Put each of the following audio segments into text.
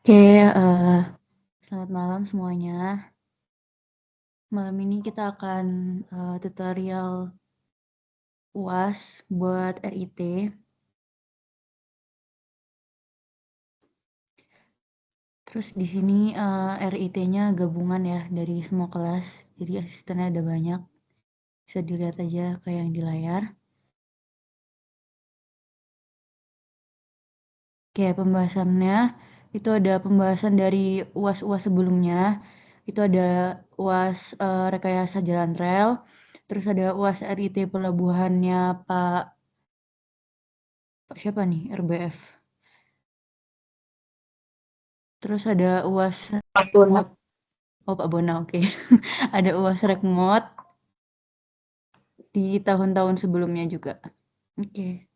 Oke, selamat malam semuanya. Malam ini kita akan tutorial UAS buat RIT. Terus di sini RIT-nya gabungan ya dari semua kelas, jadi asistennya ada banyak. Bisa dilihat aja kayak yang di layar. Oke, pembahasannya itu ada pembahasan dari UAS-UAS sebelumnya. Itu ada UAS rekayasa jalan rel, terus ada UAS RIT pelabuhannya Pak siapa nih? RBF. Terus ada UAS Rekmot. Oh, Pak Bona, oke. Ada UAS Rekmot di tahun-tahun sebelumnya juga. Oke.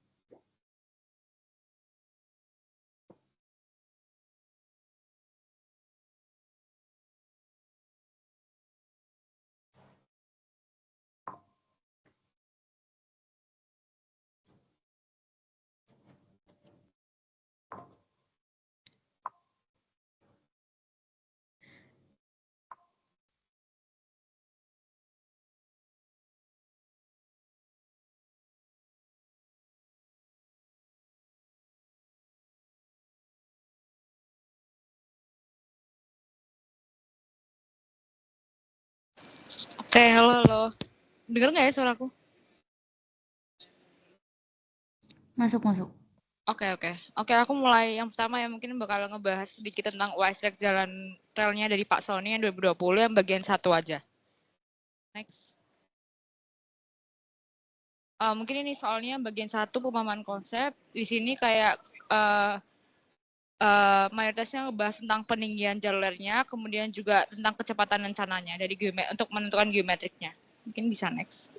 Oke, halo. Dengar nggak ya suaraku? Masuk. Oke. Aku mulai yang pertama ya, mungkin bakal ngebahas sedikit tentang UASREK jalan relnya dari Pak Sony yang 2020 yang bagian 1 aja. Next. Mungkin ini soalnya bagian 1 pemahaman konsep. Di sini kayak mayoritasnya ngebahas tentang peninggian jalurnya, kemudian juga tentang kecepatan rencananya dari untuk menentukan geometriknya. Mungkin bisa next.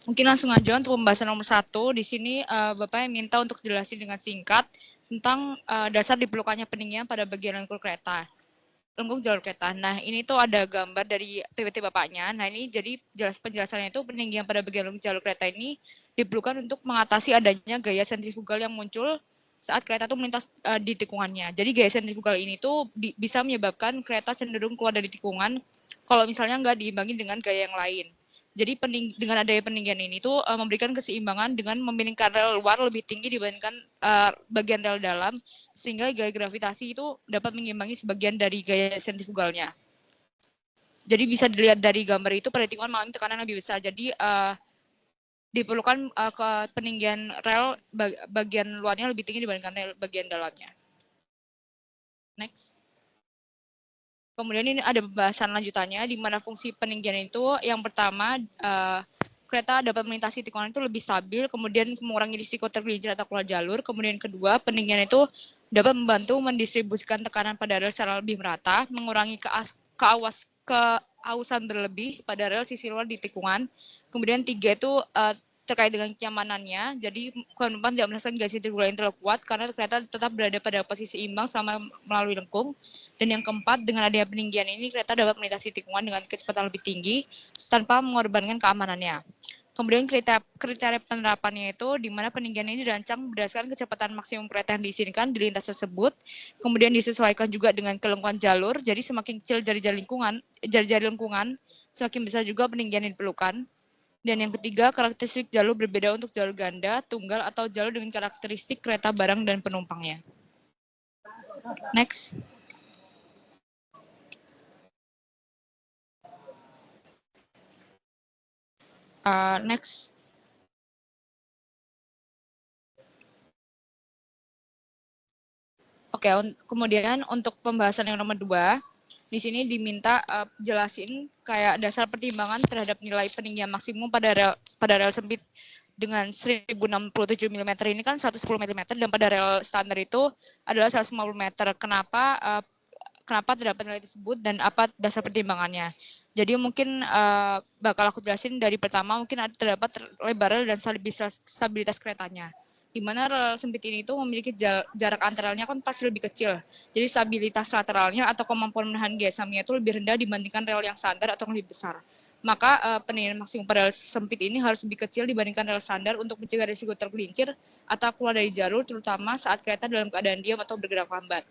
Mungkin langsung aja untuk pembahasan nomor 1. Di sini Bapak yang minta untuk jelasin dengan singkat tentang dasar diperlukannya peninggian pada bagian lengkung kereta. Lengkung jalur kereta. Nah, ini tuh ada gambar dari PPT Bapaknya. Nah, ini jadi penjelasannya itu peninggian pada bagian lengkung jalur kereta ini diperlukan untuk mengatasi adanya gaya sentrifugal yang muncul saat kereta itu melintas di tikungannya. Jadi gaya sentrifugal ini tuh bisa menyebabkan kereta cenderung keluar dari tikungan kalau misalnya nggak diimbangi dengan gaya yang lain. Jadi dengan adanya peninggian ini tuh memberikan keseimbangan dengan memilingkan rel luar lebih tinggi dibandingkan bagian rel dalam, sehingga gaya gravitasi itu dapat mengimbangi sebagian dari gaya sentrifugalnya. Jadi bisa dilihat dari gambar itu pada tikungan mengalami tekanan lebih besar. Jadi diperlukan ke peninggian rel bagian luarnya lebih tinggi dibandingkan rel bagian dalamnya. Next. Kemudian ini ada pembahasan lanjutannya di mana fungsi peninggian itu yang pertama kereta dapat melintasi tikungan itu lebih stabil, kemudian mengurangi risiko tergelincir atau keluar jalur. Kemudian kedua, peninggian itu dapat membantu mendistribusikan tekanan pada rel secara lebih merata, mengurangi keausan berlebih pada rel sisi luar di tikungan. Kemudian tiga itu terkait dengan kenyamanannya, jadi penumpang tidak merasakan gaya sentrifugal yang terlalu kuat karena kereta tetap berada pada posisi imbang selama melalui lengkung. Dan yang keempat, dengan adanya peninggian ini kereta dapat melintasi tikungan dengan kecepatan lebih tinggi tanpa mengorbankan keamanannya. Kemudian kriteria penerapannya itu di mana peninggian ini dirancang berdasarkan kecepatan maksimum kereta yang diizinkan di lintas tersebut, kemudian disesuaikan juga dengan kelengkungan jalur, jadi semakin kecil jari-jari lengkungan, semakin besar juga peninggian yang diperlukan. Dan yang ketiga, karakteristik jalur berbeda untuk jalur ganda, tunggal, atau jalur dengan karakteristik kereta barang dan penumpangnya. Next. Next. Oke, kemudian untuk pembahasan yang nomor 2, di sini diminta jelasin kayak dasar pertimbangan terhadap nilai peninggian maksimum pada rel sempit dengan 1067 mm ini kan 110 mm dan pada rel standar itu adalah 150 meter. Kenapa terdapat nilai tersebut dan apa dasar pertimbangannya? Jadi mungkin bakal aku jelasin dari pertama, mungkin terdapat lebar rel dan stabilitas keretanya. di mana rel sempit ini tuh memiliki jarak antaranya kan pasti lebih kecil. Jadi stabilitas lateralnya atau kemampuan menahan gesamnya itu lebih rendah dibandingkan rel yang standar atau lebih besar. Maka peninggian maksimum pada rel sempit ini harus lebih kecil dibandingkan rel standar untuk mencegah risiko tergelincir atau keluar dari jalur, terutama saat kereta dalam keadaan diam atau bergerak lambat.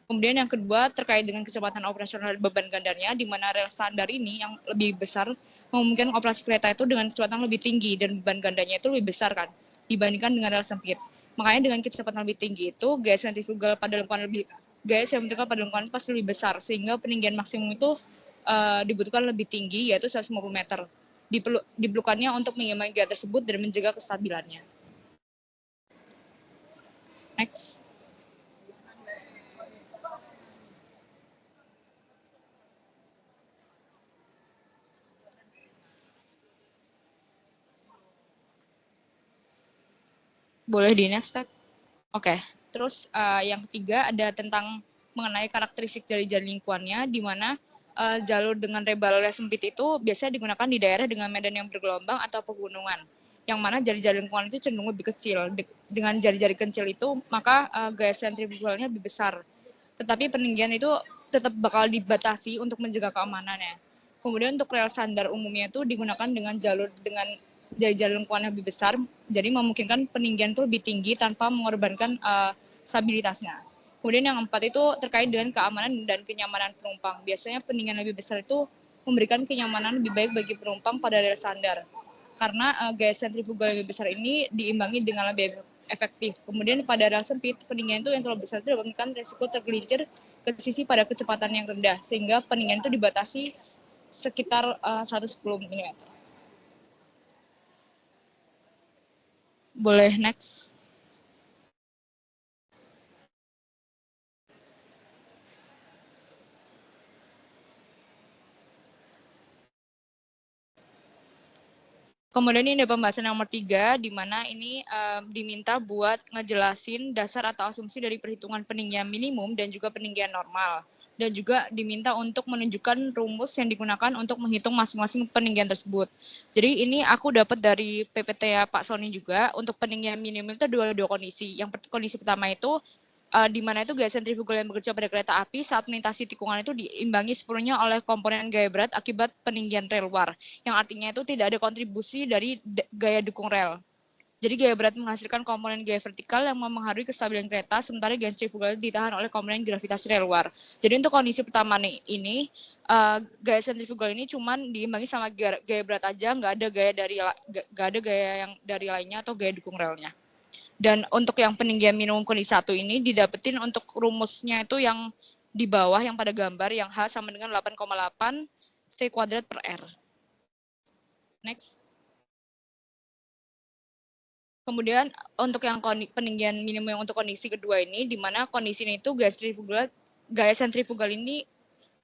Kemudian yang kedua terkait dengan kecepatan operasional beban gandanya, di mana rel standar ini yang lebih besar memungkinkan operasi kereta itu dengan kecepatan lebih tinggi dan beban gandanya itu lebih besar kan dibandingkan dengan rel sempit. Makanya dengan kecepatan lebih tinggi itu gaya sentrifugal pada lingkungan pasti lebih besar, sehingga peninggian maksimum itu dibutuhkan lebih tinggi, yaitu 150 meter. Diperlukannya untuk mengimbangi gaya tersebut dan menjaga kestabilannya. Next. Boleh di next step. Oke. Terus yang ketiga ada tentang mengenai karakteristik dari jalan lingkuannya, di mana jalur dengan rebal sempit itu biasanya digunakan di daerah dengan medan yang bergelombang atau pegunungan, yang mana jari-jari lingkuan itu cenderung lebih kecil. Dengan jari-jari kecil itu, maka gaya sentrifugalnya lebih besar. Tetapi peninggian itu tetap bakal dibatasi untuk menjaga keamanannya. Kemudian untuk rel standar umumnya itu digunakan dengan jalur dengan jari-jari lingkuan yang lebih besar, jadi memungkinkan peninggian itu lebih tinggi tanpa mengorbankan stabilitasnya. Kemudian yang keempat itu terkait dengan keamanan dan kenyamanan penumpang. Biasanya peninggian lebih besar itu memberikan kenyamanan lebih baik bagi penumpang pada rel standar, karena gaya sentrifugal lebih besar ini diimbangi dengan lebih efektif. Kemudian pada rel sempit, peninggian itu yang terlalu besar itu menyebabkan risiko tergelincir ke sisi pada kecepatan yang rendah, sehingga peninggian itu dibatasi sekitar 110 mm. Boleh next. Kemudian ini ada pembahasan nomor 3, di mana ini diminta buat ngejelasin dasar atau asumsi dari perhitungan peninggian minimum dan juga peninggian normal. Dan juga diminta untuk menunjukkan rumus yang digunakan untuk menghitung masing-masing peninggian tersebut. Jadi ini aku dapat dari PPT ya Pak Sony juga, untuk peninggian minimum itu ada dua kondisi. Kondisi pertama itu di mana itu gaya sentrifugal yang bekerja pada kereta api saat melintasi tikungan itu diimbangi sepenuhnya oleh komponen gaya berat akibat peninggian rel war, yang artinya itu tidak ada kontribusi dari gaya dukung rel. Jadi gaya berat menghasilkan komponen gaya vertikal yang mempengaruhi kestabilan kereta, sementara gaya sentrifugal ditahan oleh komponen gravitasi rel war. Jadi untuk kondisi pertama nih, ini gaya sentrifugal ini cuman diimbangi sama gaya berat aja, nggak ada gaya yang dari lainnya atau gaya dukung relnya. Dan untuk yang peninggian minimum kondisi 1 ini didapetin untuk rumusnya itu yang di bawah yang pada gambar, yang H sama dengan 8,8 V kuadrat per R. Next. Kemudian untuk yang peninggian minimum yang untuk kondisi kedua ini, di mana kondisi ini itu gaya sentrifugal ini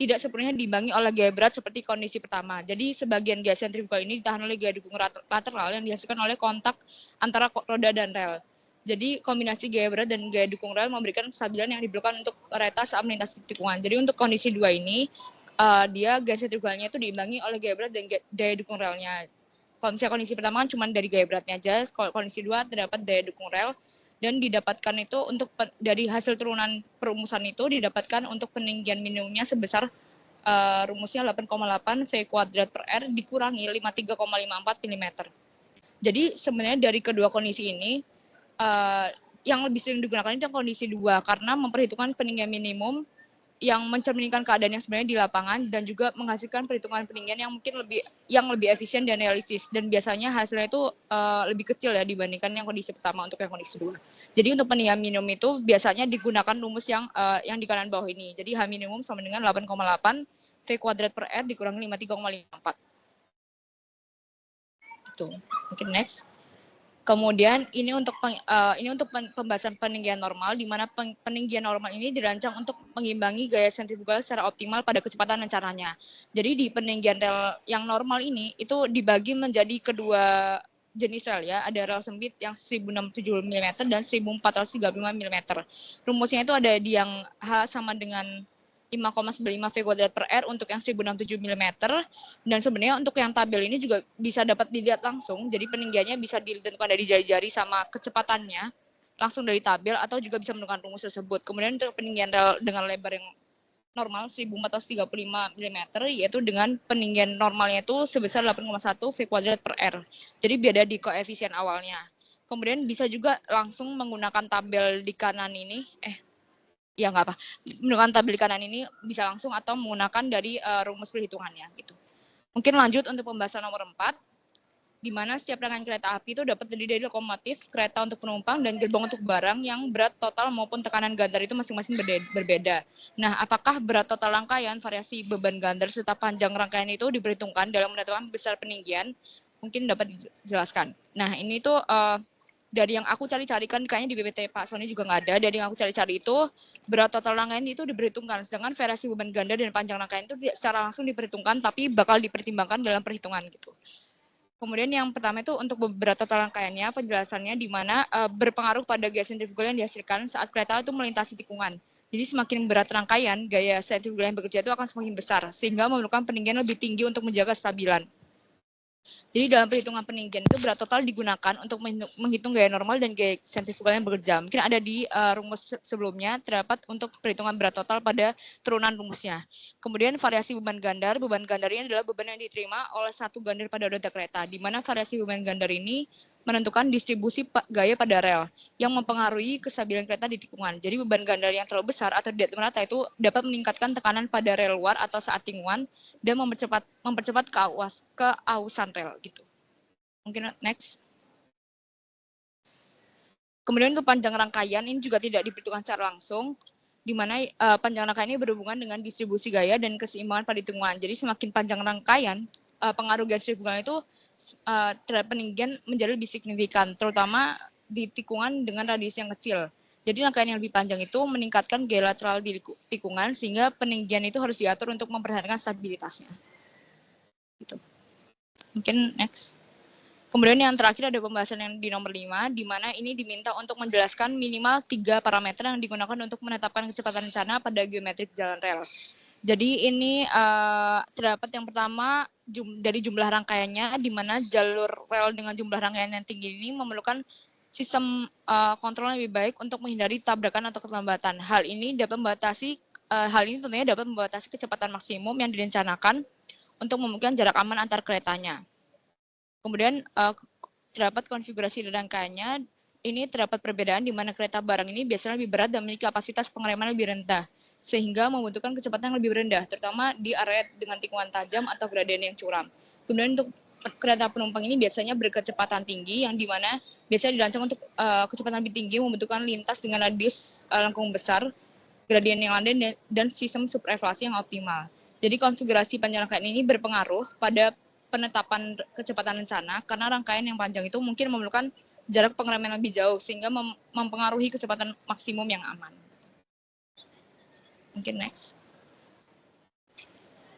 tidak sepenuhnya diimbangi oleh gaya berat seperti kondisi pertama. Jadi sebagian gaya sentrifugal ini ditahan oleh gaya dukung lateral yang dihasilkan oleh kontak antara roda dan rel. Jadi kombinasi gaya berat dan gaya dukung rel memberikan kestabilan yang diperlukan untuk kereta saat melintasi tikungan. Jadi untuk kondisi 2 ini, dia gaya sentrifugalnya itu diimbangi oleh gaya berat dan gaya dukung relnya. Kalau misalnya kondisi pertama kan cuma dari gaya beratnya aja, kalau kondisi 2 terdapat daya dukung rel, dan didapatkan itu untuk dari hasil turunan perumusan itu didapatkan untuk peninggian minimumnya sebesar rumusnya 8,8 V kuadrat per R dikurangi 53,54 mm. Jadi sebenarnya dari kedua kondisi ini, yang lebih sering digunakan itu yang kondisi 2, karena memperhitungkan peninggian minimum yang mencerminkan keadaan yang sebenarnya di lapangan dan juga menghasilkan perhitungan peninggian yang mungkin lebih efisien dan realistis, dan biasanya hasilnya itu lebih kecil ya dibandingkan yang kondisi pertama untuk yang kondisi 2. Jadi untuk peninggian minimum itu biasanya digunakan rumus yang di kanan bawah ini. Jadi H minimum sama dengan 8,8 V kuadrat per R dikurangi 53,54. Itu. Mungkin next. Kemudian ini untuk pembahasan peninggian normal, di mana peninggian normal ini dirancang untuk mengimbangi gaya sentrifugal secara optimal pada kecepatan dan caranya. Jadi di peninggian rel yang normal ini itu dibagi menjadi kedua jenis rel ya, ada rel sempit yang 1067 mm dan 1435 mm. Rumusnya itu ada di yang H sama dengan 5,95 V kuadrat per R untuk yang 1067 mm, dan sebenarnya untuk yang tabel ini juga bisa dapat dilihat langsung, jadi peninggiannya bisa ditentukan dari jari-jari sama kecepatannya. langsung dari tabel atau juga bisa menggunakan rumus tersebut. Kemudian untuk peninggian rel dengan lebar yang normal 1435 mm, yaitu dengan peninggian normalnya itu sebesar 8,1 V kuadrat per R. Jadi beda di koefisien awalnya. Kemudian bisa juga langsung menggunakan tabel di kanan ini, ya nggak apa, menggunakan tabel di kanan ini bisa langsung atau menggunakan dari rumus perhitungannya gitu. Mungkin lanjut untuk pembahasan nomor 4, di mana setiap rangkaian kereta api itu dapat terdiri dari lokomotif, kereta untuk penumpang, dan gerbong untuk barang yang berat total maupun tekanan gandar itu masing-masing berbeda. Nah, apakah berat total rangkaian, variasi beban gandar, serta panjang rangkaian itu diperhitungkan dalam menentukan besar peninggian? Mungkin dapat dijelaskan. Nah, ini tuh dari yang aku cari-carikan, kayaknya di BPT Pak Sony juga nggak ada. Dari yang aku cari-cari itu, berat total rangkaian itu diperhitungkan. Sedangkan variasi beban gandar dan panjang rangkaian itu secara langsung diperhitungkan, tapi bakal dipertimbangkan dalam perhitungan gitu. Kemudian yang pertama itu untuk berat total rangkaiannya, penjelasannya di mana berpengaruh pada gaya sentrifugal yang dihasilkan saat kereta itu melintasi tikungan. Jadi semakin berat rangkaian, gaya sentrifugal yang bekerja itu akan semakin besar, sehingga memerlukan peninggian lebih tinggi untuk menjaga kestabilan. Jadi dalam perhitungan peninggian itu berat total digunakan untuk menghitung gaya normal dan gaya sentrifugal yang bekerja. Mungkin ada di rumus sebelumnya terdapat untuk perhitungan berat total pada turunan rumusnya. Kemudian variasi beban gandar ini adalah beban yang diterima oleh satu gandar pada roda kereta, di mana variasi beban gandar ini menentukan distribusi gaya pada rel yang mempengaruhi kestabilan kereta di tikungan. Jadi beban gandar yang terlalu besar atau tidak merata itu dapat meningkatkan tekanan pada rel luar atau saat tikungan dan mempercepat keausan rel gitu. Mungkin next. Kemudian untuk panjang rangkaian ini juga tidak diperhitungkan secara langsung, di mana panjang rangkaian ini berhubungan dengan distribusi gaya dan keseimbangan pada tikungan. Jadi semakin panjang rangkaian, pengaruh gaya sentrifugal itu terhadap peninggian menjadi lebih signifikan, terutama di tikungan dengan radius yang kecil. Jadi rangkaian yang lebih panjang itu meningkatkan gaya lateral di tikungan, sehingga peninggian itu harus diatur untuk memperhatikan stabilitasnya. Gitu. Mungkin next. Kemudian yang terakhir ada pembahasan yang di nomor 5, di mana ini diminta untuk menjelaskan minimal 3 parameter yang digunakan untuk menetapkan kecepatan rencana pada geometrik jalan rel. Jadi ini terdapat yang pertama dari jumlah rangkaiannya, di mana jalur rel dengan jumlah rangkaian yang tinggi ini memerlukan sistem kontrol yang lebih baik untuk menghindari tabrakan atau keterlambatan. Hal ini tentunya dapat membatasi kecepatan maksimum yang direncanakan untuk memungkinkan jarak aman antar keretanya. Kemudian terdapat konfigurasi rangkaiannya, ini terdapat perbedaan di mana kereta barang ini biasanya lebih berat dan memiliki kapasitas pengereman lebih rendah, sehingga membutuhkan kecepatan yang lebih rendah, terutama di area dengan tikungan tajam atau gradien yang curam. Kemudian untuk kereta penumpang ini biasanya berkecepatan tinggi, yang dimana biasanya dirancang untuk kecepatan lebih tinggi, membutuhkan lintas dengan radius lengkung besar, gradien yang landai, dan sistem subelévasi yang optimal. Jadi konfigurasi panjang rangkaian ini berpengaruh pada penetapan kecepatan rencana, karena rangkaian yang panjang itu mungkin memerlukan jarak pengereman lebih jauh, sehingga mempengaruhi kecepatan maksimum yang aman. Mungkin next.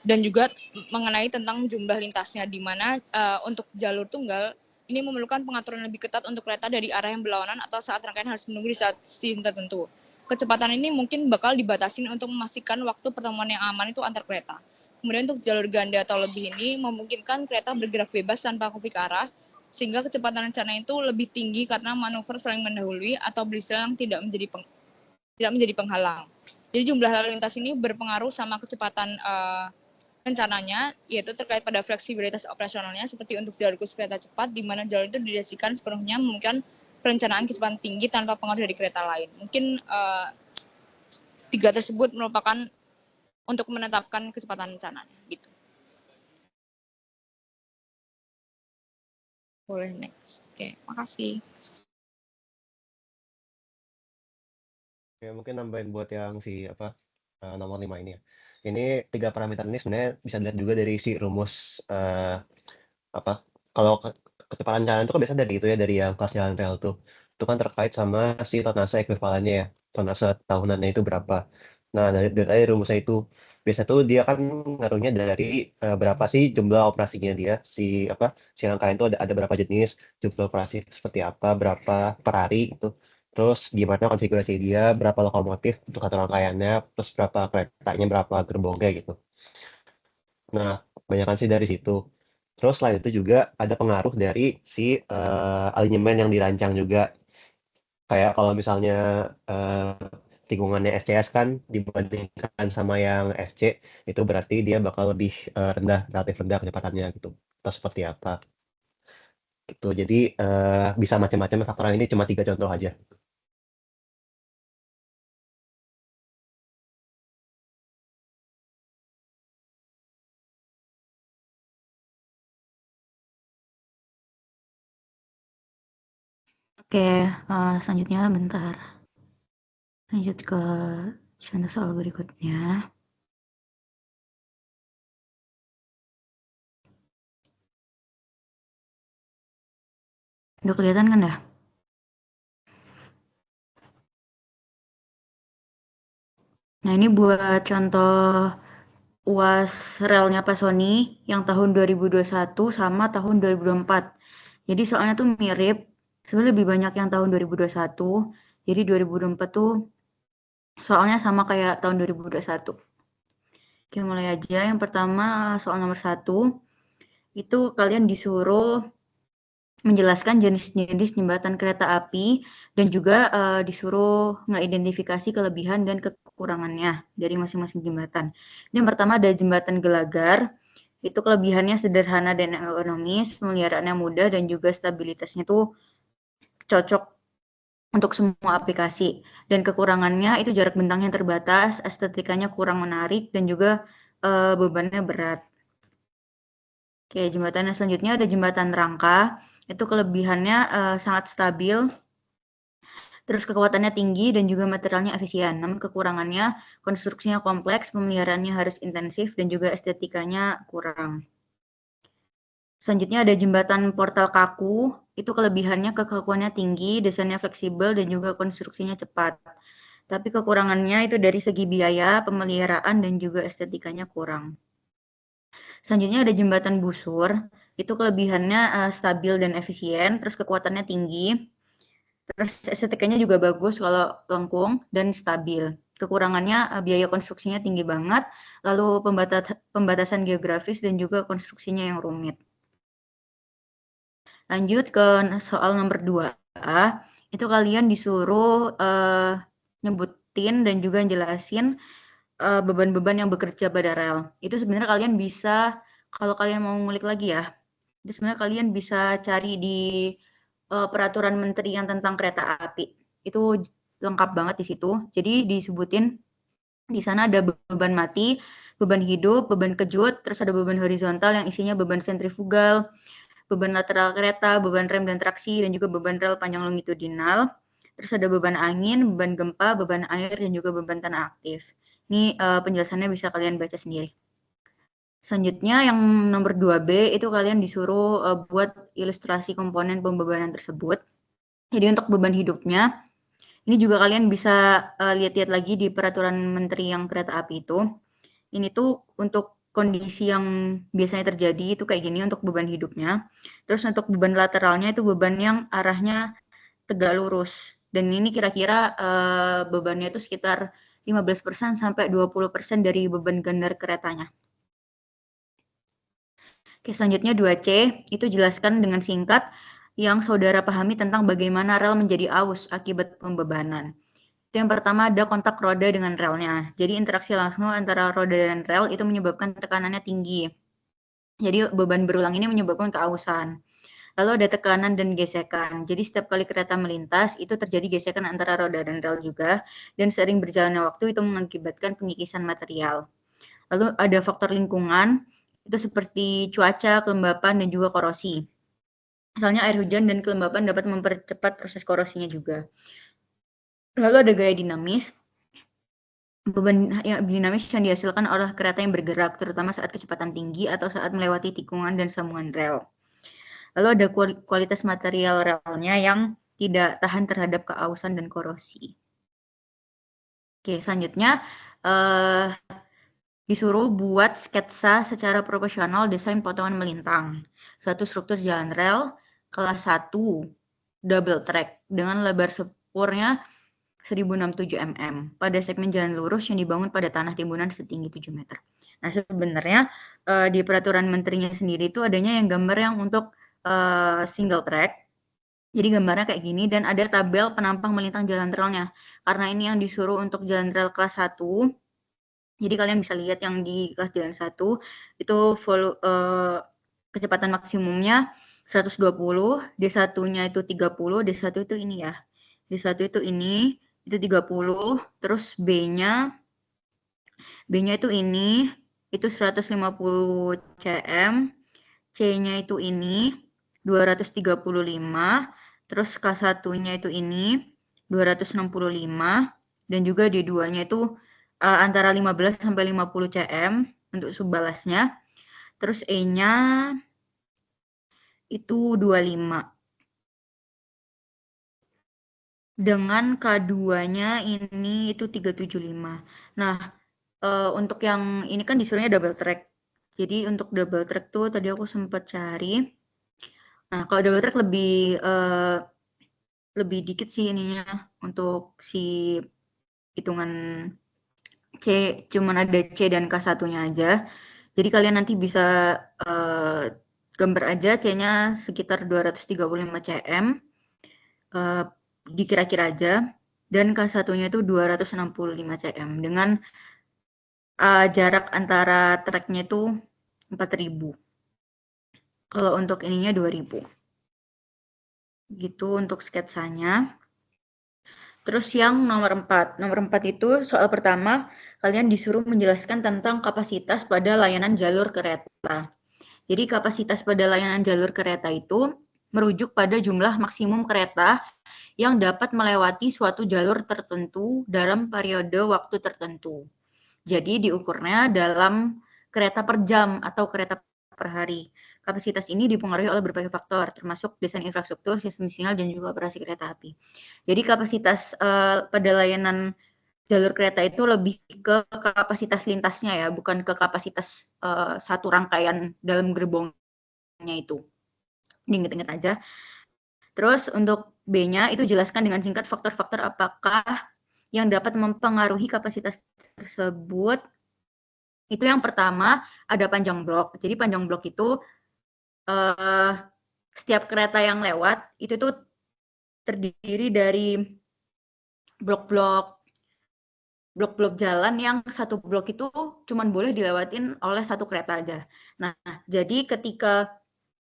Dan juga mengenai tentang jumlah lintasnya, di mana untuk jalur tunggal ini memerlukan pengaturan lebih ketat untuk kereta dari arah yang berlawanan atau saat rangkaian harus menunggu di stasiun tertentu. Kecepatan ini mungkin bakal dibatasi untuk memastikan waktu pertemuan yang aman itu antar kereta. Kemudian untuk jalur ganda atau lebih ini memungkinkan kereta bergerak bebas tanpa konflik arah, sehingga kecepatan rencana itu lebih tinggi karena manuver saling mendahului atau berisilang tidak menjadi penghalang. Jadi jumlah lalu lintas ini berpengaruh sama kecepatan rencananya, yaitu terkait pada fleksibilitas operasionalnya, seperti untuk jalur khusus kereta cepat, di mana jalur itu dideskripsikan sepenuhnya memungkinkan perencanaan kecepatan tinggi tanpa pengaruh dari kereta lain. Mungkin 3 tersebut merupakan untuk menetapkan kecepatan rencananya. Gitu. Boleh next. Oke, makasih. Oke, mungkin nambahin buat yang nomor 5 ini ya. Ini 3 parameter ini sebenarnya bisa dilihat juga dari si rumus kalau kecepatan jalan itu kan biasa dari itu ya, dari yang kelas jalan rel tuh. Itu kan terkait sama si tonase ekuivalennya ya, tonase tahunannya itu berapa. Nah, dari rumusnya itu biasa tuh dia kan ngaruhnya dari berapa sih jumlah operasinya dia, si rangkaian itu ada berapa jenis, jumlah operasi seperti apa, berapa per hari gitu. Terus gimana konfigurasi dia, berapa lokomotif untuk satu rangkaiannya, terus berapa keretanya, berapa gerbongnya gitu. Nah, kebanyakan sih dari situ. Terus selain itu juga ada pengaruh dari si alinyemen yang dirancang juga. Kayak kalau misalnya tikungannya SCS kan dibandingkan sama yang FC, itu berarti dia bakal lebih rendah, relatif rendah kecepatannya gitu. Atau seperti apa gitu. Jadi bisa macam-macam faktor, ini cuma 3 contoh aja. Oke, selanjutnya bentar. Lanjut ke contoh soal berikutnya. Udah kelihatan kan dah? Nah, ini buat contoh UAS relnya Pak Sony yang tahun 2021 sama tahun 2024. Jadi soalnya tuh mirip, sebenarnya lebih banyak yang tahun 2021. Jadi 2024 tuh soalnya sama kayak tahun 2021. Oke, mulai aja. Yang pertama soal nomor 1, itu kalian disuruh menjelaskan jenis-jenis jembatan kereta api dan juga disuruh ngeidentifikasi kelebihan dan kekurangannya dari masing-masing jembatan. Yang pertama ada jembatan Gelagar, itu kelebihannya sederhana dan ekonomis, pemeliharaannya mudah dan juga stabilitasnya tuh cocok untuk semua aplikasi. Dan kekurangannya itu jarak bentangnya terbatas, estetikanya kurang menarik dan juga bebannya berat. Oke, jembatan yang selanjutnya ada jembatan Rangka. Itu kelebihannya sangat stabil, terus kekuatannya tinggi dan juga materialnya efisien. Namun kekurangannya konstruksinya kompleks, pemeliharaannya harus intensif dan juga estetikanya kurang. Selanjutnya ada jembatan Portal Kaku. Itu kelebihannya kekakuannya tinggi, desainnya fleksibel dan juga konstruksinya cepat. Tapi kekurangannya itu dari segi biaya, pemeliharaan dan juga estetikanya kurang. Selanjutnya ada jembatan Busur. Itu kelebihannya stabil dan efisien, terus kekuatannya tinggi, terus estetikanya juga bagus kalau lengkung dan stabil. Kekurangannya biaya konstruksinya tinggi banget, lalu pembatasan geografis dan juga konstruksinya yang rumit. Lanjut ke soal nomor 2A, itu kalian disuruh nyebutin dan juga jelasin beban-beban yang bekerja pada rel. Itu sebenarnya kalian bisa, kalau kalian mau ngulik lagi ya, itu sebenarnya kalian bisa cari di peraturan menteri yang tentang kereta api. Itu lengkap banget di situ. Jadi disebutin di sana ada beban mati, beban hidup, beban kejut, terus ada beban horizontal yang isinya beban sentrifugal, beban lateral kereta, beban rem dan traksi, dan juga beban rel panjang longitudinal. Terus ada beban angin, beban gempa, beban air, dan juga beban tanah aktif. Ini penjelasannya bisa kalian baca sendiri. Selanjutnya yang nomor 2B itu kalian disuruh buat ilustrasi komponen pembebanan tersebut. Jadi untuk beban hidupnya, ini juga kalian bisa lihat-lihat lagi di peraturan menteri yang kereta api itu. Ini tuh untuk kondisi yang biasanya terjadi itu kayak gini untuk beban hidupnya. Terus untuk beban lateralnya itu beban yang arahnya tegak lurus. Dan ini kira-kira bebannya itu sekitar 15% sampai 20% dari beban gandar keretanya. Oke, selanjutnya 2C, itu jelaskan dengan singkat yang saudara pahami tentang bagaimana rel menjadi aus akibat pembebanan. Itu yang pertama ada kontak roda dengan relnya. Jadi interaksi langsung antara roda dan rel itu menyebabkan tekanannya tinggi. Jadi beban berulang ini menyebabkan keausan. Lalu ada tekanan dan gesekan. Jadi setiap kali kereta melintas itu terjadi gesekan antara roda dan rel juga. Dan sering berjalannya waktu itu mengakibatkan pengikisan material. Lalu ada faktor lingkungan, itu seperti cuaca, kelembapan, dan juga korosi. Misalnya air hujan dan kelembapan dapat mempercepat proses korosinya juga. Lalu ada gaya dinamis, beban yang dinamis yang dihasilkan oleh kereta yang bergerak, terutama saat kecepatan tinggi atau saat melewati tikungan dan sambungan rel. Lalu ada kualitas material relnya yang tidak tahan terhadap keausan dan korosi. Oke, selanjutnya disuruh buat sketsa secara profesional desain potongan melintang. Suatu struktur jalan rel kelas 1 double track dengan lebar sepurnya 1067 mm pada segmen jalan lurus yang dibangun pada tanah timbunan setinggi 7 meter. Nah, sebenarnya di peraturan menterinya sendiri itu adanya yang gambar yang untuk single track. Jadi gambarnya kayak gini dan ada tabel penampang melintang jalan relnya. Karena ini yang disuruh untuk jalan rel kelas 1. Jadi kalian bisa lihat yang di kelas jalan 1 itu kecepatan maksimumnya 120, D1-nya itu 30, D1 itu ini ya. D1 itu ini, itu 30, terus B-nya itu ini, itu 150 cm, C-nya itu ini, 235, terus K1-nya itu ini, 265, dan juga D2-nya itu antara 15 sampai 50 cm untuk subbalasnya. Terus E-nya itu 25. Dengan K2-nya ini itu 375. Nah, untuk yang ini kan disuruhnya double track. Jadi untuk double track tuh tadi aku sempat cari. Nah, kalau double track lebih dikit sih ininya untuk si hitungan C, cuman ada C dan K1-nya aja. Jadi kalian nanti bisa gambar aja C-nya sekitar 235 cm, dikira-kira aja, dan K1-nya itu 265 cm dengan jarak antara tracknya itu 4.000. Kalau untuk ininya 2.000. Gitu untuk sketsanya. Terus yang nomor 4. Nomor 4 itu soal pertama, kalian disuruh menjelaskan tentang kapasitas pada layanan jalur kereta. Jadi kapasitas pada layanan jalur kereta itu merujuk pada jumlah maksimum kereta yang dapat melewati suatu jalur tertentu dalam periode waktu tertentu. Jadi diukurnya dalam kereta per jam atau kereta per hari. Kapasitas ini dipengaruhi oleh berbagai faktor, termasuk desain infrastruktur, sistem sinyal, dan juga operasi kereta api. Jadi kapasitas pada layanan jalur kereta itu lebih ke kapasitas lintasnya ya, bukan ke kapasitas satu rangkaian dalam gerbongnya itu. Diinget-inget aja. Terus untuk B-nya itu jelaskan dengan singkat faktor-faktor apakah yang dapat mempengaruhi kapasitas tersebut. Itu yang pertama ada panjang blok. Jadi panjang blok itu setiap kereta yang lewat itu tuh terdiri dari blok-blok jalan yang satu blok itu cuma boleh dilewatin oleh satu kereta aja. Nah, jadi ketika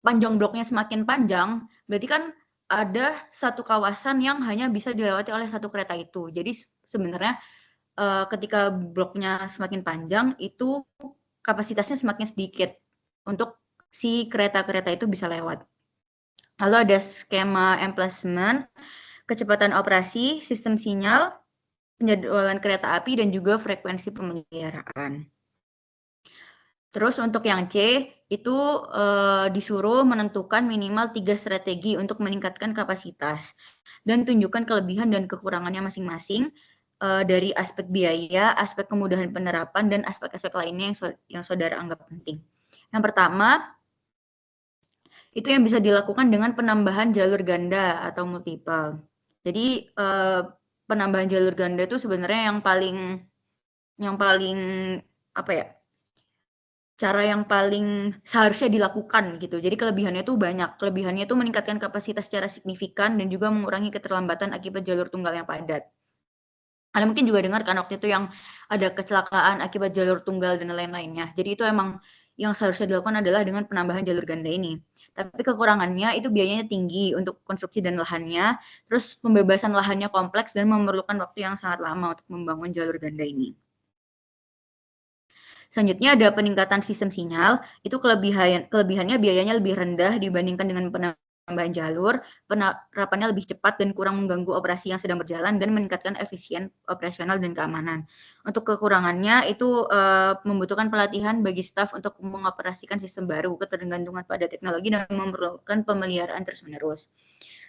panjang bloknya semakin panjang, berarti kan ada satu kawasan yang hanya bisa dilewati oleh satu kereta itu. Jadi sebenarnya ketika bloknya semakin panjang, itu kapasitasnya semakin sedikit untuk si kereta-kereta itu bisa lewat. Lalu ada skema emplacement, kecepatan operasi, sistem sinyal, penjadwalan kereta api, dan juga frekuensi pemeliharaan. Terus untuk yang C, itu disuruh menentukan minimal 3 strategi untuk meningkatkan kapasitas. Dan tunjukkan kelebihan dan kekurangannya masing-masing dari aspek biaya, aspek kemudahan penerapan, dan aspek-aspek lainnya yang saudara anggap penting. Yang pertama, itu yang bisa dilakukan dengan penambahan jalur ganda atau multiple. Jadi penambahan jalur ganda itu sebenarnya yang paling apa ya? Cara yang paling seharusnya dilakukan gitu. Jadi kelebihannya itu banyak. Kelebihannya itu meningkatkan kapasitas secara signifikan dan juga mengurangi keterlambatan akibat jalur tunggal yang padat. Anda mungkin juga dengar kan waktu itu yang ada kecelakaan akibat jalur tunggal dan lain-lainnya. Jadi itu emang yang seharusnya dilakukan adalah dengan penambahan jalur ganda ini. Tapi kekurangannya itu biayanya tinggi untuk konstruksi dan lahannya, terus pembebasan lahannya kompleks dan memerlukan waktu yang sangat lama untuk membangun jalur ganda ini. Selanjutnya ada peningkatan sistem sinyal, itu kelebihannya biayanya lebih rendah dibandingkan dengan penambahan jalur, penerapannya lebih cepat dan kurang mengganggu operasi yang sedang berjalan dan meningkatkan efisien operasional dan keamanan. Untuk kekurangannya itu membutuhkan pelatihan bagi staf untuk mengoperasikan sistem baru, ketergantungan pada teknologi dan memerlukan pemeliharaan terus-menerus.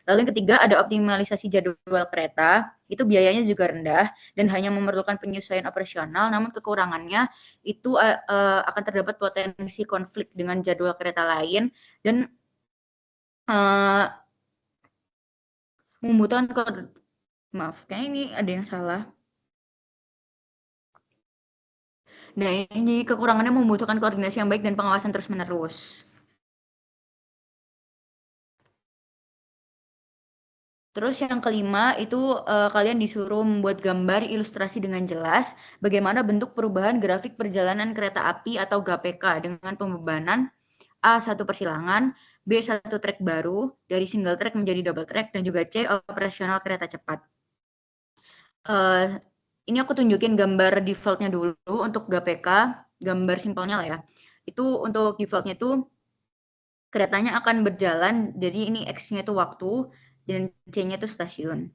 Lalu yang ketiga ada optimalisasi jadwal kereta, itu biayanya juga rendah dan hanya memerlukan penyesuaian operasional, namun kekurangannya itu akan terdapat potensi konflik dengan jadwal kereta lain dan membutuhkan maaf, kayaknya ini ada yang salah. Nah, ini kekurangannya membutuhkan koordinasi yang baik dan pengawasan terus-menerus. Terus yang kelima itu kalian disuruh membuat gambar ilustrasi dengan jelas bagaimana bentuk perubahan grafik perjalanan kereta api atau GPK dengan pembebanan A. 1 persilangan, B. 1 trek baru dari single track menjadi double track, dan juga C. operasional kereta cepat. Ini aku tunjukin gambar defaultnya dulu untuk GPK, gambar simpelnya lah ya. Itu untuk defaultnya itu keretanya akan berjalan, jadi ini X-nya itu waktu, dan C-nya itu stasiun.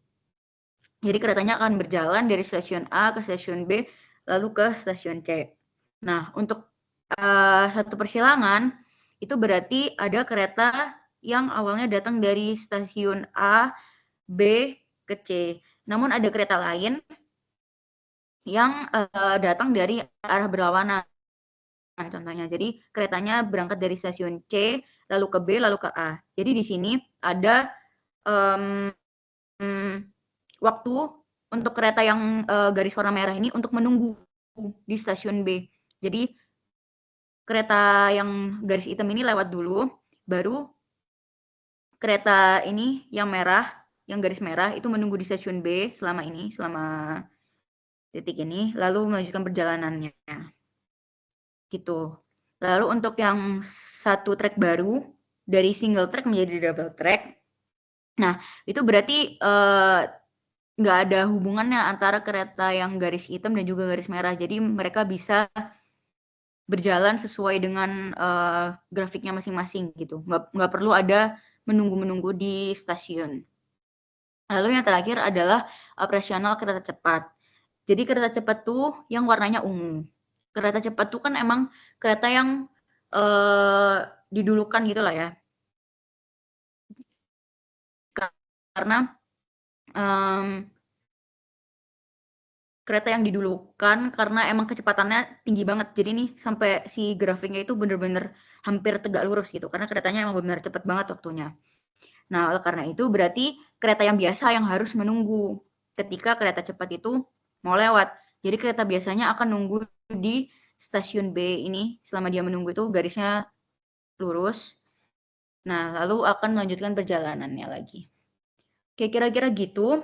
Jadi keretanya akan berjalan dari stasiun A ke stasiun B, lalu ke stasiun C. Nah, untuk 1 persilangan, itu berarti ada kereta yang awalnya datang dari stasiun A, B, ke C. Namun ada kereta lain yang datang dari arah berlawanan. Contohnya, jadi keretanya berangkat dari stasiun C, lalu ke B, lalu ke A. Jadi di sini ada waktu untuk kereta yang garis warna merah ini untuk menunggu di stasiun B. Jadi kereta yang garis hitam ini lewat dulu, baru kereta ini yang merah, yang garis merah itu menunggu di stasiun B selama titik ini, lalu melanjutkan perjalanannya. Gitu. Lalu untuk yang 1 track baru dari single track menjadi double track. Nah, itu berarti nggak ada hubungannya antara kereta yang garis hitam dan juga garis merah. Jadi mereka bisa berjalan sesuai dengan grafiknya masing-masing gitu. Nggak perlu ada menunggu-menunggu di stasiun. Lalu yang terakhir adalah operasional kereta cepat. Jadi kereta cepat tuh yang warnanya ungu. Kereta cepat tuh kan emang kereta yang didulukan gitu lah ya. Karena kereta yang didulukan karena emang kecepatannya tinggi banget. Jadi nih sampai si grafiknya itu bener-bener hampir tegak lurus gitu. Karena keretanya emang benar cepet banget waktunya. Nah, oleh karena itu berarti kereta yang biasa yang harus menunggu ketika kereta cepat itu mau lewat. Jadi kereta biasanya akan nunggu di stasiun B ini. Selama dia menunggu itu garisnya lurus. Nah, lalu akan melanjutkan perjalanannya lagi. Oke, kira-kira gitu.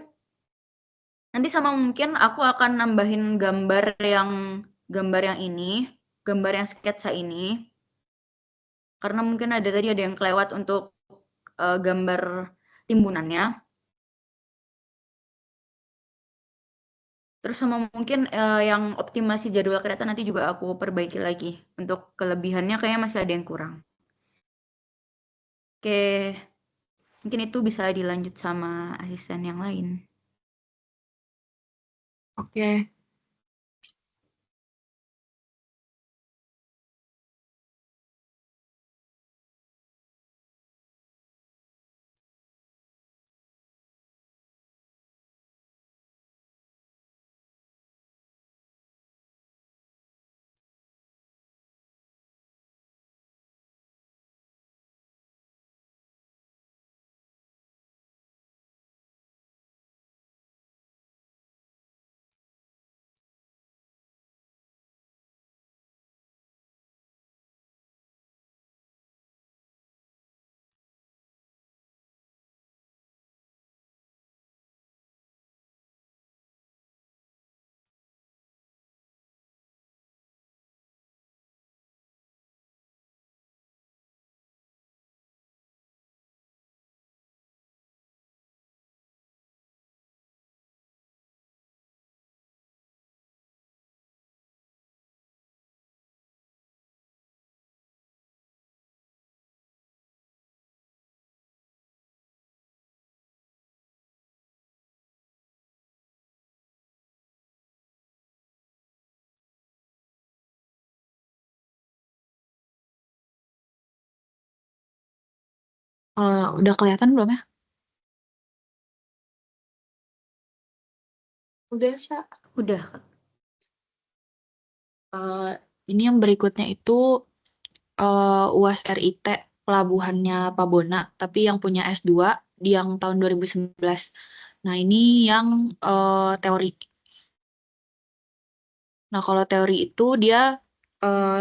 Nanti sama mungkin aku akan nambahin gambar yang ini, gambar yang sketsa ini. Karena mungkin tadi ada yang kelewat untuk gambar timbunannya. Terus sama mungkin yang optimasi jadwal kereta nanti juga aku perbaiki lagi. Untuk kelebihannya kayaknya masih ada yang kurang. Oke, mungkin itu bisa dilanjut sama asisten yang lain. Oke. Udah kelihatan belum ya? Udah, Syah. Udah. Ini yang berikutnya itu UAS RIT pelabuhannya Pabona, tapi yang punya S2 di yang tahun 2019. Nah, ini yang teori. Nah, kalau teori itu dia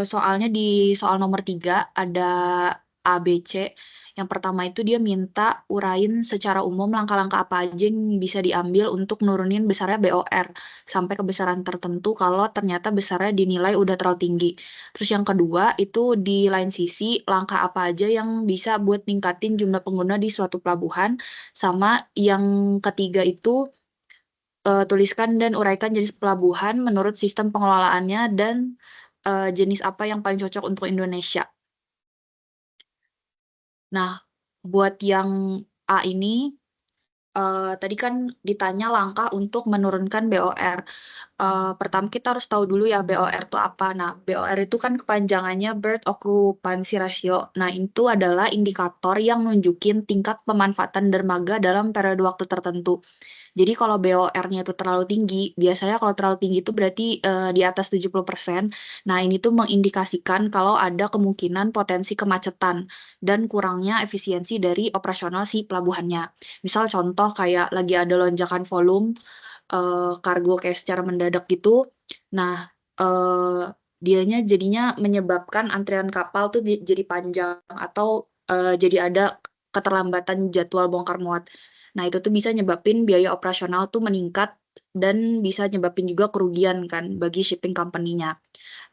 soalnya di soal nomor 3 ada A, B, C. Yang pertama itu dia minta urain secara umum langkah-langkah apa aja yang bisa diambil untuk nurunin besarnya BOR sampai ke besaran tertentu kalau ternyata besarnya dinilai udah terlalu tinggi. Terus yang kedua itu di lain sisi langkah apa aja yang bisa buat ningkatin jumlah pengguna di suatu pelabuhan. Sama yang ketiga itu tuliskan dan uraikan jenis pelabuhan menurut sistem pengelolaannya dan jenis apa yang paling cocok untuk Indonesia. Nah, buat yang A ini, tadi kan ditanya langkah untuk menurunkan BOR. Pertama kita harus tahu dulu ya BOR itu apa. Nah, BOR itu kan kepanjangannya Bird Occupancy Ratio. Nah, itu adalah indikator yang nunjukin tingkat pemanfaatan dermaga dalam periode waktu tertentu. Jadi kalau BOR-nya itu terlalu tinggi, biasanya kalau terlalu tinggi itu berarti di atas 70%. Nah, ini tuh mengindikasikan kalau ada kemungkinan potensi kemacetan dan kurangnya efisiensi dari operasional si pelabuhannya. Misal contoh kayak lagi ada lonjakan volume kargo kayak secara mendadak gitu. Nah, dianya jadinya menyebabkan antrian kapal tuh jadi panjang atau jadi ada keterlambatan jadwal bongkar muat. Nah, itu tuh bisa nyebabin biaya operasional tuh meningkat dan bisa nyebabin juga kerugian kan bagi shipping company-nya.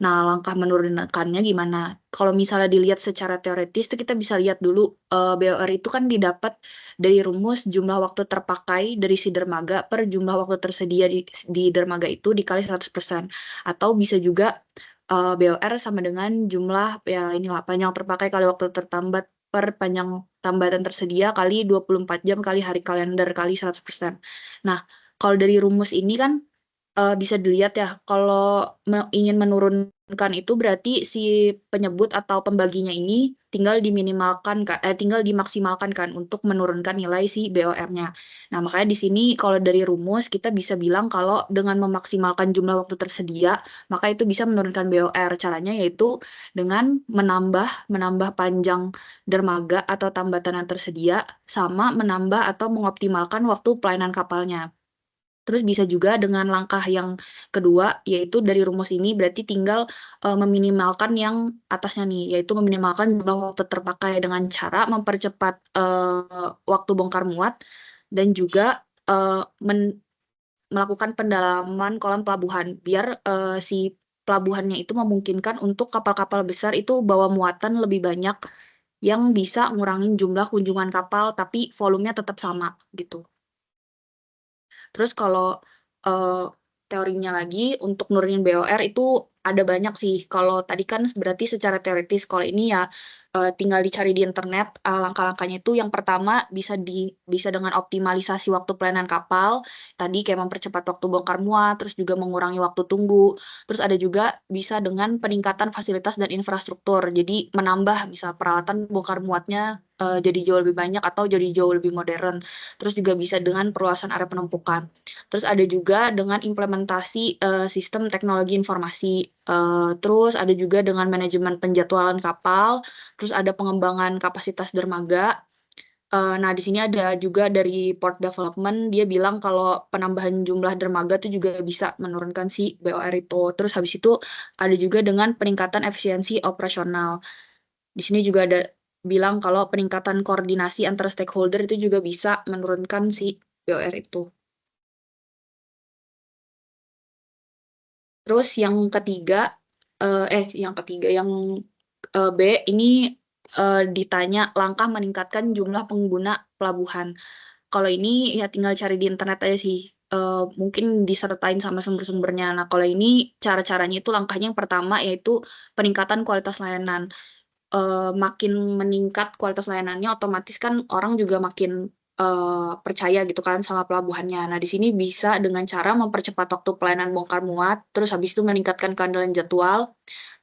Nah, langkah menurunkannya gimana? Kalau misalnya dilihat secara teoritis tuh kita bisa lihat dulu BOR itu kan didapat dari rumus jumlah waktu terpakai dari si dermaga per jumlah waktu tersedia di dermaga itu dikali 100%. Atau bisa juga BOR sama dengan jumlah ya inilah panjang terpakai kali waktu tertambat per panjang tambatan tersedia kali 24 jam kali hari kalender kali 100%. Nah, kalau dari rumus ini kan bisa dilihat ya kalau ingin menurunkan itu berarti si penyebut atau pembaginya ini tinggal dimaksimalkan kan untuk menurunkan nilai si BOR-nya. Nah, makanya di sini kalau dari rumus kita bisa bilang kalau dengan memaksimalkan jumlah waktu tersedia, maka itu bisa menurunkan BOR. Caranya yaitu dengan menambah panjang dermaga atau tambatan yang tersedia sama menambah atau mengoptimalkan waktu pelayanan kapalnya. Terus bisa juga dengan langkah yang kedua, yaitu dari rumus ini berarti tinggal meminimalkan yang atasnya nih, yaitu meminimalkan jumlah waktu terpakai dengan cara mempercepat waktu bongkar muat dan juga melakukan pendalaman kolam pelabuhan biar si pelabuhannya itu memungkinkan untuk kapal-kapal besar itu bawa muatan lebih banyak yang bisa ngurangin jumlah kunjungan kapal tapi volumenya tetap sama gitu. Terus kalau teorinya lagi untuk nurunin BOR itu ada banyak sih. Kalau tadi kan berarti secara teoritis, kalau ini ya tinggal dicari di internet langkah-langkahnya itu yang pertama bisa dengan optimalisasi waktu pelayanan kapal. Tadi kayak mempercepat waktu bongkar muat, terus juga mengurangi waktu tunggu. Terus ada juga bisa dengan peningkatan fasilitas dan infrastruktur. Jadi menambah misal peralatan bongkar muatnya jadi jauh lebih banyak atau jadi jauh lebih modern. Terus juga bisa dengan perluasan area penumpukan. Terus ada juga dengan implementasi sistem teknologi informasi. Terus ada juga dengan manajemen penjadwalan kapal. Terus ada pengembangan kapasitas dermaga. Nah, di sini ada juga dari Port Development, dia bilang kalau penambahan jumlah dermaga itu juga bisa menurunkan si BOR itu. Terus habis itu ada juga dengan peningkatan efisiensi operasional. Di sini juga ada bilang kalau peningkatan koordinasi antara stakeholder itu juga bisa menurunkan si BOR itu. Terus yang ketiga, yang B ini ditanya langkah meningkatkan jumlah pengguna pelabuhan. Kalau ini ya tinggal cari di internet aja sih, mungkin disertain sama sumber-sumbernya. Nah, kalau ini cara-caranya itu langkahnya yang pertama yaitu peningkatan kualitas layanan. Makin meningkat kualitas layanannya, otomatis kan orang juga makin percaya gitu kan sama pelabuhannya. Nah, di sini bisa dengan cara mempercepat waktu pelayanan bongkar muat, terus habis itu meningkatkan keandalan jadwal,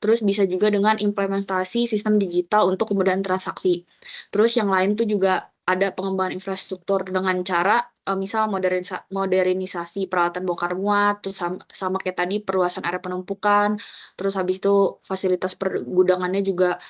terus bisa juga dengan implementasi sistem digital untuk kemudahan transaksi. Terus yang lain tuh juga ada pengembangan infrastruktur dengan cara misal modernisasi peralatan bongkar muat, terus sama kayak tadi perluasan area penumpukan, terus habis itu fasilitas pergudangannya juga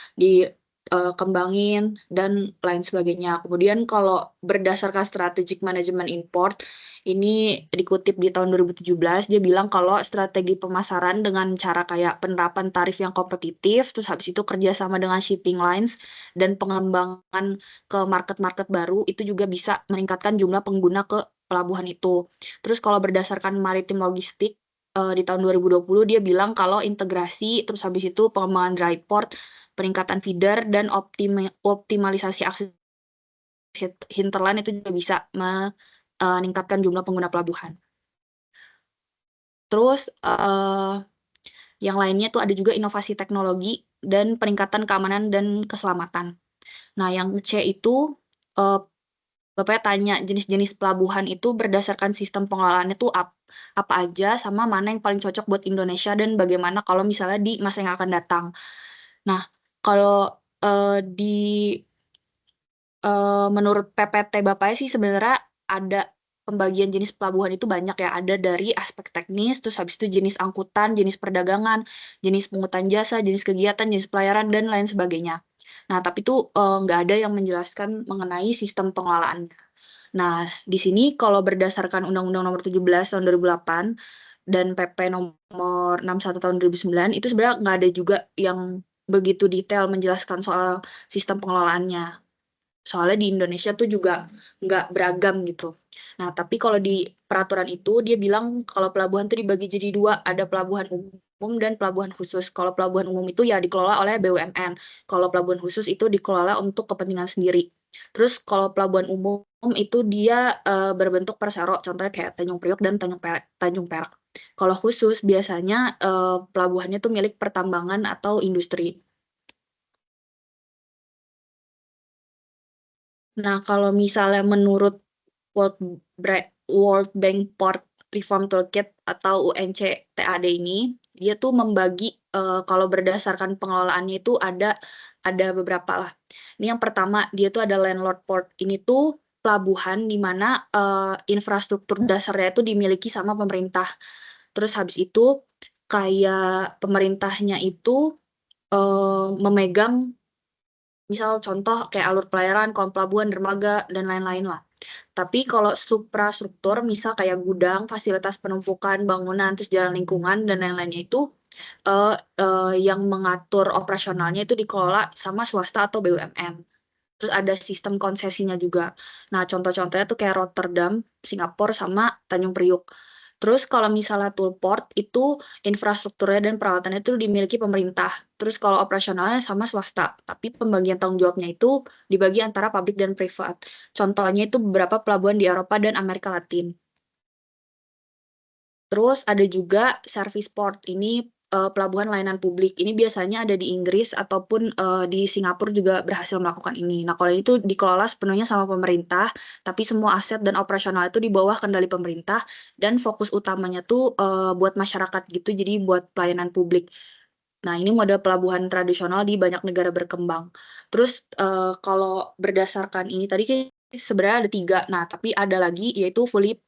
kembangin dan lain sebagainya. Kemudian kalau berdasarkan strategic management import, ini dikutip di tahun 2017, dia bilang kalau strategi pemasaran dengan cara kayak penerapan tarif yang kompetitif, terus habis itu kerjasama dengan shipping lines dan pengembangan ke market-market baru, itu juga bisa meningkatkan jumlah pengguna ke pelabuhan itu. Terus kalau berdasarkan maritim logistik, di tahun 2020 dia bilang kalau integrasi, terus habis itu pengembangan dry port, peningkatan feeder, dan optimalisasi akses hinterland itu juga bisa meningkatkan jumlah pengguna pelabuhan. Terus yang lainnya tuh ada juga inovasi teknologi dan peningkatan keamanan dan keselamatan. Nah, yang C itu Bapak tanya jenis-jenis pelabuhan itu berdasarkan sistem pengelolaannya tuh apa aja, sama mana yang paling cocok buat Indonesia dan bagaimana kalau misalnya di masa yang akan datang. Nah, kalau menurut PPT Bapaknya sih sebenarnya ada pembagian jenis pelabuhan itu banyak ya. Ada dari aspek teknis, terus habis itu jenis angkutan, jenis perdagangan, jenis pungutan jasa, jenis kegiatan, jenis pelayaran, dan lain sebagainya. Nah, tapi itu nggak ada yang menjelaskan mengenai sistem pengelolaan. Nah, di sini kalau berdasarkan Undang-Undang Nomor 17 Tahun 2008 dan PP Nomor 61 Tahun 2009, itu sebenarnya nggak ada juga yang begitu detail menjelaskan soal sistem pengelolaannya. Soalnya di Indonesia tuh juga nggak beragam gitu. Nah, tapi kalau di peraturan itu dia bilang kalau pelabuhan tuh dibagi jadi dua, ada pelabuhan umum dan pelabuhan khusus. Kalau pelabuhan umum itu ya dikelola oleh BUMN. Kalau pelabuhan khusus itu dikelola untuk kepentingan sendiri. Terus kalau pelabuhan umum itu dia berbentuk persero, contohnya kayak Tanjung Priok dan Tanjung Perak. Kalau khusus biasanya pelabuhannya tuh milik pertambangan atau industri. Nah, kalau misalnya menurut World Bank Port Reform Toolkit atau UNCTAD ini, dia tuh membagi kalau berdasarkan pengelolaannya itu ada beberapa lah. Ini yang pertama, dia tuh ada landlord port. Ini tuh pelabuhan di mana infrastruktur dasarnya itu dimiliki sama pemerintah. Terus habis itu kayak pemerintahnya itu memegang misal contoh kayak alur pelayaran, kolom pelabuhan, dermaga, dan lain-lain lah. Tapi kalau suprastruktur, misal kayak gudang, fasilitas penumpukan, bangunan, terus jalan lingkungan, dan lain-lainnya itu yang mengatur operasionalnya itu dikelola sama swasta atau BUMN. Terus ada sistem konsesinya juga. Nah, contoh-contohnya tuh kayak Rotterdam, Singapura, sama Tanjung Priok. Terus kalau misalnya toolport itu infrastrukturnya dan peralatannya itu dimiliki pemerintah. Terus kalau operasionalnya sama swasta, tapi pembagian tanggung jawabnya itu dibagi antara publik dan privat. Contohnya itu beberapa pelabuhan di Eropa dan Amerika Latin. Terus ada juga service port, ini pelabuhan layanan publik. Ini biasanya ada di Inggris ataupun di Singapura juga berhasil melakukan ini. Nah, kalau itu dikelola sepenuhnya sama pemerintah, tapi semua aset dan operasional itu di bawah kendali pemerintah dan fokus utamanya tuh buat masyarakat gitu, jadi buat pelayanan publik. Nah, ini model pelabuhan tradisional di banyak negara berkembang. Terus kalau berdasarkan ini tadi sebenarnya ada 3. Nah, tapi ada lagi yaitu fully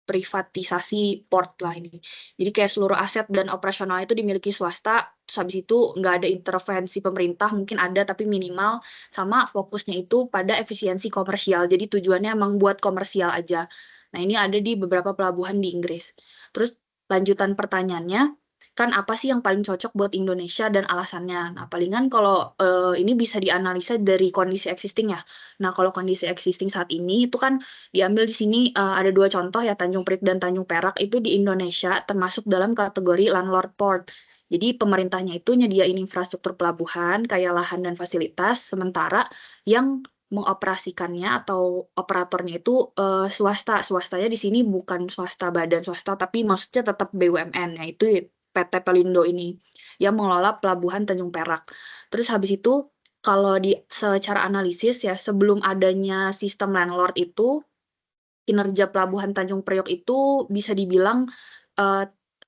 privatisasi port lah ini. Jadi kayak seluruh aset dan operasional itu dimiliki swasta, terus habis itu nggak ada intervensi pemerintah, mungkin ada tapi minimal, sama fokusnya itu pada efisiensi komersial. Jadi tujuannya emang buat komersial aja. Nah, ini ada di beberapa pelabuhan di Inggris. Terus lanjutan pertanyaannya, kan apa sih yang paling cocok buat Indonesia dan alasannya? Nah, palingan kalau ini bisa dianalisa dari kondisi existing ya. Nah, kalau kondisi existing saat ini itu kan diambil di sini ada 2 contoh ya, Tanjung Priok dan Tanjung Perak itu di Indonesia termasuk dalam kategori landlord port. Jadi pemerintahnya itu nyediain infrastruktur pelabuhan, kayak lahan dan fasilitas, sementara yang mengoperasikannya atau operatornya itu swasta. Swastanya di sini bukan swasta badan swasta, tapi maksudnya tetap BUMN, yaitu PT Pelindo ini yang mengelola pelabuhan Tanjung Perak. Terus habis itu kalau secara analisis ya, sebelum adanya sistem landlord itu, kinerja pelabuhan Tanjung Priok itu bisa dibilang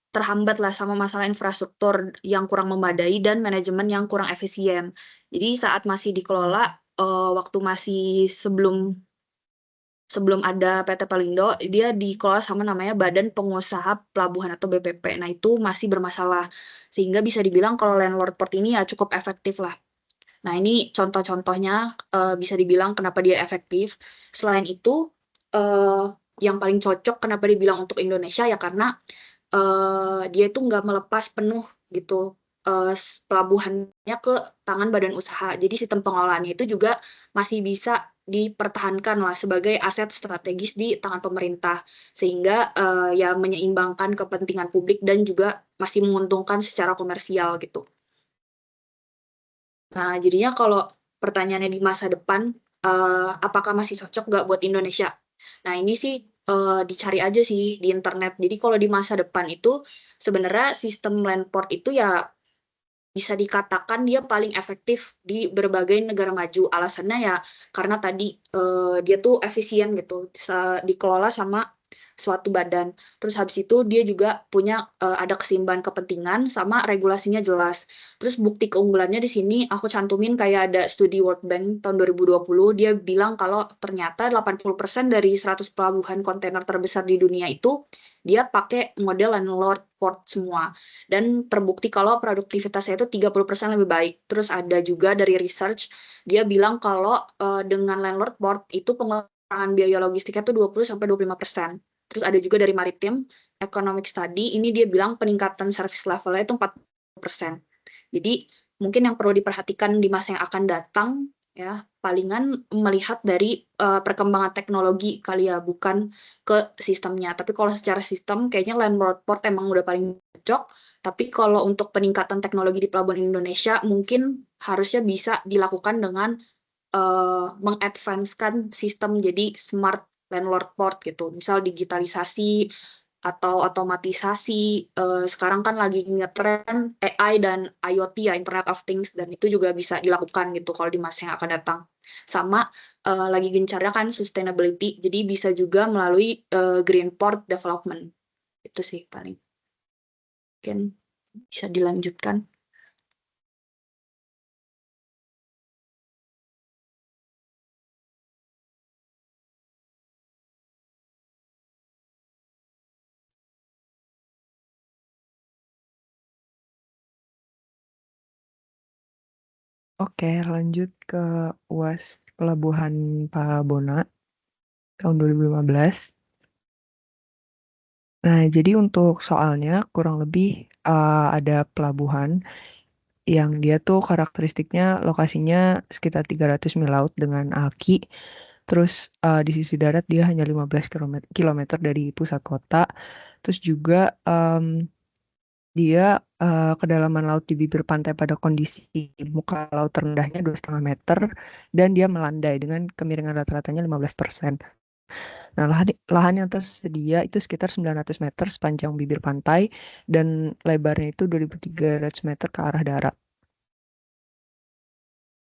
terhambat lah sama masalah infrastruktur yang kurang memadai dan manajemen yang kurang efisien. Jadi saat masih dikelola, waktu masih sebelum ada PT Pelindo, dia dikelola sama namanya Badan Pengusaha Pelabuhan atau BPP. Nah, itu masih bermasalah. Sehingga bisa dibilang kalau landlord port ini ya cukup efektif lah. Nah, ini contoh-contohnya bisa dibilang kenapa dia efektif. Selain itu, yang paling cocok kenapa dibilang untuk Indonesia ya karena dia itu nggak melepas penuh gitu pelabuhannya ke tangan badan usaha. Jadi sistem pengelolaannya itu juga masih bisa dipertahankan lah sebagai aset strategis di tangan pemerintah sehingga ya menyeimbangkan kepentingan publik dan juga masih menguntungkan secara komersial gitu. Nah, jadinya kalau pertanyaannya di masa depan, apakah masih cocok nggak buat Indonesia? Nah, ini sih dicari aja sih di internet. Jadi kalau di masa depan itu sebenarnya sistem land port itu ya bisa dikatakan dia paling efektif di berbagai negara maju. Alasannya ya karena tadi dia tuh efisien gitu, bisa dikelola sama suatu badan. Terus habis itu dia juga punya ada keseimbangan kepentingan sama regulasinya jelas. Terus bukti keunggulannya di sini aku cantumin kayak ada studi World Bank tahun 2020 dia bilang kalau ternyata 80% dari 100 pelabuhan kontainer terbesar di dunia itu dia pakai model landlord port semua dan terbukti kalau produktivitasnya itu 30% lebih baik. Terus ada juga dari research dia bilang kalau dengan landlord port itu pengurangan biaya logistiknya itu 20-25%. Terus ada juga dari Maritim Economic Study, ini dia bilang peningkatan service levelnya itu 40%. Jadi mungkin yang perlu diperhatikan di masa yang akan datang ya palingan melihat dari perkembangan teknologi kali ya bukan ke sistemnya. Tapi kalau secara sistem kayaknya landlord port emang udah paling cocok. Tapi kalau untuk peningkatan teknologi di pelabuhan Indonesia mungkin harusnya bisa dilakukan dengan mengadvance-kan sistem jadi smart landlord port gitu. Misal digitalisasi atau otomatisasi. Sekarang kan lagi ngetren AI dan IoT ya, Internet of Things, dan itu juga bisa dilakukan gitu kalau di masa yang akan datang. Sama lagi gencarnya kan sustainability, jadi bisa juga melalui green port development. Itu sih paling. Mungkin bisa dilanjutkan. Oke, lanjut ke UAS Pelabuhan Pabona tahun 2015. Nah, jadi untuk soalnya kurang lebih ada pelabuhan yang dia tuh karakteristiknya lokasinya sekitar 300 mil laut dengan Alki. Terus di sisi darat dia hanya 15 kilometer dari pusat kota. Terus juga dia kedalaman laut di bibir pantai pada kondisi muka laut terendahnya 2,5 meter dan dia melandai dengan kemiringan rata-ratanya 15%. Nah, lahan yang tersedia itu sekitar 900 meter sepanjang bibir pantai dan lebarnya itu 2.300 meter ke arah darat.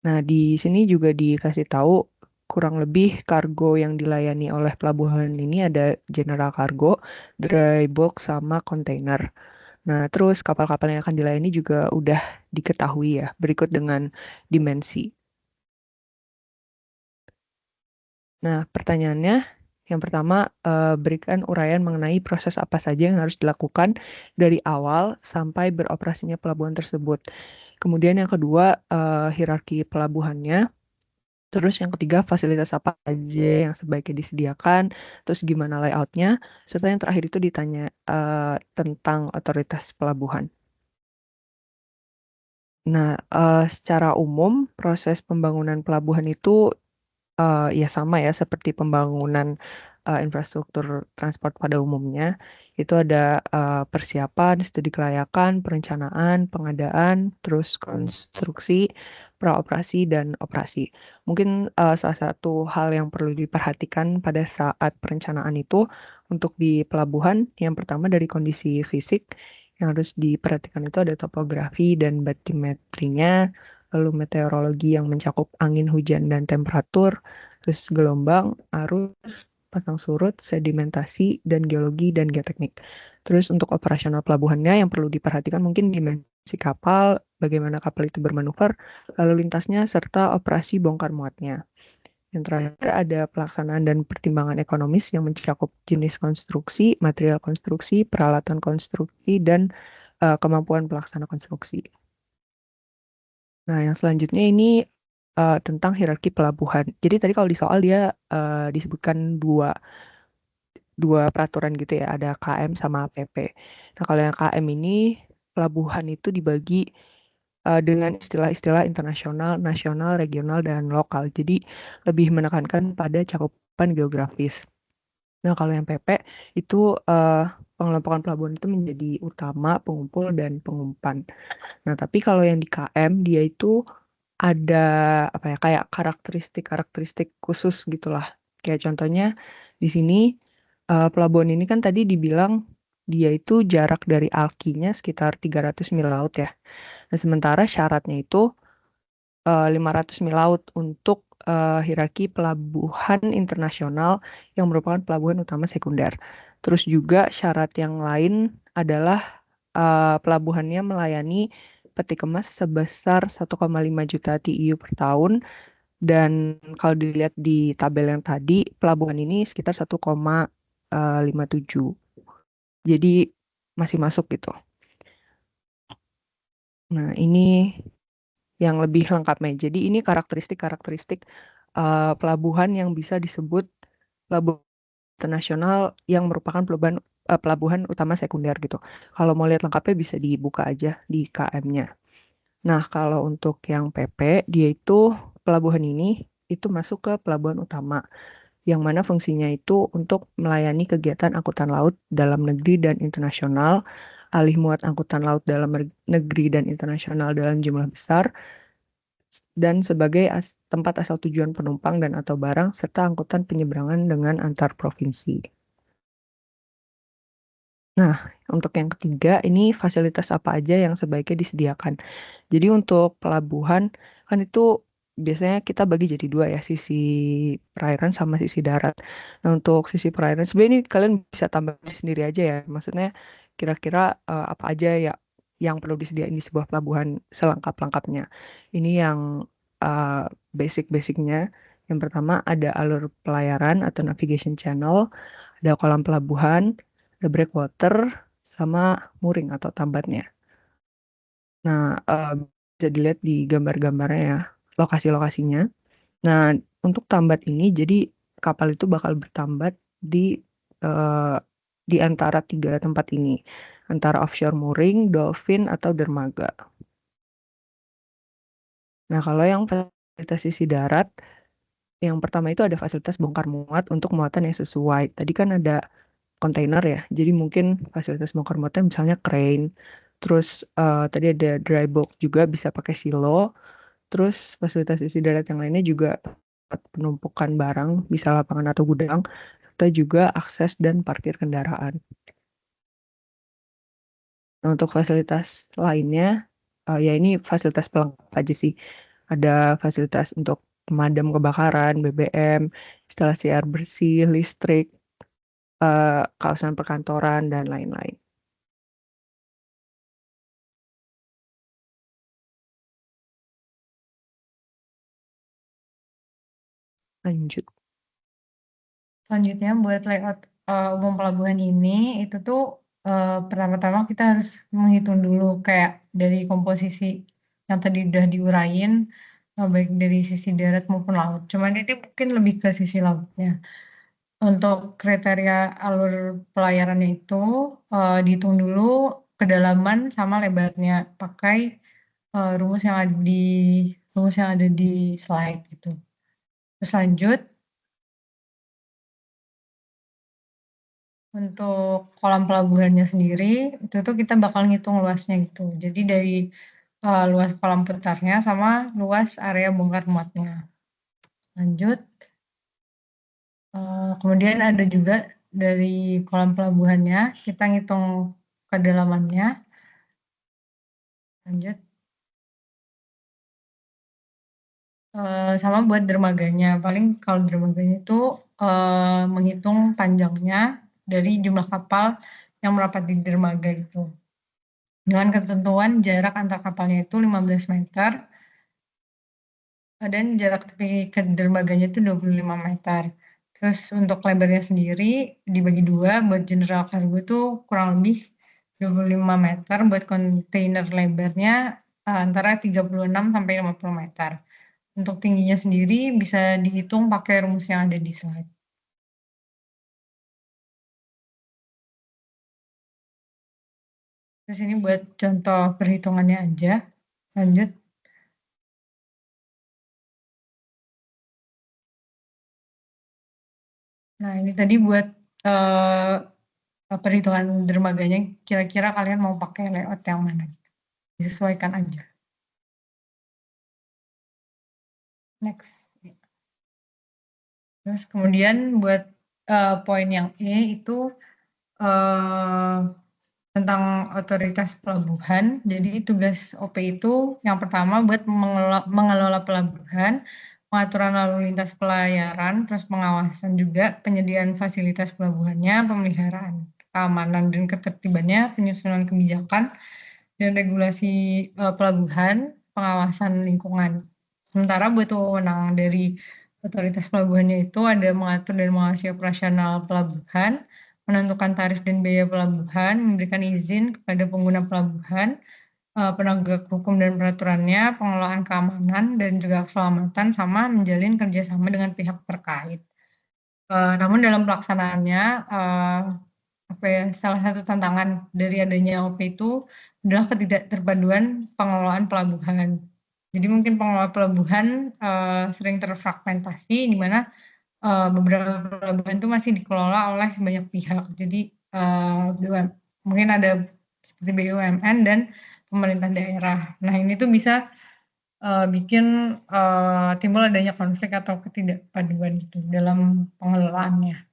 Nah, di sini juga dikasih tahu kurang lebih kargo yang dilayani oleh pelabuhan ini ada general cargo, dry bulk, sama kontainer. Nah, terus kapal-kapal yang akan dilayani juga udah diketahui ya, berikut dengan dimensi. Nah, pertanyaannya, yang pertama, berikan uraian mengenai proses apa saja yang harus dilakukan dari awal sampai beroperasinya pelabuhan tersebut. Kemudian yang kedua, hierarki pelabuhannya. Terus yang ketiga, fasilitas apa aja yang sebaiknya disediakan, terus gimana layoutnya, serta yang terakhir itu ditanya tentang otoritas pelabuhan. Nah, secara umum proses pembangunan pelabuhan itu ya sama ya seperti pembangunan infrastruktur transport pada umumnya. Itu ada persiapan, studi kelayakan, perencanaan, pengadaan, terus konstruksi, praoperasi, dan operasi. Mungkin salah satu hal yang perlu diperhatikan pada saat perencanaan itu untuk di pelabuhan, yang pertama dari kondisi fisik, yang harus diperhatikan itu ada topografi dan batimetrinya, lalu meteorologi yang mencakup angin, hujan, dan temperatur, terus gelombang, arus, pasang surut, sedimentasi, dan geologi dan geoteknik. Terus untuk operasional pelabuhannya yang perlu diperhatikan mungkin dimensi kapal, bagaimana kapal itu bermanuver, lalu lintasnya, serta operasi bongkar muatnya. Yang terakhir ada pelaksanaan dan pertimbangan ekonomis yang mencakup jenis konstruksi, material konstruksi, peralatan konstruksi, dan kemampuan pelaksana konstruksi. Nah, yang selanjutnya ini tentang hierarki pelabuhan. Jadi tadi kalau di soal dia disebutkan dua peraturan gitu ya, ada KM sama PP. Nah, kalau yang KM ini pelabuhan itu dibagi dengan istilah-istilah internasional, nasional, regional, dan lokal. Jadi lebih menekankan pada cakupan geografis. Nah, kalau yang PP itu pengelompokan pelabuhan itu menjadi utama, pengumpul, dan pengumpan. Nah, tapi kalau yang di KM dia itu ada apa ya kayak karakteristik khusus gitulah. Kayak contohnya di sini pelabuhan ini kan tadi dibilang dia itu jarak dari Alkinya sekitar 300 mil laut ya. Nah, sementara syaratnya itu 500 mil laut untuk hierarki pelabuhan internasional yang merupakan pelabuhan utama sekunder. Terus juga syarat yang lain adalah pelabuhannya melayani peti kemas sebesar 1,5 juta TEU per tahun dan kalau dilihat di tabel yang tadi pelabuhan ini sekitar 1,57. Jadi masih masuk gitu. Nah, ini yang lebih lengkapnya. Jadi ini karakteristik pelabuhan yang bisa disebut pelabuhan internasional yang merupakan pelabuhan utama sekunder gitu. Kalau mau lihat lengkapnya bisa dibuka aja di KM-nya. Nah, kalau untuk yang PP, dia itu pelabuhan ini itu masuk ke pelabuhan utama, yang mana fungsinya itu untuk melayani kegiatan angkutan laut dalam negeri dan internasional, alih muat angkutan laut dalam negeri dan internasional dalam jumlah besar, dan sebagai tempat asal tujuan penumpang dan atau barang, serta angkutan penyeberangan dengan antar provinsi. Nah, untuk yang ketiga, ini fasilitas apa aja yang sebaiknya disediakan. Jadi untuk pelabuhan, kan itu biasanya kita bagi jadi dua ya, sisi perairan sama sisi darat. Nah, untuk sisi perairan, sebenarnya ini kalian bisa tambah sendiri aja ya. Maksudnya kira-kira apa aja ya yang perlu disediain di sebuah pelabuhan selengkap-lengkapnya. Ini yang uh, basic-basicnya. Yang pertama ada alur pelayaran atau navigation channel, ada kolam pelabuhan, ada breakwater, sama mooring atau tambatnya. Nah, bisa dilihat di gambar-gambarnya ya, lokasi-lokasinya. Nah, untuk tambat ini, jadi kapal itu bakal bertambat eh, di antara tiga tempat ini, antara offshore mooring, dolphin, atau dermaga. Nah, kalau yang fasilitas sisi darat, yang pertama itu ada fasilitas bongkar muat untuk muatan yang sesuai. Tadi kan ada kontainer ya, jadi mungkin fasilitas bongkar muatnya misalnya crane, terus tadi ada dry bulk juga bisa pakai silo, terus fasilitas isi darat yang lainnya juga tempat penumpukan barang, bisa lapangan atau gudang, serta juga akses dan parkir kendaraan. Nah, untuk fasilitas lainnya, ya ini fasilitas pelengkap aja sih. Ada fasilitas untuk pemadam kebakaran, BBM, instalasi air bersih, listrik, kawasan perkantoran, dan lain-lain. Lanjut. Selanjutnya buat layout umum pelabuhan ini itu tuh pertama-tama kita harus menghitung dulu kayak dari komposisi yang tadi udah diurain baik dari sisi darat maupun laut. Cuman ini mungkin lebih ke sisi lautnya. Untuk kriteria alur pelayarannya itu dihitung dulu kedalaman sama lebarnya pakai rumus yang ada di slide gitu. Terus lanjut untuk kolam pelabuhannya sendiri, itu tuh kita bakal ngitung luasnya gitu. Jadi dari luas kolam putarnya sama luas area bongkar muatnya. Lanjut, kemudian ada juga dari kolam pelabuhannya, kita ngitung kedalamannya. Lanjut, sama buat dermaganya. Paling kalau dermaganya itu menghitung panjangnya dari jumlah kapal yang merapat di dermaga gitu. Dengan ketentuan jarak antar kapalnya itu 15 meter dan jarak tepi ke dermaganya itu 25 meter. Terus untuk lebarnya sendiri dibagi dua, buat general cargo itu kurang lebih 25 meter, buat kontainer lebarnya antara 36 sampai 50 meter. Untuk tingginya sendiri bisa dihitung pakai rumus yang ada di slide. Terus ini buat contoh perhitungannya aja. Lanjut. Nah, ini tadi buat perhitungan dermaganya, kira-kira kalian mau pakai layout yang mana? Disesuaikan aja. Next. Terus kemudian buat poin yang E itu tentang otoritas pelabuhan. Jadi tugas OP itu yang pertama buat mengelola pelabuhan, pengaturan lalu lintas pelayaran, terus pengawasan juga penyediaan fasilitas pelabuhannya, pemeliharaan keamanan dan ketertibannya, penyusunan kebijakan dan regulasi pelabuhan, pengawasan lingkungan. Sementara buat wewenang dari otoritas pelabuhannya itu ada mengatur dan mengawasi operasional pelabuhan, menentukan tarif dan biaya pelabuhan, memberikan izin kepada pengguna pelabuhan, penegak hukum dan peraturannya, pengelolaan keamanan dan juga keselamatan, sama menjalin kerjasama dengan pihak terkait. Namun dalam pelaksanaannya, salah satu tantangan dari adanya OP itu adalah ketidakterpaduan pengelolaan pelabuhan. Jadi mungkin pengelola pelabuhan sering terfragmentasi, di mana beberapa pelabuhan itu masih dikelola oleh banyak pihak. Jadi mungkin ada seperti BUMN dan pemerintah daerah. Nah, ini tuh bisa bikin timbul adanya konflik atau ketidakpaduan gitu dalam pengelolaannya.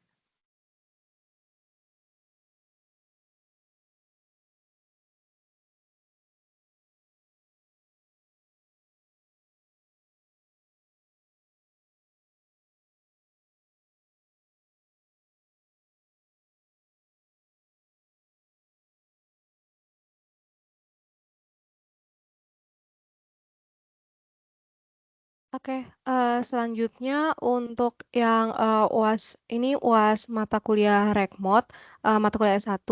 Oke, selanjutnya untuk yang UAS ini UAS mata kuliah Rekmot, mata kuliah S1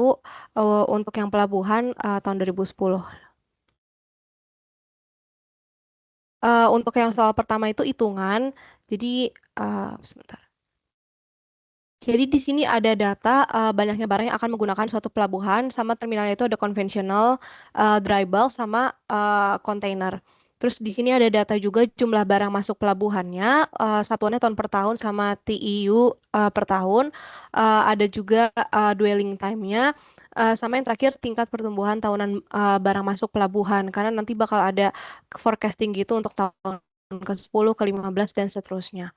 untuk yang pelabuhan tahun 2010. Untuk yang soal pertama itu hitungan, jadi sebentar. Jadi di sini ada data banyaknya barang yang akan menggunakan suatu pelabuhan, sama terminalnya itu ada konvensional, dry bulk, sama kontainer. Terus di sini ada data juga jumlah barang masuk pelabuhannya, satuannya ton per tahun sama TEU per tahun. Ada juga dwelling time-nya, sama yang terakhir tingkat pertumbuhan tahunan barang masuk pelabuhan. Karena nanti bakal ada forecasting gitu untuk tahun ke-10, ke-15, dan seterusnya.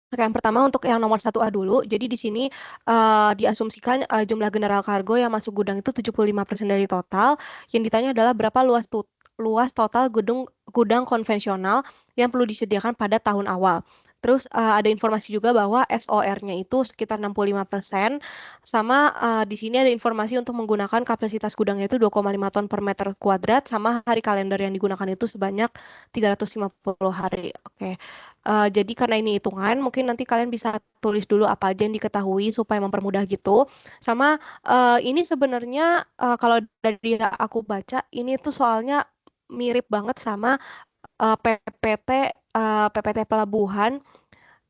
Oke, yang pertama untuk yang nomor 1A dulu. Jadi di sini diasumsikan jumlah general kargo yang masuk gudang itu 75% dari total. Yang ditanya adalah berapa luas total gudang konvensional yang perlu disediakan pada tahun awal. Terus ada informasi juga bahwa SOR-nya itu sekitar 65%. Sama di sini ada informasi untuk menggunakan kapasitas gudangnya itu 2,5 ton per meter kuadrat. Sama hari kalender yang digunakan itu sebanyak 350 hari. Oke. Jadi karena ini hitungan, mungkin nanti kalian bisa tulis dulu apa aja yang diketahui supaya mempermudah gitu. Sama ini sebenarnya kalau dari yang aku baca, ini tuh soalnya mirip banget sama PPT pelabuhan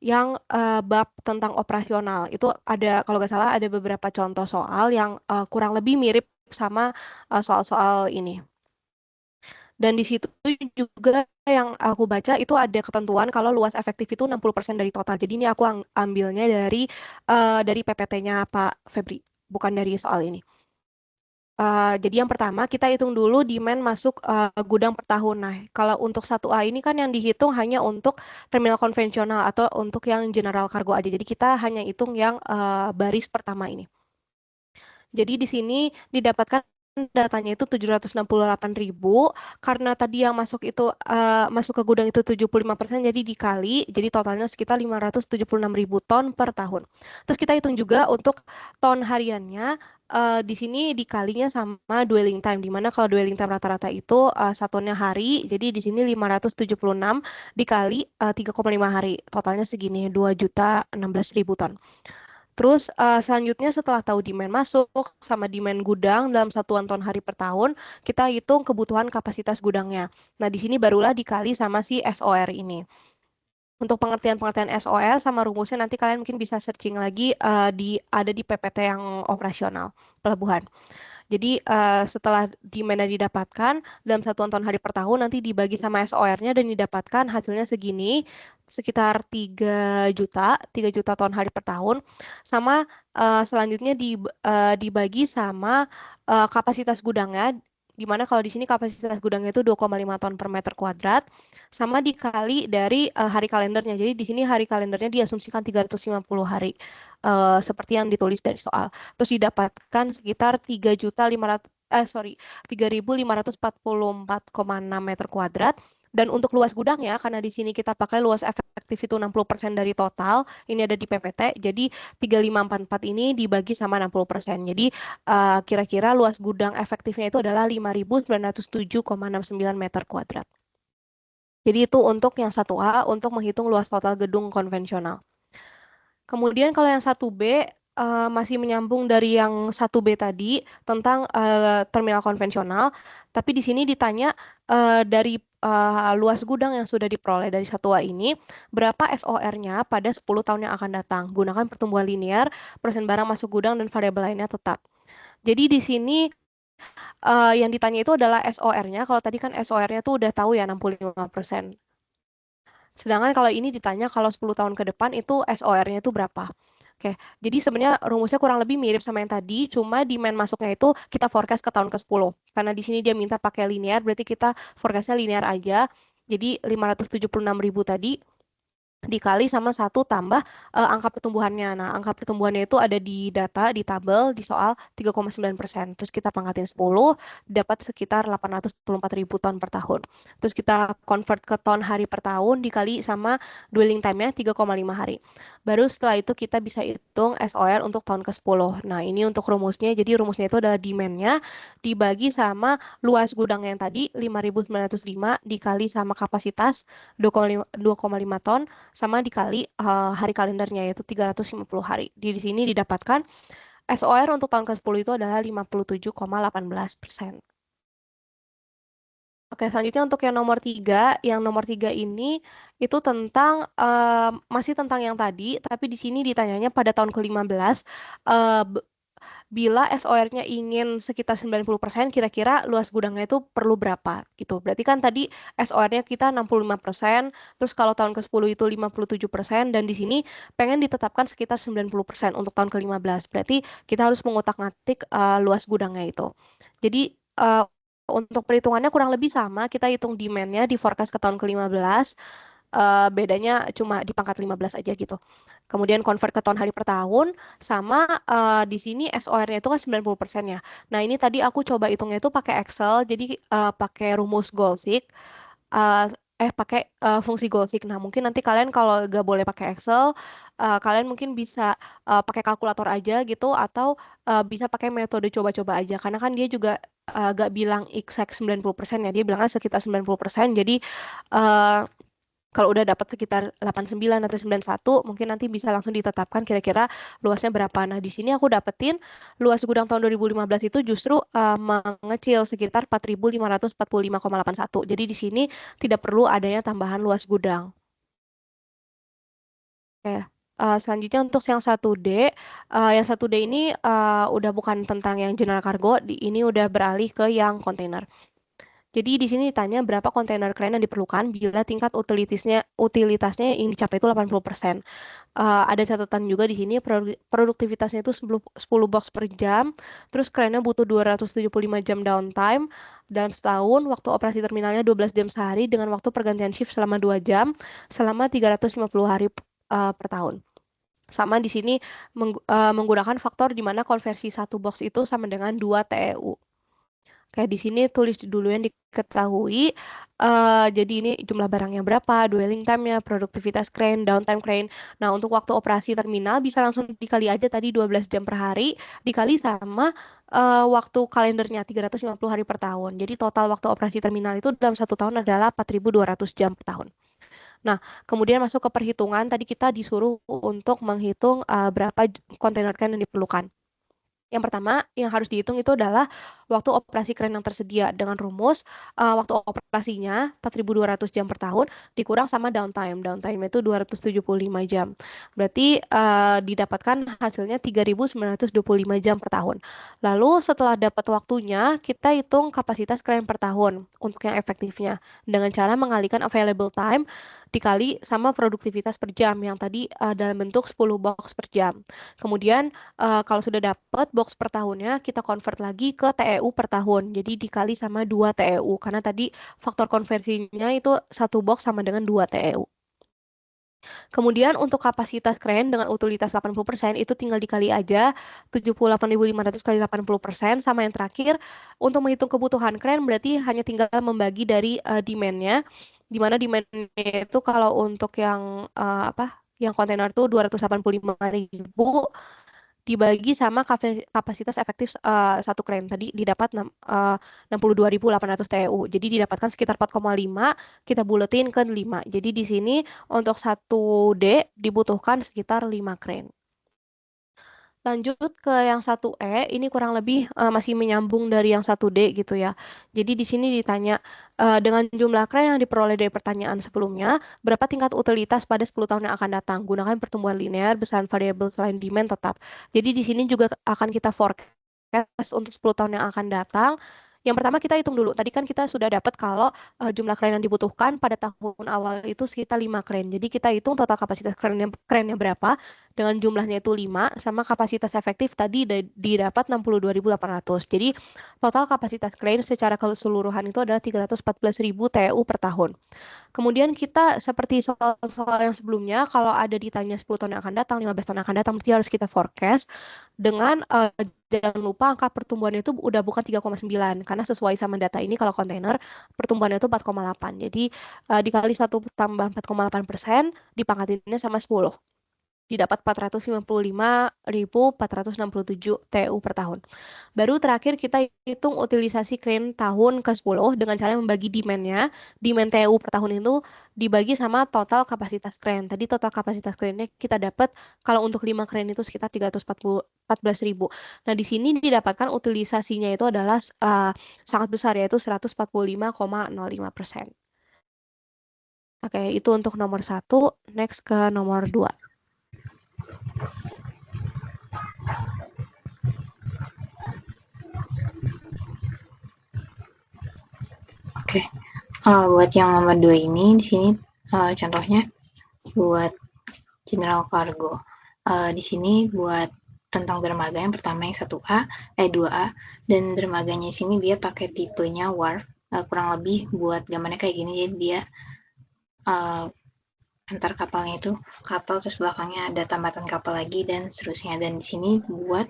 yang bab tentang operasional. Itu ada, kalau nggak salah, ada beberapa contoh soal yang kurang lebih mirip sama soal-soal ini. Dan di situ juga yang aku baca itu ada ketentuan kalau luas efektif itu 60% dari total. Jadi ini aku ambilnya dari PPT-nya Pak Febri, bukan dari soal ini. Jadi yang pertama kita hitung dulu demand masuk gudang per tahun. Nah, kalau untuk 1A ini kan yang dihitung hanya untuk terminal konvensional atau untuk yang general cargo aja. Jadi kita hanya hitung yang baris pertama ini. Jadi di sini didapatkan datanya itu 768.000, karena tadi yang masuk ke gudang itu 75%, jadi dikali, jadi totalnya sekitar 576.000 ton per tahun. Terus kita hitung juga untuk ton hariannya, di sini dikalinya sama dwelling time, di mana kalau dwelling time rata-rata itu satuannya hari, jadi di sini 576 dikali 3,5 hari, totalnya segini 2.016.000 ton. Terus selanjutnya setelah tahu demand masuk sama demand gudang dalam satuan ton hari per tahun, kita hitung kebutuhan kapasitas gudangnya. Nah, di sini barulah dikali sama si SOR ini. Untuk pengertian-pengertian SOR sama rumusnya nanti kalian mungkin bisa searching lagi ada di PPT yang operasional pelabuhan. Jadi setelah demand didapatkan dalam satuan ton hari per tahun nanti dibagi sama SOR-nya dan didapatkan hasilnya segini sekitar 3 juta ton hari per tahun sama selanjutnya dibagi sama kapasitas gudangnya, di mana kalau di sini kapasitas gudangnya itu 2,5 ton per meter kuadrat sama dikali dari hari kalendernya. Jadi di sini hari kalendernya diasumsikan 350 hari seperti yang ditulis dari soal. Terus didapatkan sekitar 3.544,6 meter kuadrat. Dan untuk luas gudangnya, karena di sini kita pakai luas efektif itu 60% dari total, ini ada di PPT, jadi 3.544 ini dibagi sama 60%. Jadi kira-kira luas gudang efektifnya itu adalah 5.907,69 meter kuadrat. Jadi itu untuk yang 1A, untuk menghitung luas total gedung konvensional. Kemudian kalau yang 1B masih menyambung dari yang 1B tadi tentang terminal konvensional, tapi di sini ditanya dari luas gudang yang sudah diperoleh dari 1A ini, berapa SOR-nya pada 10 tahun yang akan datang. Gunakan pertumbuhan linear, persen barang masuk gudang, dan variabel lainnya tetap. Jadi di sini yang ditanya itu adalah SOR-nya. Kalau tadi kan SOR-nya tuh udah tahu ya 65%. Sedangkan kalau ini ditanya kalau 10 tahun ke depan itu SOR-nya itu berapa. Oke, jadi sebenarnya rumusnya kurang lebih mirip sama yang tadi, cuma demand masuknya itu kita forecast ke tahun ke-10. Karena di sini dia minta pakai linear, berarti kita forecastnya linear aja. Jadi 576.000 tadi dikali sama 1 tambah angka pertumbuhannya. Nah, angka pertumbuhannya itu ada di data, di tabel, di soal 3,9%. Terus kita pangkatin 10, dapat sekitar 824.000 ton per tahun. Terus kita convert ke ton hari per tahun, dikali sama dwelling time-nya 3,5 hari. Baru setelah itu kita bisa hitung SOR untuk tahun ke-10. Nah, ini untuk rumusnya. Jadi rumusnya itu adalah demand-nya dibagi sama luas gudang yang tadi, 5.905, dikali sama kapasitas 2,5 ton, sama dikali hari kalendernya yaitu 350 hari. Di sini didapatkan SOR untuk tahun ke-10 itu adalah 57,18%. Oke, selanjutnya untuk yang nomor 3. Yang nomor 3 ini itu tentang masih tentang yang tadi, tapi di sini ditanyanya pada tahun ke-15 bila SOR-nya ingin sekitar 90%, kira-kira luas gudangnya itu perlu berapa gitu. Berarti kan tadi SOR-nya kita 65%, terus kalau tahun ke-10 itu 57%, dan di sini pengen ditetapkan sekitar 90% untuk tahun ke-15. Berarti kita harus mengutak-ngatik luas gudangnya itu. Jadi untuk perhitungannya kurang lebih sama, kita hitung demand-nya di forecast ke tahun ke-15, bedanya cuma di pangkat 15 aja gitu. Kemudian convert ke ton hari per tahun, sama di sini SOR-nya itu kan 90% ya. Nah, ini tadi aku coba hitungnya itu pakai Excel, jadi pakai rumus Goldseek, pakai fungsi Goldseek. Nah, mungkin nanti kalian kalau nggak boleh pakai Excel, kalian mungkin bisa pakai kalkulator aja gitu, atau bisa pakai metode coba-coba aja. Karena kan dia juga nggak bilang exact 90% ya, dia bilangnya sekitar 90%, jadi kalau udah dapat sekitar 89 atau 91, mungkin nanti bisa langsung ditetapkan kira-kira luasnya berapa. Nah, di sini aku dapetin luas gudang tahun 2015 itu justru mengecil sekitar 4.545,81. Jadi di sini tidak perlu adanya tambahan luas gudang. Oke. Selanjutnya untuk yang 1D, yang 1D ini udah bukan tentang yang general cargo, ini udah beralih ke yang kontainer. Jadi di sini ditanya berapa kontainer crane yang diperlukan bila tingkat utilitasnya yang dicapai itu 80%. Ada catatan juga di sini produktivitasnya itu 10 box per jam, terus crane-nya butuh 275 jam downtime dalam setahun, waktu operasi terminalnya 12 jam sehari dengan waktu pergantian shift selama 2 jam, selama 350 hari per tahun. Sama di sini menggunakan faktor di mana konversi 1 box itu sama dengan 2 TEU. Kayak di sini tulis dulu yang diketahui. Jadi ini jumlah barangnya berapa, dwelling time-nya, produktivitas crane, downtime crane. Nah, untuk waktu operasi terminal bisa langsung dikali aja tadi 12 jam per hari, dikali sama waktu kalendernya 350 hari per tahun. Jadi total waktu operasi terminal itu dalam 1 tahun adalah 4.200 jam per tahun. Nah, kemudian masuk ke perhitungan, tadi kita disuruh untuk menghitung berapa kontainer crane yang diperlukan. Yang pertama yang harus dihitung itu adalah waktu operasi crane yang tersedia dengan rumus waktu operasinya 4.200 jam per tahun dikurang sama downtime. Downtime itu 275 jam. Berarti didapatkan hasilnya 3.925 jam per tahun. Lalu setelah dapat waktunya, kita hitung kapasitas crane per tahun untuk yang efektifnya dengan cara mengalihkan available time dikali sama produktivitas per jam yang tadi dalam bentuk 10 box per jam. Kemudian kalau sudah dapat box per tahunnya, kita convert lagi ke TEU per tahun. Jadi dikali sama 2 TEU, karena tadi faktor konversinya itu 1 box sama dengan 2 TEU. Kemudian untuk kapasitas crane dengan utilitas 80% itu tinggal dikali aja 78.500 kali 80%, sama yang terakhir untuk menghitung kebutuhan crane berarti hanya tinggal membagi dari demand-nya, di mana demand-nya itu kalau untuk yang yang kontainer tuh 285.000 dibagi sama kapasitas efektif satu crane tadi didapat 62.800 TEU. Jadi didapatkan sekitar 4,5, kita buletin ke 5. Jadi di sini untuk 1D dibutuhkan sekitar 5 crane. Lanjut ke yang 1E, ini kurang lebih masih menyambung dari yang 1D gitu ya. Jadi di sini ditanya dengan jumlah crane yang diperoleh dari pertanyaan sebelumnya, berapa tingkat utilitas pada 10 tahun yang akan datang? Gunakan pertumbuhan linear, besaran variabel selain demand tetap. Jadi di sini juga akan kita forecast untuk 10 tahun yang akan datang. Yang pertama kita hitung dulu. Tadi kan kita sudah dapat kalau jumlah crane yang dibutuhkan pada tahun awal itu sekitar 5 crane. Jadi kita hitung total kapasitas crane-nya berapa dengan jumlahnya itu 5 sama kapasitas efektif tadi didapat 62.800. Jadi total kapasitas crane secara keseluruhan itu adalah 314.000 TEU per tahun. Kemudian kita seperti soal-soal yang sebelumnya, kalau ada ditanya 10 tahun yang akan datang, 15 tahun yang akan datang, berarti harus kita forecast dengan jangan lupa angka pertumbuhannya itu udah bukan 3,9 karena sesuai sama data ini kalau kontainer pertumbuhannya itu 4,8. Jadi dikali 1 tambah 4,8% dipangkatinnya sama 10. Didapat 455.467 TEU per tahun. Baru terakhir kita hitung utilisasi crane tahun ke-10 dengan cara membagi demand-nya. Demand TEU per tahun itu dibagi sama total kapasitas crane. Tadi total kapasitas crane-nya kita dapat kalau untuk 5 crane itu sekitar 314.000. Nah, di sini didapatkan utilisasinya itu adalah sangat besar yaitu 145,05%. Oke, itu untuk nomor 1. Next ke nomor 2. Oke. Buat yang nomor 2 ini di sini contohnya buat general cargo. Di sini buat tentang dermaga yang pertama yang 2A dan dermaganya di sini dia pakai tipenya wharf. Kurang lebih buat gambarnya kayak gini, jadi dia antar kapalnya itu kapal terus belakangnya ada tambatan kapal lagi dan seterusnya. Dan di sini buat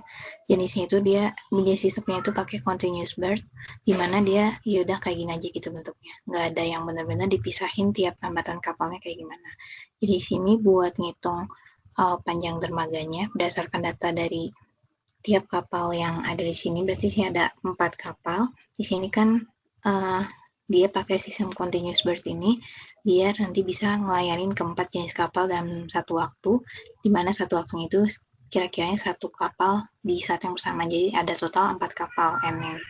jenisnya itu dia sistemnya itu pakai continuous berth, dimana dia ya udah kayak gini aja gitu bentuknya, nggak ada yang benar-benar dipisahin tiap tambatan kapalnya kayak gimana. Jadi di sini buat ngitung panjang dermaganya berdasarkan data dari tiap kapal yang ada di sini, berarti sini ada 4 kapal. Di sini kan dia pakai sistem continuous berth ini biar nanti bisa ngelayanin keempat jenis kapal dalam satu waktu, di mana satu waktunya itu kira-kiranya satu kapal di saat yang bersama. Jadi ada total 4 kapal MN.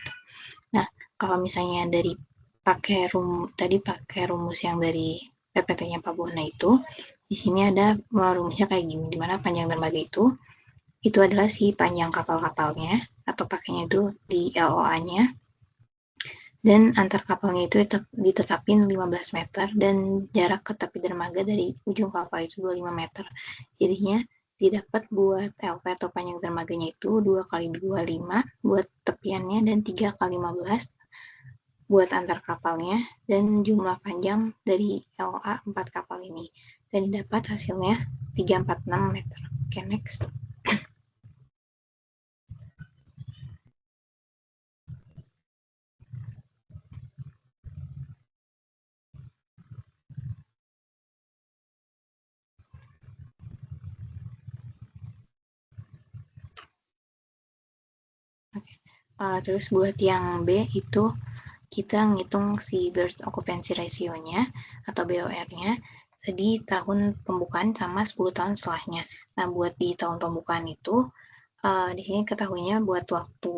Nah, kalau misalnya dari pakai rumus yang dari PPT-nya Pak Bona itu, di sini ada rumusnya kayak gini, di mana panjang dermaga itu adalah si panjang kapal-kapalnya atau pakainya itu di LOA-nya. Dan antar kapalnya itu ditetapin 15 meter dan jarak ke tepi dermaga dari ujung kapal itu 25 meter. Jadinya didapat buat LP atau panjang dermaganya itu 2 kali 25 buat tepiannya dan 3 kali 15 buat antar kapalnya dan jumlah panjang dari LOA 4 kapal ini. Dan didapat hasilnya 346 meter. Oke, next. Terus buat yang B itu kita ngitung si berth occupancy ratio-nya atau BOR-nya. di tahun pembukaan sama 10 tahun setelahnya. Nah, buat di tahun pembukaan itu, di sini ketahuinya buat waktu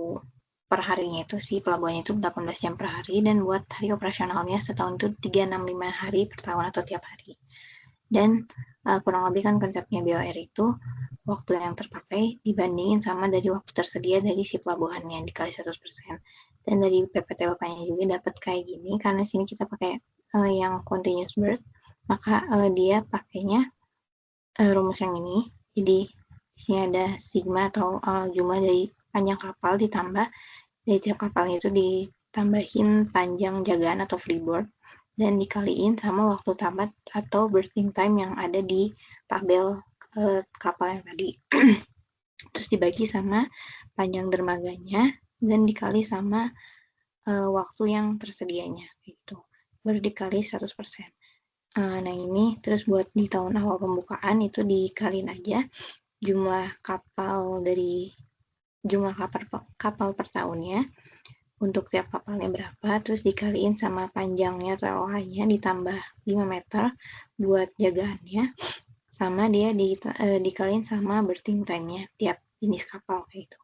per harinya itu si pelabuhannya itu 18 jam per hari, dan buat hari operasionalnya setahun itu 365 hari per tahun atau tiap hari. Dan kurang lebih kan konsepnya BOR itu waktu yang terpakai dibandingin sama dari waktu tersedia dari si pelabuhannya dikali 100%. Dan dari PPT Bapaknya juga dapat kayak gini, karena sini kita pakai yang continuous birth, maka dia pakainya rumus yang ini. Jadi di sini ada sigma atau jumlah dari panjang kapal ditambah dari tiap kapalnya itu ditambahin panjang jagaan atau freeboard dan dikaliin sama waktu tamat atau berthing time yang ada di tabel kapal yang tadi. Terus dibagi sama panjang dermaganya dan dikali sama waktu yang tersedianya gitu. Baru dikali 100%. Nah ini terus buat di tahun awal pembukaan itu dikaliin aja jumlah kapal per tahunnya untuk tiap kapalnya berapa, terus dikaliin sama panjangnya atau LH-nya ditambah 5 meter buat jagaannya, sama dia dikaliin sama berthing time-nya tiap jenis kapal kayak gitu.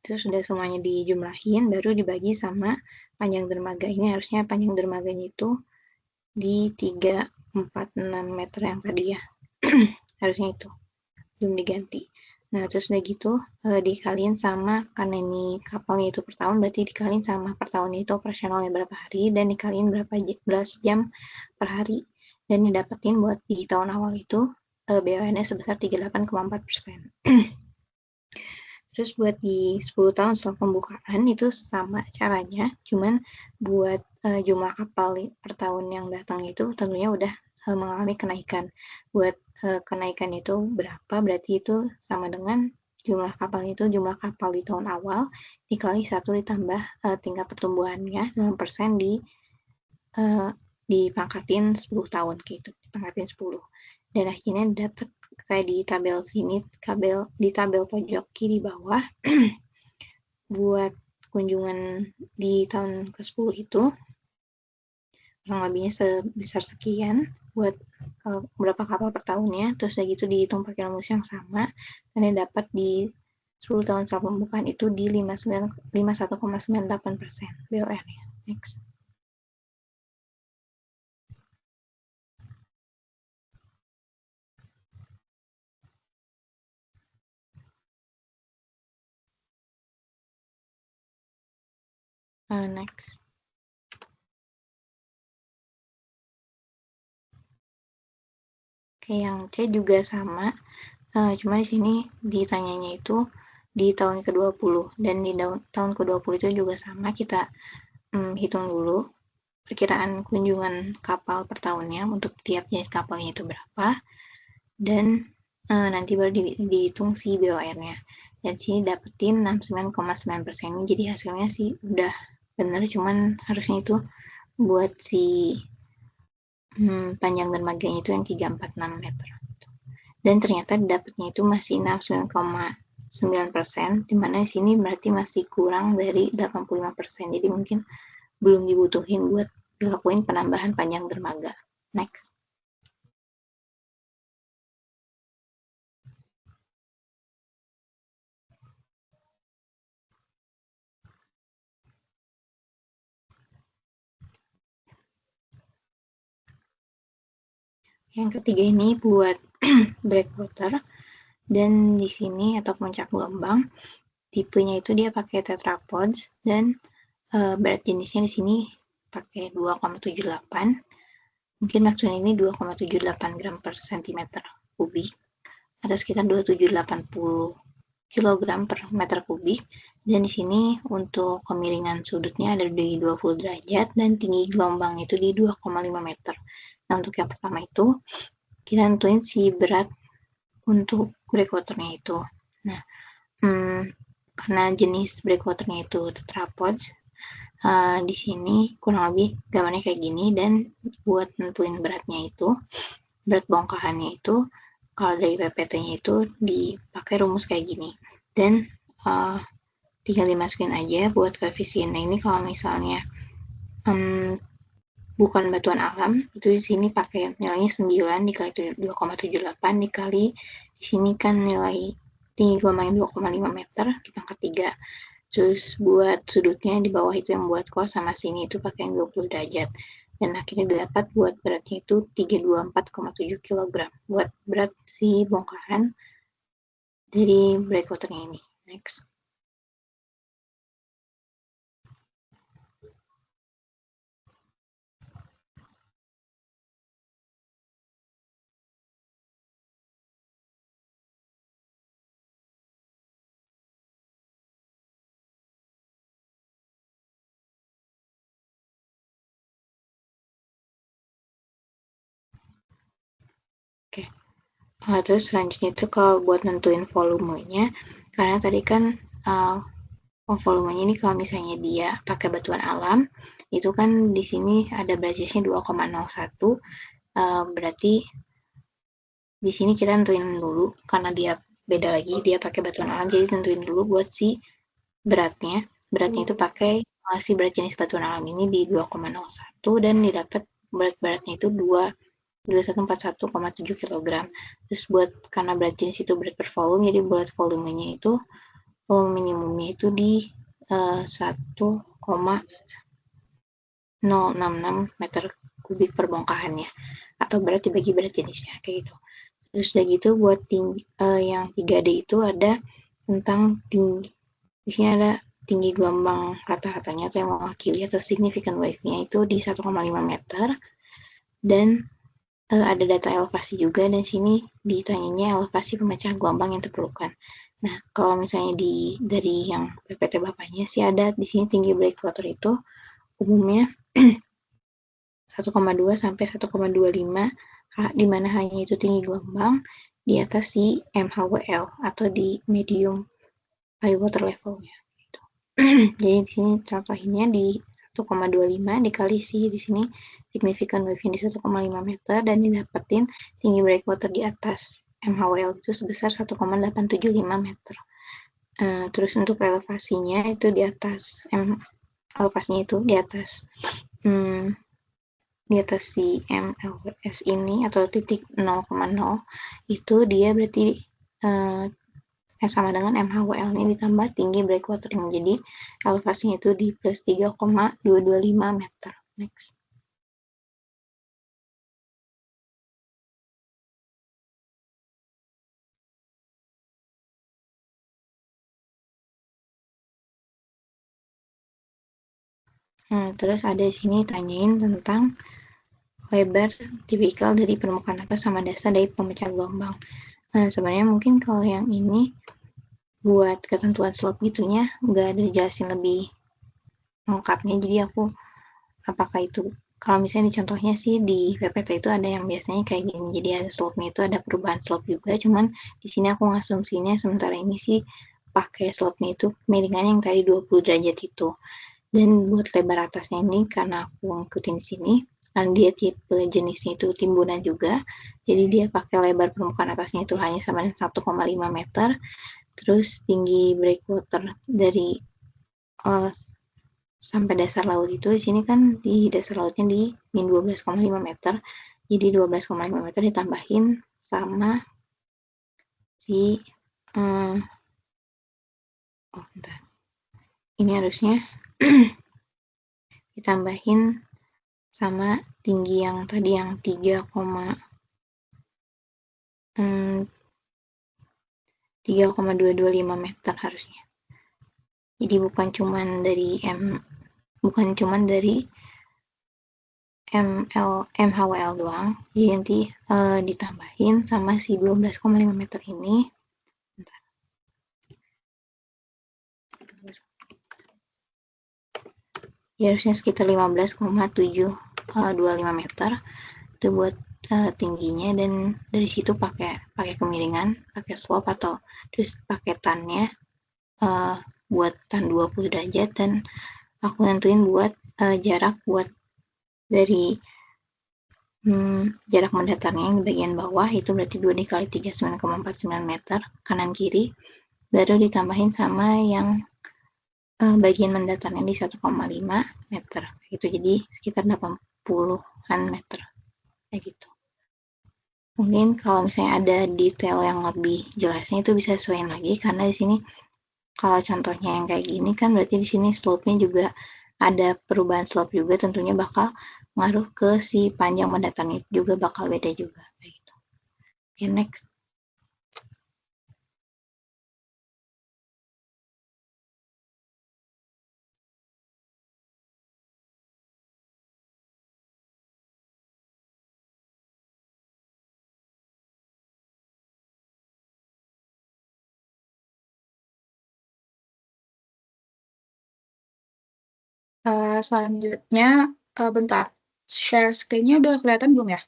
Terus sudah semuanya dijumlahin, baru dibagi sama panjang dermaga. Ini harusnya panjang dermaganya itu di 346 meter yang tadi ya. Harusnya itu, belum diganti. Nah, terus udah gitu dikaliin sama, karena ini kapalnya itu per tahun, berarti dikaliin sama per tahunnya itu operasionalnya berapa hari, dan dikaliin berapa belas jam per hari. Dan didapetin buat di tahun awal itu BON-nya sebesar 38,4%. Terus buat di 10 tahun setelah pembukaan itu sama caranya, cuman buat jumlah kapal per tahun yang datang itu tentunya udah mengalami kenaikan. Buat kenaikan itu berapa, berarti itu sama dengan jumlah kapal itu jumlah kapal di tahun awal dikali 1 ditambah tingkat pertumbuhannya dalam persen dipangkatin 10 tahun gitu, dipangkatin 10. Dan akhirnya dapat kayak di tabel sini, di tabel pojok kiri bawah buat kunjungan di tahun ke-10 itu kurang lebihnya sebesar sekian buat berapa kapal per tahunnya, terus udah gitu dihitung pakai rumus yang sama, dan dapat di 10 tahun setelah pembukaan itu di 51,98% BOR-nya. Next. Next. Oke, yang C juga sama, cuma di sini ditanyanya itu di tahun ke-20, dan di tahun ke-20 itu juga sama, kita hitung dulu perkiraan kunjungan kapal per tahunnya untuk tiap jenis kapalnya itu berapa, dan nanti baru dihitung si BOR-nya. Dan sini dapetin 69,9%, jadi hasilnya sih udah bener, cuman harusnya itu buat si panjang dermaganya itu yang 346 meter. Dan ternyata dapatnya itu masih 69,9%, dimana di sini berarti masih kurang dari 85%. Jadi mungkin belum dibutuhin buat dilakuin penambahan panjang dermaga. Next. Yang ketiga ini buat breakwater, dan di sini atau puncak gelombang tipenya itu dia pakai tetrapods, dan berat jenisnya di sini pakai 2,78. Mungkin maksudnya ini 2,78 gram per sentimeter kubik atau sekitar 2780 kg per meter kubik. Dan di sini untuk kemiringan sudutnya ada di 20 derajat dan tinggi gelombang itu di 2,5 meter. Nah, untuk yang pertama itu kita tentuin si berat untuk breakwaternya itu. Nah, karena jenis breakwaternya itu tetrapods, di sini kurang lebih gambarnya kayak gini, dan buat nentuin beratnya itu, berat bongkahannya itu, kalau dari PPT-nya itu dipakai rumus kayak gini, dan tinggal dimasukin aja buat koefisiennya. Ini kalau misalnya bukan batuan alam, itu di sini pakai nilainya 9 dikali 2,78 dikali di sini kan nilai tinggi gelombangnya 2,5 meter dipangkat 3. Terus buat sudutnya di bawah itu yang buat cos sama sini itu pakai 20 derajat. Dan akhirnya dapat buat beratnya itu 324,7 kg. Buat berat si bongkahan dari breakwaternya ini. Next. Oke. Terus selanjutnya itu kalau buat nentuin volumenya, karena tadi kan volumenya ini kalau misalnya dia pakai batuan alam, itu kan di sini ada Brazisnya 2,01, berarti di sini kita tentuin dulu, karena dia beda lagi, dia pakai batuan alam, jadi tentuin dulu buat si beratnya. Beratnya itu pakai si berat jenis batuan alam ini di 2,01 dan didapat beratnya itu 2141,7 kg. Terus buat karena berat jenis itu berat per volume, jadi buat volumenya itu minimumnya itu di 1,066 meter kubik per bongkahannya, atau berat dibagi berat jenisnya kayak gitu. Terus udah gitu buat yang 3D itu ada tentang tinggi, di sini ada tinggi gelombang rata-ratanya atau yang mewakili atau significant wave-nya itu di 1,5 meter, dan ada data elevasi juga, dan sini ditanyanya elevasi pemecah gelombang yang diperlukan. Nah, kalau misalnya dari yang PPT Bapaknya sih ada di sini tinggi breakwater itu umumnya 1,2 sampai 1,25, di mana hanya itu tinggi gelombang di atas si MHWL atau di medium high water level-nya. Gitu. Jadi di sini contohnya di 1,25 dikali si di sini significant wave-nya di 1,5 meter dan didapetin tinggi breakwater di atas MHWL itu sebesar 1,875 meter. Terus untuk elevasinya itu di atas elevasinya itu di atas si MLS ini atau titik 0,0 itu dia berarti sama dengan MHWL ini ditambah tinggi breakwater yang jadi elevasinya itu di plus 3,225 meter. Next. Terus ada di sini tanyain tentang lebar tipikal dari permukaan atas sama dasar dari pemecah gelombang. Sebenarnya mungkin kalau yang ini buat ketentuan slope gitunya nggak ada dijelasin lebih lengkapnya, jadi aku apakah itu kalau misalnya di contohnya sih di PPT itu ada yang biasanya kayak gini, jadi ada slope-nya itu ada perubahan slope juga, cuman di sini aku ngasumsinya sementara ini sih pakai slope-nya itu miringan yang tadi 20 derajat itu. Dan buat lebar atasnya ini karena aku ngikutin sini, dan dia tipe jenisnya itu timbunan juga, jadi dia pakai lebar permukaan atasnya itu hanya sama dengan 1,5 meter, terus tinggi breakwater dari sampai dasar laut itu di sini kan di dasar lautnya di min 12,5 meter, jadi 12,5 meter ditambahin sama si bentar. Ini harusnya ditambahin sama tinggi yang tadi yang 3,225 meter harusnya. Jadi bukan cuman dari MHWL doang, jadi nanti ditambahin sama si 12,5 meter ini. Bentar. Ya harusnya sekitar 15,725 meter itu buat tingginya, dan dari situ pakai kemiringan, pakai slope atau terus pakai tannya buat tan 20 derajat, dan aku nentuin buat jarak buat dari jarak mendatarnya yang di bagian bawah itu berarti 2 dikali 3 9,49 meter kanan kiri, baru ditambahin sama yang bagian mendatarnya di 1,5 meter gitu, jadi sekitar 20-an meter. Kayak gitu. Mungkin kalau misalnya ada detail yang lebih jelasnya itu bisa sesuaiin lagi, karena di sini kalau contohnya yang kayak gini kan berarti di sini slope-nya juga ada perubahan slope juga, tentunya bakal ngaruh ke si panjang pendataan itu juga bakal beda juga. Kayak gitu. Oke, next. Selanjutnya, bentar, share screen-nya udah kelihatan belum ya?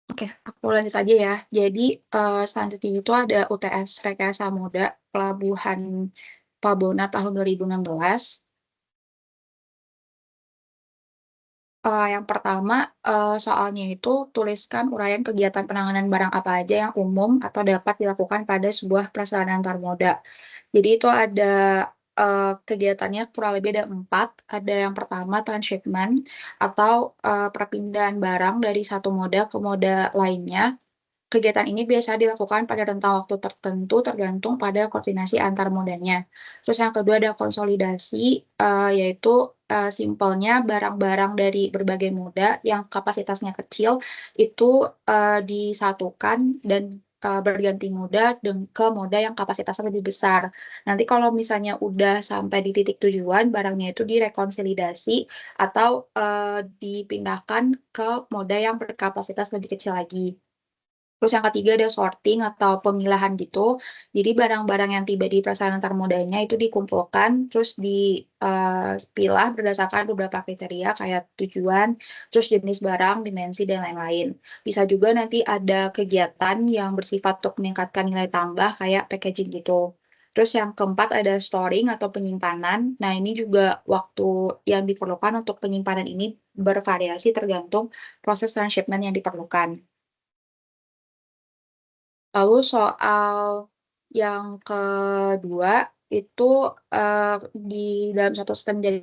Oke, aku lanjut aja ya. Jadi, selanjutnya itu ada UTS Rekayasa Moda Pelabuhan Pabona tahun 2016. Yang pertama, soalnya itu tuliskan uraian kegiatan penanganan barang apa aja yang umum atau dapat dilakukan pada sebuah prasarana antar moda. Jadi itu ada kegiatannya kurang lebih ada 4. Ada yang pertama transshipment atau perpindahan barang dari satu moda ke moda lainnya. Kegiatan ini biasa dilakukan pada rentang waktu tertentu tergantung pada koordinasi antar modanya. Terus yang kedua ada konsolidasi, yaitu simpelnya barang-barang dari berbagai moda yang kapasitasnya kecil itu disatukan dan berganti moda ke moda yang kapasitasnya lebih besar. Nanti kalau misalnya udah sampai di titik tujuan, barangnya itu direkonsolidasi atau dipindahkan ke moda yang berkapasitas lebih kecil lagi. Terus yang ketiga ada sorting atau pemilahan gitu. Jadi barang-barang yang tiba di prasarana antar modanya itu dikumpulkan, terus dipilah berdasarkan beberapa kriteria kayak tujuan, terus jenis barang, dimensi, dan lain-lain. Bisa juga nanti ada kegiatan yang bersifat untuk meningkatkan nilai tambah kayak packaging gitu. Terus yang keempat ada storing atau penyimpanan. Nah, ini juga waktu yang diperlukan untuk penyimpanan ini bervariasi tergantung proses transshipment yang diperlukan. Lalu soal yang kedua itu di dalam satu sistem jadi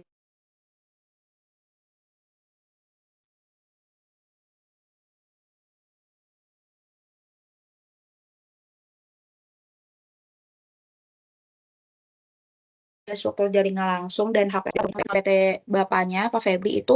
struktur jaringan langsung dan HPT bapaknya Pak Febri itu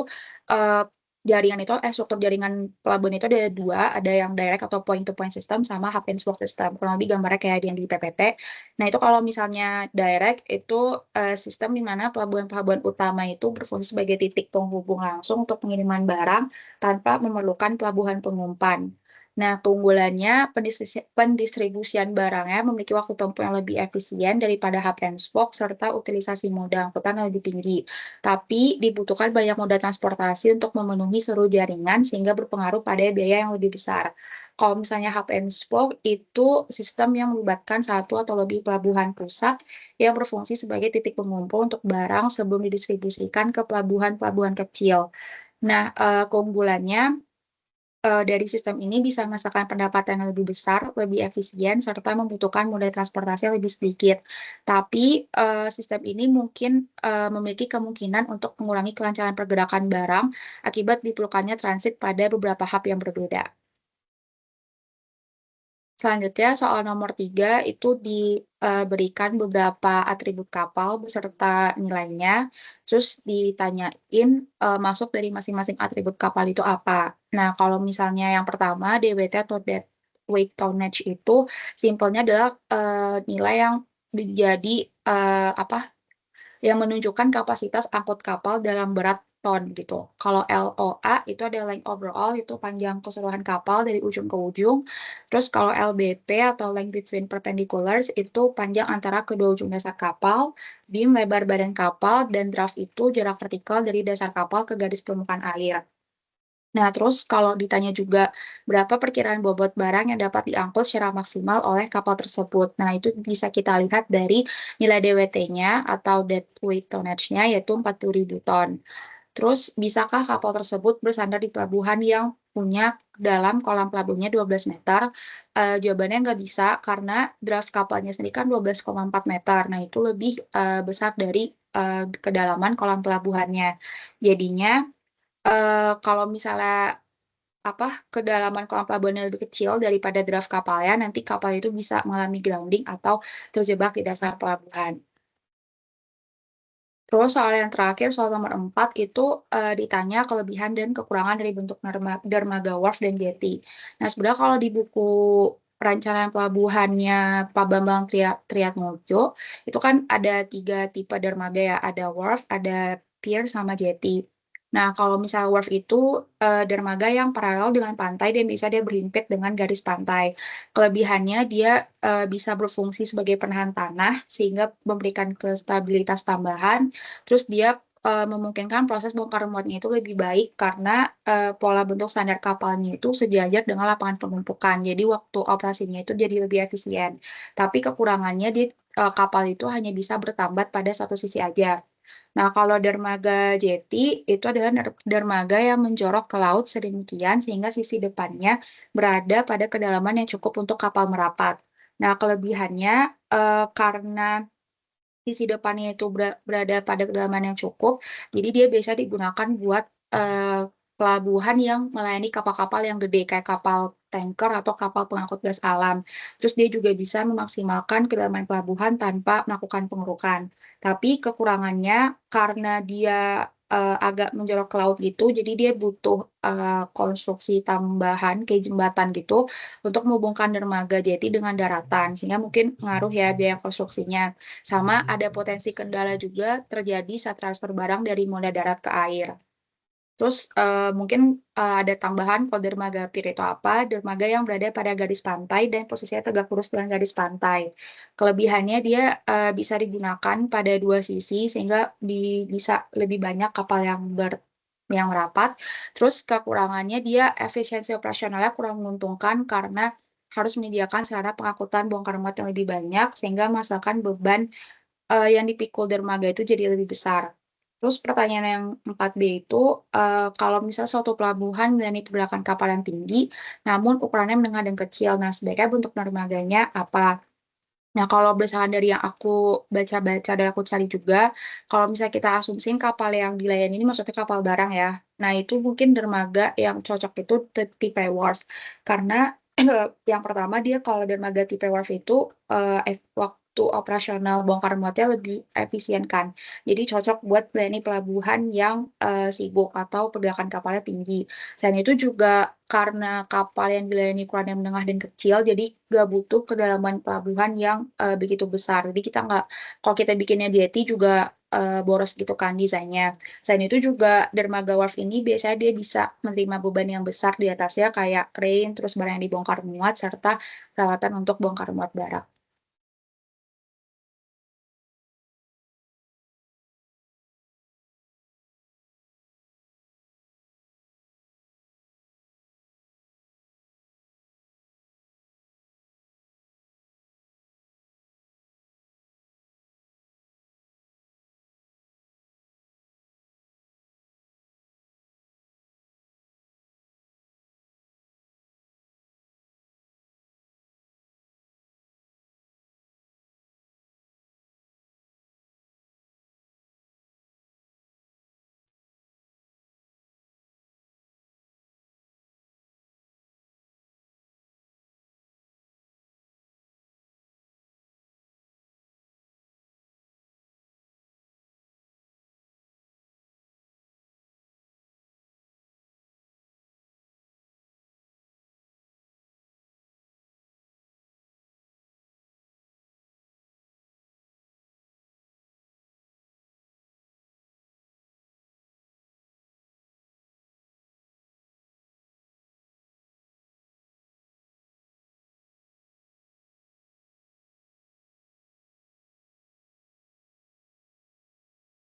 jaringan itu struktur jaringan pelabuhan itu ada 2, ada yang direct atau point to point system sama hub and spoke system. Kurang lebih gambarnya kayak yang di PPT. Nah, itu kalau misalnya direct itu sistem di mana pelabuhan-pelabuhan utama itu berfungsi sebagai titik penghubung langsung untuk pengiriman barang tanpa memerlukan pelabuhan pengumpan. Nah, keunggulannya pendistribusian barangnya memiliki waktu tempuh yang lebih efisien daripada hub and spoke serta utilisasi moda angkutan yang lebih tinggi. Tapi dibutuhkan banyak moda transportasi untuk memenuhi seluruh jaringan sehingga berpengaruh pada biaya yang lebih besar. Kalau misalnya hub and spoke itu sistem yang melibatkan satu atau lebih pelabuhan pusat yang berfungsi sebagai titik pengumpul untuk barang sebelum didistribusikan ke pelabuhan-pelabuhan kecil. Nah, keunggulannya dari sistem ini bisa menghasilkan pendapatan yang lebih besar, lebih efisien, serta membutuhkan moda transportasi yang lebih sedikit. Tapi sistem ini mungkin memiliki kemungkinan untuk mengurangi kelancaran pergerakan barang akibat diperlukannya transit pada beberapa hub yang berbeda. Selanjutnya, soal nomor 3 itu diberikan beberapa atribut kapal beserta nilainya, terus ditanyain masuk dari masing-masing atribut kapal itu apa. Nah, kalau misalnya yang pertama, DWT atau deadweight tonnage itu simpelnya adalah nilai yang menjadi yang menunjukkan kapasitas angkut kapal dalam berat ton gitu. Kalau LOA itu ada length overall, itu panjang keseluruhan kapal dari ujung ke ujung. Terus kalau LBP atau length between perpendiculars itu panjang antara kedua ujung dasar kapal, beam lebar badan kapal, dan draft itu jarak vertikal dari dasar kapal ke garis permukaan air. Nah, terus kalau ditanya juga berapa perkiraan bobot barang yang dapat diangkut secara maksimal oleh kapal tersebut. Nah, itu bisa kita lihat dari nilai DWT-nya atau deadweight tonnage-nya yaitu 40.000 ton. Terus bisakah kapal tersebut bersandar di pelabuhan yang punya dalam kolam pelabuhannya 12 meter? Jawabannya nggak bisa karena draft kapalnya sendiri kan 12,4 meter. Nah, itu lebih besar dari kedalaman kolam pelabuhannya. Jadinya kalau misalnya kedalaman kolam pelabuhannya lebih kecil daripada draft kapalnya, nanti kapal itu bisa mengalami grounding atau terjebak di dasar pelabuhan. Terus soal yang terakhir, soal nomor 4 itu ditanya kelebihan dan kekurangan dari bentuk dermaga wharf dan jetty. Nah, sebenarnya kalau di buku perencanaan pelabuhannya Pak Bambang Triatmojo, itu kan ada 3 tipe dermaga ya, ada wharf, ada pier, sama jetty. Nah, kalau misalnya wharf itu dermaga yang paralel dengan pantai dan bisa dia berhimpit dengan garis pantai. Kelebihannya dia bisa berfungsi sebagai penahan tanah sehingga memberikan stabilitas tambahan. Terus dia memungkinkan proses bongkar muatnya itu lebih baik karena pola bentuk standar kapalnya itu sejajar dengan lapangan penumpukan. Jadi waktu operasinya itu jadi lebih efisien. Tapi kekurangannya di kapal itu hanya bisa bertambat pada satu sisi aja. Nah, kalau dermaga jetty itu adalah dermaga yang menjorok ke laut sedemikian sehingga sisi depannya berada pada kedalaman yang cukup untuk kapal merapat. Nah, kelebihannya karena sisi depannya itu berada pada kedalaman yang cukup, jadi dia biasa digunakan buat pelabuhan yang melayani kapal-kapal yang gede kayak kapal tanker atau kapal pengangkut gas alam. Terus dia juga bisa memaksimalkan kedalaman pelabuhan tanpa melakukan pengerukan. Tapi kekurangannya karena dia agak menjorok ke laut gitu, jadi dia butuh konstruksi tambahan kayak jembatan gitu untuk menghubungkan dermaga jetty dengan daratan, sehingga mungkin ngaruh ya biaya konstruksinya. Sama ada potensi kendala juga terjadi saat transfer barang dari moda darat ke air. Terus mungkin ada tambahan kalau dermaga pier itu apa? Dermaga yang berada pada garis pantai dan posisinya tegak lurus dengan garis pantai. Kelebihannya dia bisa digunakan pada dua sisi sehingga bisa lebih banyak kapal yang merapat. Terus kekurangannya dia efisiensi operasionalnya kurang menguntungkan karena harus menyediakan sarana pengangkutan bongkar muat yang lebih banyak sehingga menghasilkan beban yang dipikul dermaga itu jadi lebih besar. Terus pertanyaan yang 4B itu, kalau misalnya suatu pelabuhan melayani pergerakan kapal yang tinggi, namun ukurannya menengah dan kecil. Nah, sebaiknya bentuk dermaganya apa? Nah, kalau berdasarkan dari yang aku baca-baca dan aku cari juga, kalau misalnya kita asumsiin kapal yang dilayani ini maksudnya kapal barang ya. Nah, itu mungkin dermaga yang cocok itu tipe wharf. Karena yang pertama dia kalau dermaga tipe wharf itu waktu operasional bongkar muatnya lebih efisien kan. Jadi cocok buat melayani pelabuhan yang sibuk atau pergerakan kapalnya tinggi. Selain itu juga karena kapal yang dilayani ukurannya menengah dan kecil, jadi nggak butuh kedalaman pelabuhan yang begitu besar. Jadi kalau kita bikinnya jetty juga boros gitu kan desainnya. Selain itu juga dermaga wharf ini biasanya dia bisa menerima beban yang besar di atasnya kayak crane, terus barang yang dibongkar muat, serta peralatan untuk bongkar muat barang.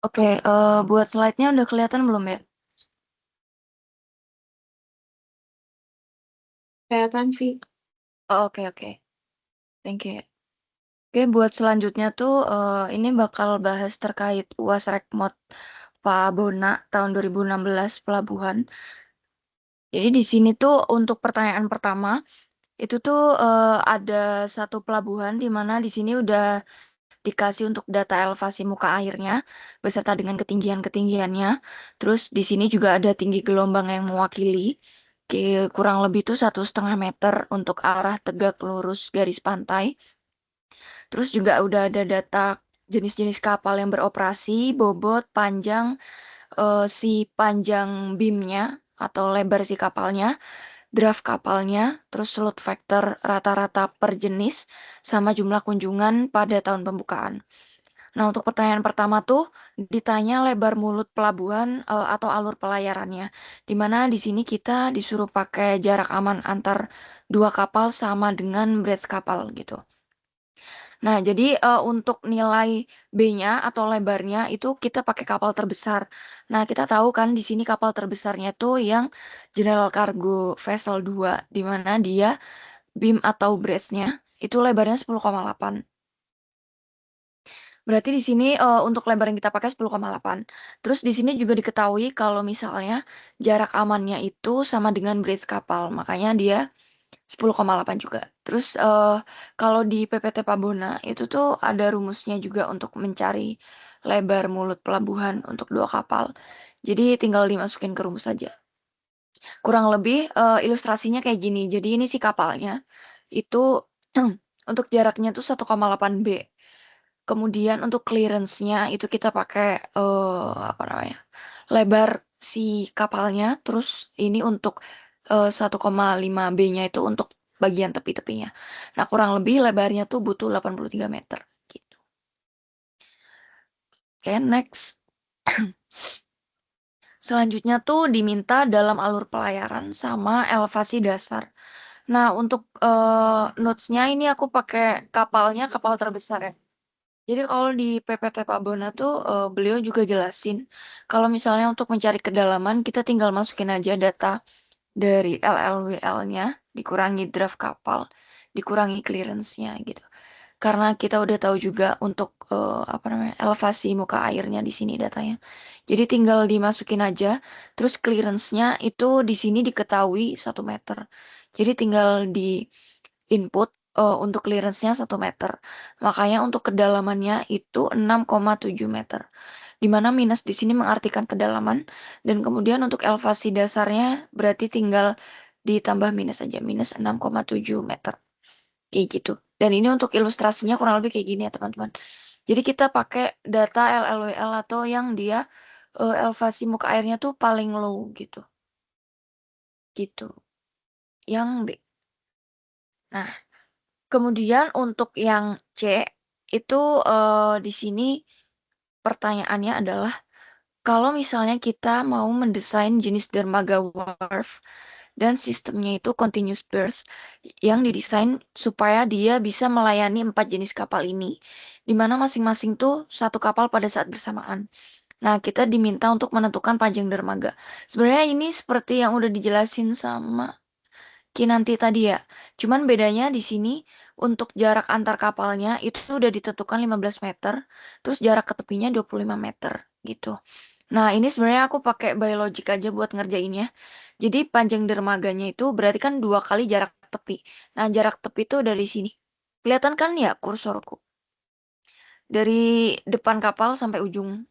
Oke, buat slide-nya udah kelihatan belum ya? Kelihatan, Vi. Oh, oke. Thank you. Oke, buat selanjutnya tuh ini bakal bahas terkait UAS Rekmot Pabona tahun 2016 pelabuhan. Jadi di sini tuh untuk pertanyaan pertama itu tuh ada satu pelabuhan di mana di sini udah dikasih untuk data elevasi muka airnya beserta dengan ketinggian-ketinggiannya. Terus di sini juga ada tinggi gelombang yang mewakili kurang lebih tuh 1,5 meter untuk arah tegak lurus garis pantai. Terus juga udah ada data jenis-jenis kapal yang beroperasi, bobot, panjang, si panjang beamnya atau lebar si kapalnya, draft kapalnya, terus load factor rata-rata per jenis, sama jumlah kunjungan pada tahun pembukaan. Nah, untuk pertanyaan pertama tuh ditanya lebar mulut pelabuhan atau alur pelayarannya. Di mana di sini kita disuruh pakai jarak aman antar dua kapal sama dengan breadth kapal gitu. Nah, jadi untuk nilai B-nya atau lebarnya itu kita pakai kapal terbesar. Nah, kita tahu kan di sini kapal terbesarnya tuh yang General Cargo Vessel 2, di mana dia beam atau breadth-nya itu lebarnya 10,8. Berarti di sini untuk lebar yang kita pakai 10,8. Terus di sini juga diketahui kalau misalnya jarak amannya itu sama dengan breadth kapal, makanya dia 10,8 juga. Terus kalau di PPT Pabona itu tuh ada rumusnya juga untuk mencari lebar mulut pelabuhan untuk dua kapal. Jadi tinggal dimasukin ke rumus saja. Kurang lebih ilustrasinya kayak gini. Jadi ini si kapalnya itu untuk jaraknya tuh 1,8 B. Kemudian untuk clearance-nya itu kita pakai apa namanya? Lebar si kapalnya, terus ini untuk 1,5 B-nya itu untuk bagian tepi-tepinya. Nah, kurang lebih lebarnya tuh butuh 83 meter gitu. Oke, next. Selanjutnya tuh diminta dalam alur pelayaran sama elevasi dasar. Nah, untuk notes-nya ini aku pakai kapalnya kapal terbesar ya. Jadi kalau di PPT Pabona tuh beliau juga jelasin kalau misalnya untuk mencari kedalaman kita tinggal masukin aja data dari LLWL-nya dikurangi draft kapal, dikurangi clearance-nya gitu. Karena kita udah tahu juga untuk apa namanya elevasi muka airnya di sini datanya. Jadi tinggal dimasukin aja, terus clearance-nya itu di sini diketahui 1 meter. Jadi tinggal di input untuk clearance-nya 1 meter. Makanya untuk kedalamannya itu 6,7 meter. Di mana minus di sini mengartikan kedalaman dan kemudian untuk elevasi dasarnya berarti tinggal ditambah minus saja, minus 6,7 meter. Kayak gitu. Dan ini untuk ilustrasinya kurang lebih kayak gini ya teman-teman. Jadi kita pakai data LLWL atau yang dia elevasi muka airnya tuh paling low gitu. Gitu. Yang B. Nah, kemudian untuk yang C itu di sini pertanyaannya adalah kalau misalnya kita mau mendesain jenis dermaga wharf dan sistemnya itu continuous berth yang didesain supaya dia bisa melayani 4 jenis kapal ini, di mana masing-masing tuh satu kapal pada saat bersamaan. Nah, kita diminta untuk menentukan panjang dermaga. Sebenarnya ini seperti yang udah dijelasin sama Kinanti tadi ya. Cuman bedanya di sini untuk jarak antar kapalnya itu udah ditentukan 15 meter, terus jarak ke tepinya 25 meter gitu. Nah, ini sebenarnya aku pakai biologic aja buat ngerjainnya. Jadi panjang dermaganya itu berarti kan 2 kali jarak tepi. Nah, jarak tepi itu dari sini. Kelihatan kan ya kursorku? Dari depan kapal sampai ujung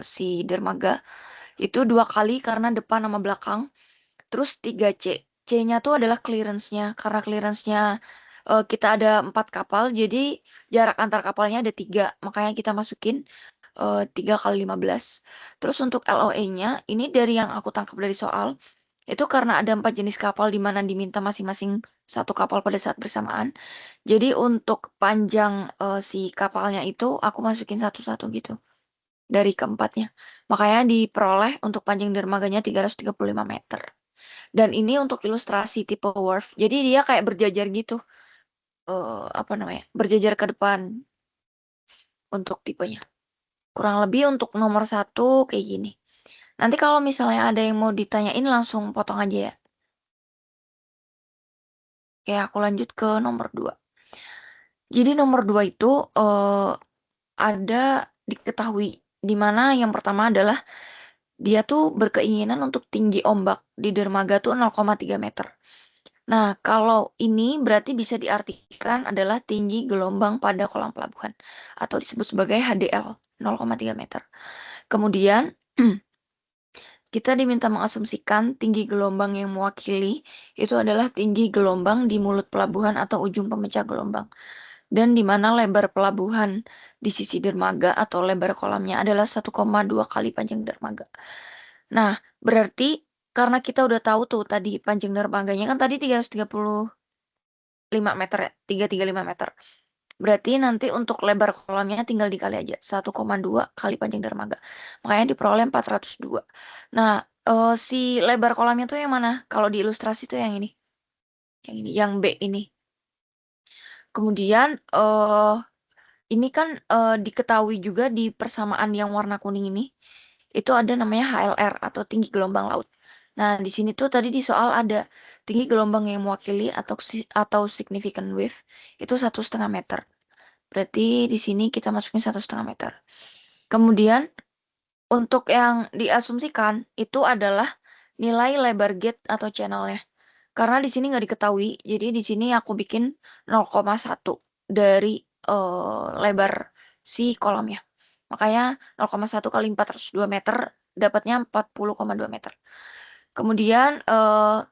si dermaga itu 2 kali karena depan sama belakang. Terus 3C. C-nya tuh adalah clearance-nya. Karena clearance-nya kita ada 4 kapal, jadi jarak antar kapalnya ada 3. Makanya kita masukin 3 kali 15. Terus untuk LOE-nya, ini dari yang aku tangkap dari soal, itu karena ada 4 jenis kapal di mana diminta masing-masing satu kapal pada saat bersamaan. Jadi untuk panjang si kapalnya itu aku masukin satu-satu gitu. Dari keempatnya. Makanya diperoleh untuk panjang dermaganya 335 meter. Dan ini untuk ilustrasi tipe wharf. Jadi dia kayak berjajar gitu. Apa namanya? Berjajar ke depan untuk tipenya. Kurang lebih untuk nomor 1 kayak gini. Nanti kalau misalnya ada yang mau ditanyain langsung potong aja ya. Oke, aku lanjut ke nomor 2. Jadi nomor 2 itu ada diketahui Di mana yang pertama adalah dia tuh berkeinginan untuk tinggi ombak di dermaga tuh 0,3 meter. Nah, kalau ini berarti bisa diartikan adalah tinggi gelombang pada kolam pelabuhan atau disebut sebagai HDL 0,3 meter. Kemudian kita diminta mengasumsikan tinggi gelombang yang mewakili itu adalah tinggi gelombang di mulut pelabuhan atau ujung pemecah gelombang. Dan di mana lebar pelabuhan di sisi dermaga atau lebar kolamnya adalah 1,2 kali panjang dermaga. Nah, berarti karena kita udah tahu tuh tadi panjang dermaganya kan tadi 335 meter ya, 335 meter. Berarti nanti untuk lebar kolamnya tinggal dikali aja, 1,2 kali panjang dermaga. Makanya diperoleh 402. Nah, si lebar kolamnya tuh yang mana? Kalau di ilustrasi tuh yang ini. Yang ini, yang B ini. Kemudian ini kan diketahui juga di persamaan yang warna kuning ini itu ada namanya HLR atau tinggi gelombang laut. Nah, di sini tuh tadi di soal ada tinggi gelombang yang mewakili atau significant wave itu 1,5 meter. Berarti di sini kita masukin 1,5 meter. Kemudian untuk yang diasumsikan itu adalah nilai lebar gate atau channelnya. Karena di sini nggak diketahui, jadi di sini aku bikin 0,1 dari lebar si kolamnya. Makanya 0,1 kali 402 meter dapatnya 40,2 meter. Kemudian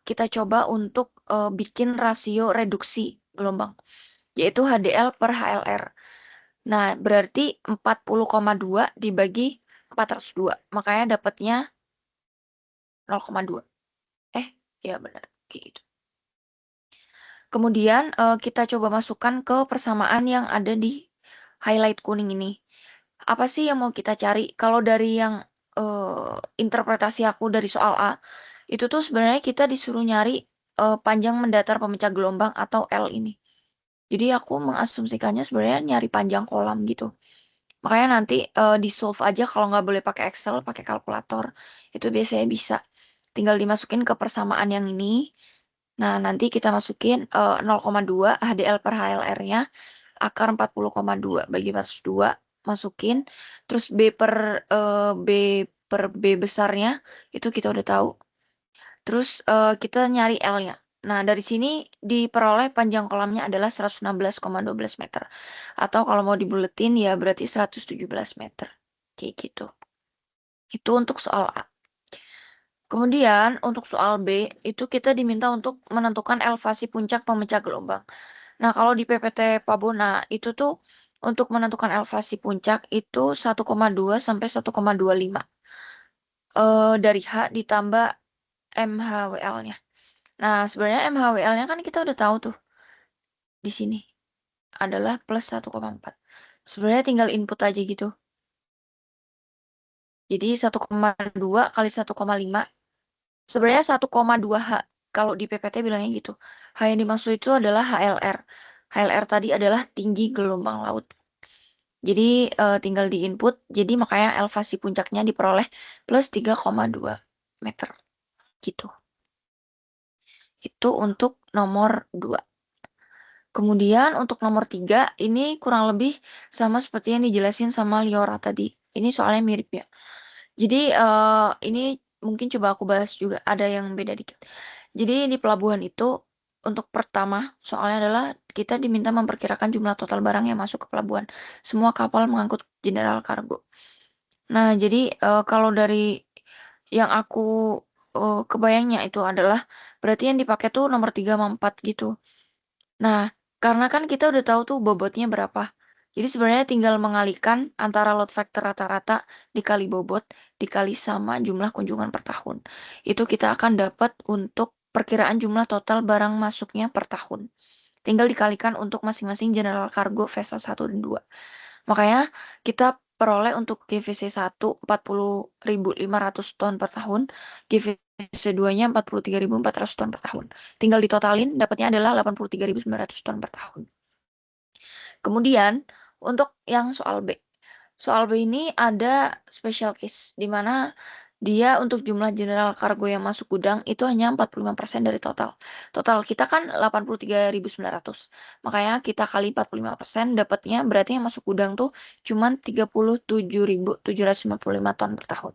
kita coba untuk bikin rasio reduksi gelombang, yaitu HDL per HLR. Nah, berarti 40,2 dibagi 402. Makanya dapatnya 0,2. Ya benar. Kayak gitu. Kemudian kita coba masukkan ke persamaan yang ada di highlight kuning ini. Apa sih yang mau kita cari? Kalau dari yang interpretasi aku dari soal A, itu tuh sebenarnya kita disuruh nyari panjang mendatar pemecah gelombang atau L ini. Jadi aku mengasumsikannya sebenarnya nyari panjang kolam gitu. Makanya nanti di solve aja kalau nggak boleh pakai Excel, pakai kalkulator. Itu biasanya bisa. Tinggal dimasukin ke persamaan yang ini. Nah, nanti kita masukin 0,2 HDL per HLR-nya akar 40,2 bagi 402 masukin. Terus B per B besarnya itu kita udah tahu. Terus kita nyari L-nya. Nah, dari sini diperoleh panjang kolamnya adalah 116,12 meter. Atau kalau mau dibuletin ya berarti 117 meter. Kayak gitu. Itu untuk soal A. Kemudian untuk soal B, itu kita diminta untuk menentukan elevasi puncak pemecah gelombang. Nah, kalau di PPT Pabona itu tuh untuk menentukan elevasi puncak itu 1,2 sampai 1,25 dari H ditambah MHWL-nya. Nah, sebenarnya MHWL-nya kan kita udah tahu tuh di sini adalah plus 1,4. Sebenarnya tinggal input aja gitu. Jadi 1,2 kali 1,5 sebenarnya 1,2 H. Kalau di PPT bilangnya gitu. H yang dimaksud itu adalah HLR. HLR tadi adalah tinggi gelombang laut. Jadi tinggal di input. Jadi makanya elevasi puncaknya diperoleh plus 3,2 meter. Gitu. Itu untuk nomor 2. Kemudian untuk nomor 3 ini kurang lebih sama seperti yang dijelasin sama Liora tadi. Ini soalnya mirip ya. Jadi ini mungkin coba aku bahas juga ada yang beda dikit. Jadi di pelabuhan itu untuk pertama soalnya adalah kita diminta memperkirakan jumlah total barang yang masuk ke pelabuhan. Semua kapal mengangkut general kargo. Nah, jadi kalau dari yang aku kebayangnya itu adalah berarti yang dipakai tuh nomor 3 sama 4 gitu. Nah, karena kan kita udah tahu tuh bobotnya berapa. Jadi sebenarnya tinggal mengalihkan antara load factor rata-rata dikali bobot dikali sama jumlah kunjungan per tahun. Itu kita akan dapat untuk perkiraan jumlah total barang masuknya per tahun. Tinggal dikalikan untuk masing-masing general cargo vessel 1 dan 2. Makanya kita peroleh untuk GVC 1 40.500 ton per tahun, GVC 2-nya 43.400 ton per tahun. Tinggal ditotalin dapatnya adalah 83.900 ton per tahun. Kemudian untuk yang soal B. Soal B ini ada special case di mana dia untuk jumlah general kargo yang masuk gudang itu hanya 45% dari total. Total kita kan 83.900. Makanya kita kali 45% dapatnya berarti yang masuk gudang tuh cuman 37.755 ton per tahun.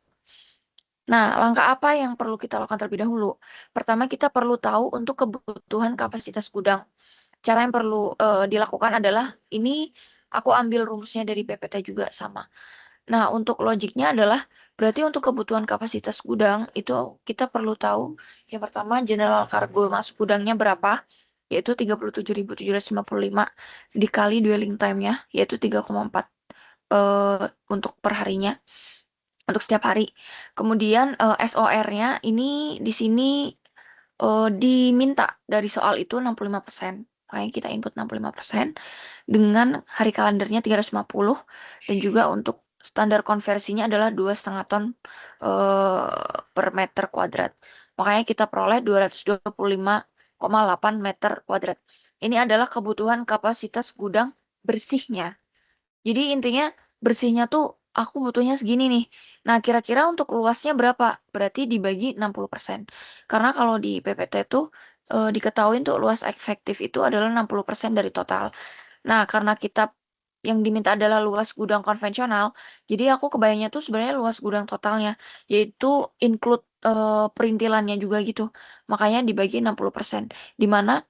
Nah, langkah apa yang perlu kita lakukan terlebih dahulu? Pertama, kita perlu tahu untuk kebutuhan kapasitas gudang. Cara yang perlu dilakukan adalah ini aku ambil rumusnya dari PPT juga sama. Nah, untuk logiknya adalah berarti untuk kebutuhan kapasitas gudang itu kita perlu tahu yang pertama general cargo masuk gudangnya berapa, yaitu 37.755 dikali dwelling time-nya yaitu 3,4 untuk per harinya untuk setiap hari. Kemudian SOR-nya ini di sini diminta dari soal itu 65%. Makanya kita input 65% dengan hari kalendernya 350 dan juga untuk standar konversinya adalah 2,5 ton per meter kuadrat. Makanya kita peroleh 225,8 meter kuadrat. Ini adalah kebutuhan kapasitas gudang bersihnya. Jadi intinya bersihnya tuh aku butuhnya segini nih. Nah, kira-kira untuk luasnya berapa? Berarti dibagi 60%. Karena kalau di PPT tuh diketahui tuh luas efektif itu adalah 60% dari total. Nah, karena kita yang diminta adalah luas gudang konvensional, jadi aku kebayangnya tuh sebenarnya luas gudang totalnya, yaitu include perintilannya juga gitu. Makanya dibagi 60%. Di mana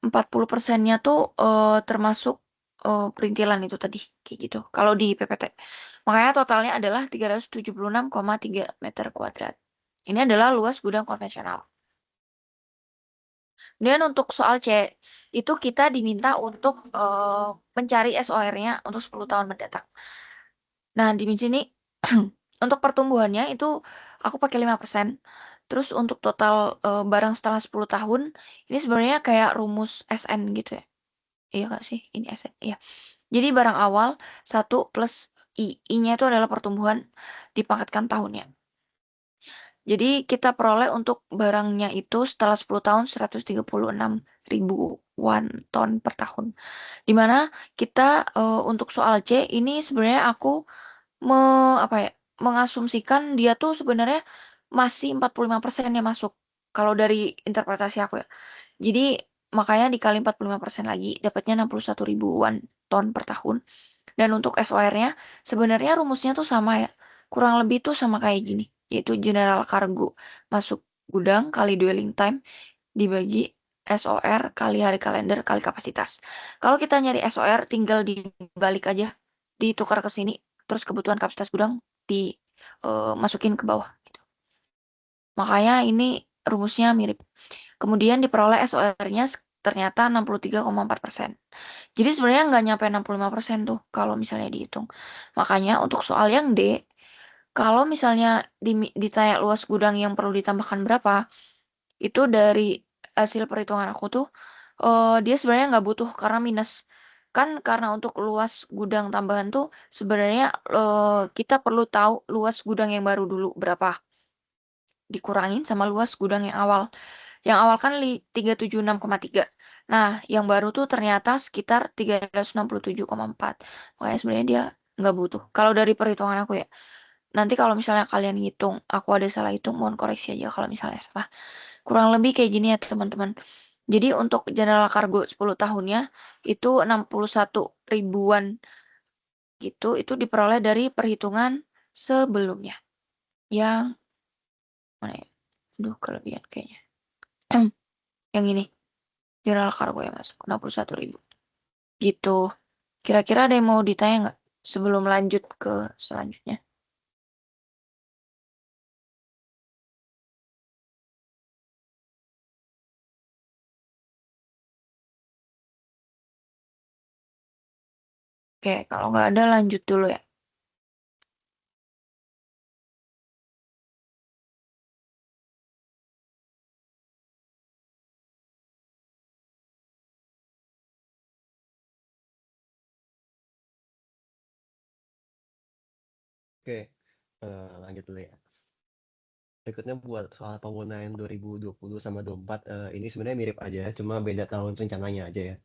40%-nya tuh termasuk perintilan itu tadi, kayak gitu. Kalau di PPT. Makanya totalnya adalah 376,3 meter kuadrat. Ini adalah luas gudang konvensional. Dan untuk soal C, itu kita diminta untuk mencari SOR-nya untuk 10 tahun mendatang. Nah, di sini untuk pertumbuhannya itu aku pakai 5%. Terus untuk total barang setelah 10 tahun, ini sebenarnya kayak rumus SN gitu ya. Iya nggak sih? Ini SN. Iya. Jadi barang awal 1 plus I. I-nya itu adalah pertumbuhan dipangkatkan tahunnya. Jadi kita peroleh untuk barangnya itu setelah 10 tahun 136 ribuan ton per tahun. Dimana kita untuk soal C ini sebenarnya aku mengasumsikan dia tuh sebenarnya masih 45% yang masuk. Kalau dari interpretasi aku ya. Jadi makanya dikali 45% lagi dapatnya 61 ribuan ton per tahun. Dan untuk SOR-nya sebenarnya rumusnya tuh sama ya. Kurang lebih tuh sama kayak gini. Yaitu general cargo masuk gudang kali dwelling time dibagi SOR kali hari kalender kali kapasitas. Kalau kita nyari SOR tinggal dibalik aja. Ditukar ke sini. Terus kebutuhan kapasitas gudang dimasukin ke bawah. Gitu. Makanya ini rumusnya mirip. Kemudian diperoleh SOR-nya ternyata 63,4%. Jadi sebenarnya nggak nyampe 65% tuh kalau misalnya dihitung. Makanya untuk soal yang D, kalau misalnya ditanya luas gudang yang perlu ditambahkan berapa, itu dari hasil perhitungan aku tuh dia sebenarnya nggak butuh karena minus. Kan karena untuk luas gudang tambahan tuh sebenarnya kita perlu tahu luas gudang yang baru dulu berapa. Dikurangin sama luas gudang yang awal. Yang awal kan 376,3. Nah, yang baru tuh ternyata sekitar 367,4. Makanya sebenarnya dia nggak butuh. Kalau dari perhitungan aku ya. Nanti kalau misalnya kalian hitung, aku ada salah hitung, mohon koreksi aja kalau misalnya salah. Kurang lebih kayak gini ya teman-teman. Jadi untuk general cargo 10 tahunnya itu 61 ribuan gitu. Itu diperoleh dari perhitungan sebelumnya. Yang mana ya? Aduh, kelebihan kayaknya. Yang ini. General cargo yang masuk 61 ribu. Gitu. Kira-kira ada yang mau ditanya nggak sebelum lanjut ke selanjutnya? Oke, kalau nggak ada lanjut dulu ya. Oke, lanjut dulu ya. Berikutnya buat soal pembangunan 2020 sama 24 ini sebenarnya mirip aja, cuma beda tahun rencananya aja ya.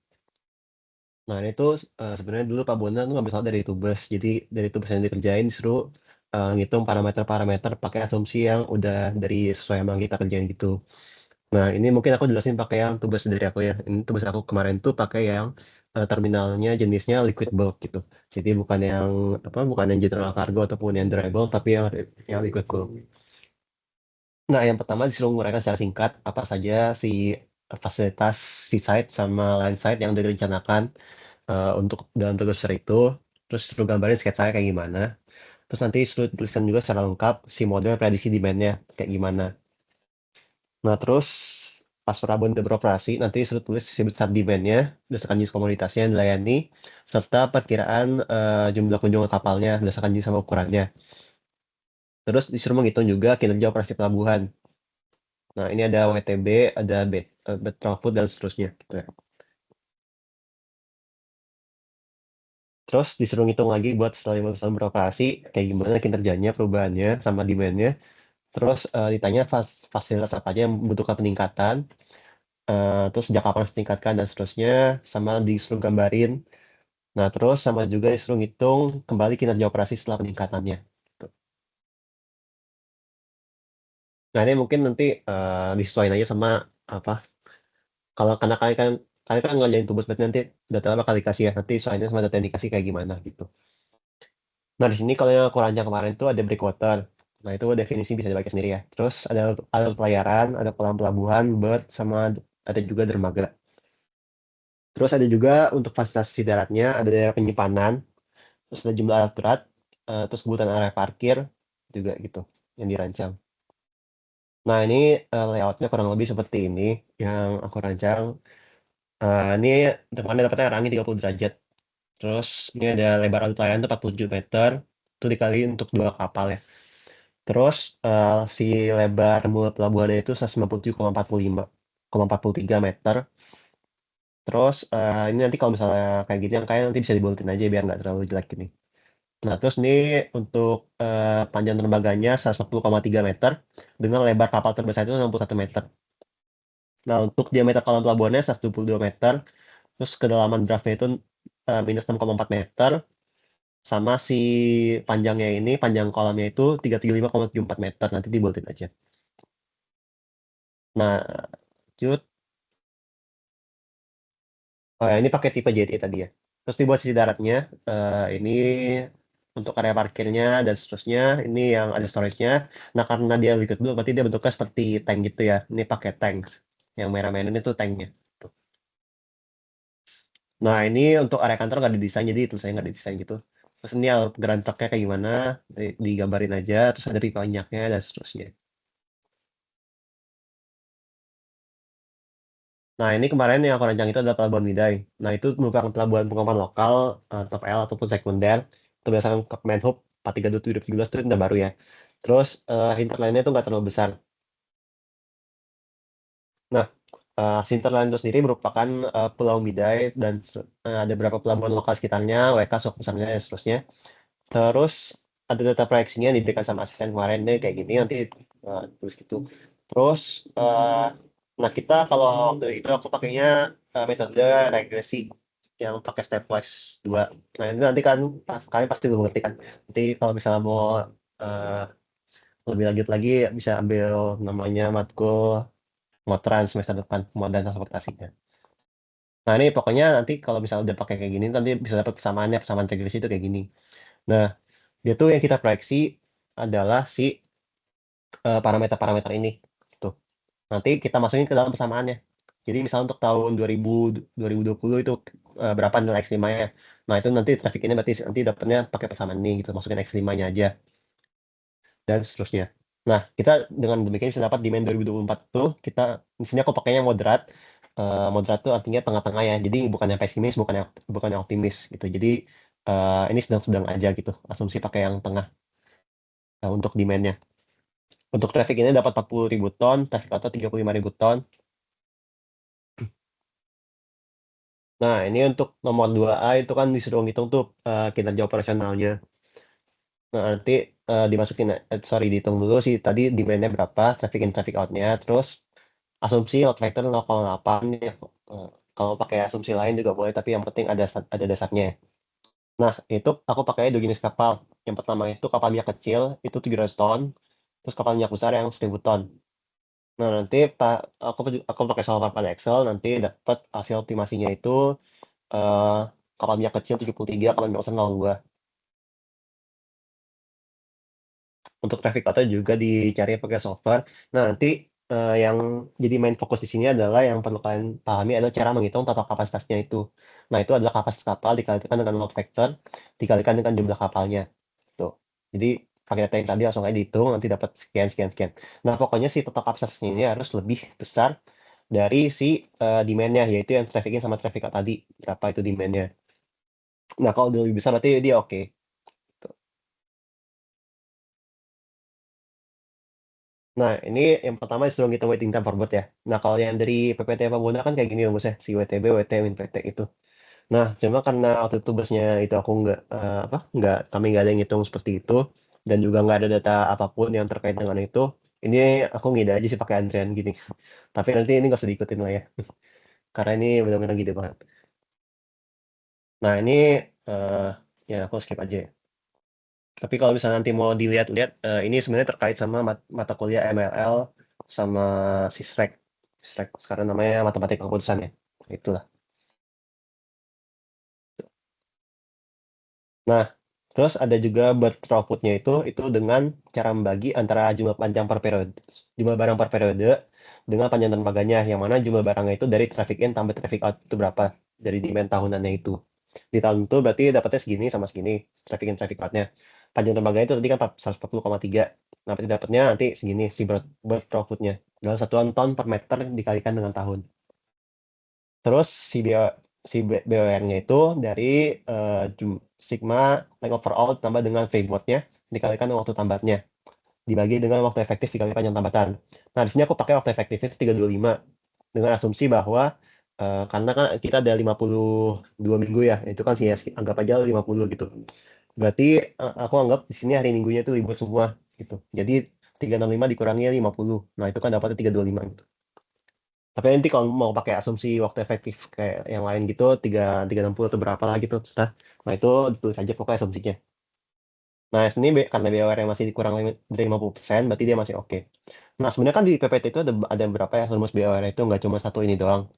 Nah, ini tuh sebenarnya dulu Pak Bondan tuh ngambil salah dari Tubes. Jadi dari Tubes yang dikerjain disuruh ngitung parameter-parameter pakai asumsi yang udah dari sesuai yang kita kerjain gitu. Nah, ini mungkin aku jelasin pakai yang tugas dari aku ya. Ini tugas aku kemarin tuh pakai yang terminalnya jenisnya liquid bulk gitu. Jadi bukan yang general cargo ataupun yang dry bulk, tapi yang liquid bulk. Nah, yang pertama disuruh menguraikan secara singkat apa saja si fasilitas seaside sama landside yang direncanakan untuk dalam tugas besar itu. Terus suruh gambarin sketsanya kayak gimana. Terus nanti suruh tuliskan juga secara lengkap si model prediksi demand-nya kayak gimana. Nah, terus pas Prabon udah beroperasi, nanti suruh tulis si besar demand-nya, berdasarkan jenis komoditasnya yang dilayani, serta perkiraan jumlah kunjungan kapalnya berdasarkan jenis sama ukurannya. Terus disuruh menghitung juga kinerja operasi pelabuhan. Nah, ini ada WTB, ada bed output, dan seterusnya. Gitu ya. Terus disuruh ngitung lagi buat setelah 15 tahun beroperasi, kayak gimana kinerjanya, perubahannya, sama demand-nya. Terus ditanya fasilitas apa aja yang membutuhkan peningkatan, terus sejak kapan harus ditingkatkan, dan seterusnya, sama disuruh gambarin. Nah, terus sama juga disuruh ngitung kembali kinerja operasi setelah peningkatannya. Gitu. Nah, ini mungkin nanti disesuaikan aja sama apa. Karena kalian kan ngerjain tugas, berarti nanti data bakal dikasih ya. Nanti soalnya sama data yang dikasih kayak gimana gitu. Nah, di sini kalau yang aku rancang kemarin tuh ada breakwater. Nah, itu definisi bisa dibaca sendiri ya. Terus ada alat pelayaran, ada kolam pelabuhan, berth, sama ada juga dermaga. Terus ada juga untuk fasilitas daratnya, ada daerah penyimpanan, terus ada jumlah alat berat, terus kebutuhan area parkir juga gitu yang dirancang. Nah, ini layoutnya kurang lebih seperti ini yang aku rancang. Ini depannya dapatnya angin 30 derajat. Terus ini ada lebar alat pelayaran itu 47 meter, itu dikali untuk 2 kapal ya. Terus si lebar mulut pelabuhannya itu 197,43 meter. Terus ini nanti kalau misalnya kayak gini yang kayak nanti bisa dibuletin aja biar nggak terlalu jelek gini. Nah, terus ini untuk panjang dermaganya 140,3 meter dengan lebar kapal terbesar itu 61 meter. Nah, untuk diameter kolam pelabuhannya 122 meter, terus kedalaman draftnya itu minus 6,4 meter, sama si panjangnya ini, panjang kolamnya itu 335,74 meter, nanti dibuletin aja. Nah, lanjut. Oh, ya, ini pakai tipe JT tadi ya. Terus dibuat sisi daratnya, ini untuk area parkirnya dan seterusnya, ini yang ada storage-nya. Nah, karena dia liquid blue, berarti dia bentuknya seperti tank gitu ya. Ini pakai tank. Yang merah-merah ini tuh tanknya. Tuh. Nah, ini untuk area kantor nggak didesain, jadi itu saya nggak didesain gitu. Terus ini grand truck-nya kayak gimana, digambarin aja. Terus ada pipa minyaknya dan seterusnya. Nah, ini kemarin yang aku rancang itu adalah Pelabuhan Midai. Nah, itu merupakan pelabuhan pengumuman lokal, top L ataupun sekunder. Itu berdasarkan Kemenhub 432/2017 itu udah baru ya. Terus hinterland-nya itu nggak terlalu besar. Nah, hinterland itu sendiri merupakan Pulau Midai dan ada beberapa pelabuhan lokal sekitarnya, WK, Sok Besarnya, dan seterusnya. Terus ada data proyeksinya yang diberikan sama asisten kemarin deh kayak gini nanti tulis gitu. Terus nah kita kalau waktu itu aku pakainya metode regresi yang pakai stepwise 2. Nah, ini nanti kan kalian pasti belum ngerti kan. Nanti kalau misalnya mau lebih lanjut lagi bisa ambil namanya matkul Motran semester depan, dan transportasinya. Nah, ini pokoknya nanti kalau misalnya udah pakai kayak gini nanti bisa dapat persamaan regresi itu kayak gini. Nah, dia tuh yang kita proyeksi adalah si parameter-parameter ini. Tuh. Nanti kita masukin ke dalam persamaannya. Jadi misalnya untuk tahun 2020 itu berapa nilai X5-nya. Nah, itu nanti traffic ini berarti nanti dapatnya pakai persamaan ini gitu, masukin X5-nya aja. Dan seterusnya. Nah, kita dengan demikian bisa dapat demand 2024 tuh kita di sini aku pakainya moderat. Moderat tuh artinya tengah-tengah ya. Jadi bukan yang pesimis, bukan yang optimis gitu. Jadi ini sedang-sedang aja gitu. Asumsi pakai yang tengah untuk demand-nya. Untuk traffic ini dapat 40.000 ton, traffic auto 35.000 ton. Nah, ini untuk nomor 2A itu kan disuruh ngitung tuh kinerja operasionalnya. Nah, nanti dihitung dulu sih tadi demand-nya berapa, traffic in, traffic out-nya, terus asumsi load factor 0,8 ya. Kalau pakai asumsi lain juga boleh, tapi yang penting ada dasarnya. Nah, itu aku pakai 2 jenis kapal. Yang pertama itu kapal minyak kecil itu 700 ton, terus kapal minyak besar yang 1000 ton. Nah, nanti aku pakai solver pada Excel, nanti dapat hasil optimasinya itu eh, kapal minyak kecil 73, kapal minyak besar 02. Untuk traffic data juga dicari pakai software. Nah, nanti yang jadi main fokus di sini adalah yang perlu kalian pahami adalah cara menghitung total kapasitasnya itu. Nah, itu adalah kapasitas kapal dikalikan dengan load factor dikalikan dengan jumlah kapalnya. Tuh. Jadi pakai data yang tadi langsung aja dihitung, nanti dapat sekian sekian sekian. Nah, pokoknya si total kapasitasnya ini harus lebih besar dari si demand-nya, yaitu yang trafficking sama traffic tadi, berapa itu demand-nya. Nah, kalau udah lebih besar berarti dia oke. Nah, ini yang pertama disuruh ngitung waiting time for bird ya. Nah, kalau yang dari PPT Pabona kan kayak gini rumusnya, si WTB, WT, WinPT itu. Nah, cuma karena waktu itu busnya itu aku kami nggak ada yang ngitung seperti itu, dan juga nggak ada data apapun yang terkait dengan itu. Ini aku ngide aja sih pakai antrian gini. Tapi nanti ini nggak usah diikutin lah ya, karena ini benar-benar gitu banget. Nah, ini ya aku skip aja ya. Tapi kalau misalnya nanti mau dilihat-lihat, ini sebenarnya terkait sama mata kuliah MLL sama SISREK. SISREK sekarang namanya matematika keputusan ya. Itulah. Nah, terus ada juga bird throughput-nya itu dengan cara membagi antara jumlah panjang per periode, jumlah barang per periode dengan panjang dermaganya, yang mana jumlah barangnya itu dari traffic in tambah traffic out itu berapa dari demand tahunannya itu. Di tahun itu berarti dapatnya segini sama segini traffic in traffic out-nya. Panjang dermaganya itu tadi kan 140,3. Nah, berarti dapatnya nanti segini si bird throughput-nya dalam satuan ton per meter dikalikan dengan tahun. Terus si BOR-nya itu dari sigma length overall tambah dengan V mode-nya dikalikan dengan waktu tambatnya dibagi dengan waktu efektif dikali panjang tambatan. Nah, di sini aku pakai waktu efektifnya itu 325 dengan asumsi bahwa karena kan kita ada 52 minggu ya, itu kan sih anggap aja 50 gitu. Berarti aku anggap di sini hari minggunya itu libur semua gitu. Jadi 365 dikurangi 50. Nah, itu kan dapatnya 325 gitu. Tapi nanti kalau mau pakai asumsi waktu efektif kayak yang lain gitu 360 atau berapa lah gitu terserah. Nah, itu ditulis aja pokoknya asumsinya. Nah, sini karena BOR yang masih kurang dari 50%, berarti dia masih oke. Nah, sebenarnya kan di PPT itu ada berapa ya rumus BOR itu, nggak cuma satu ini doang.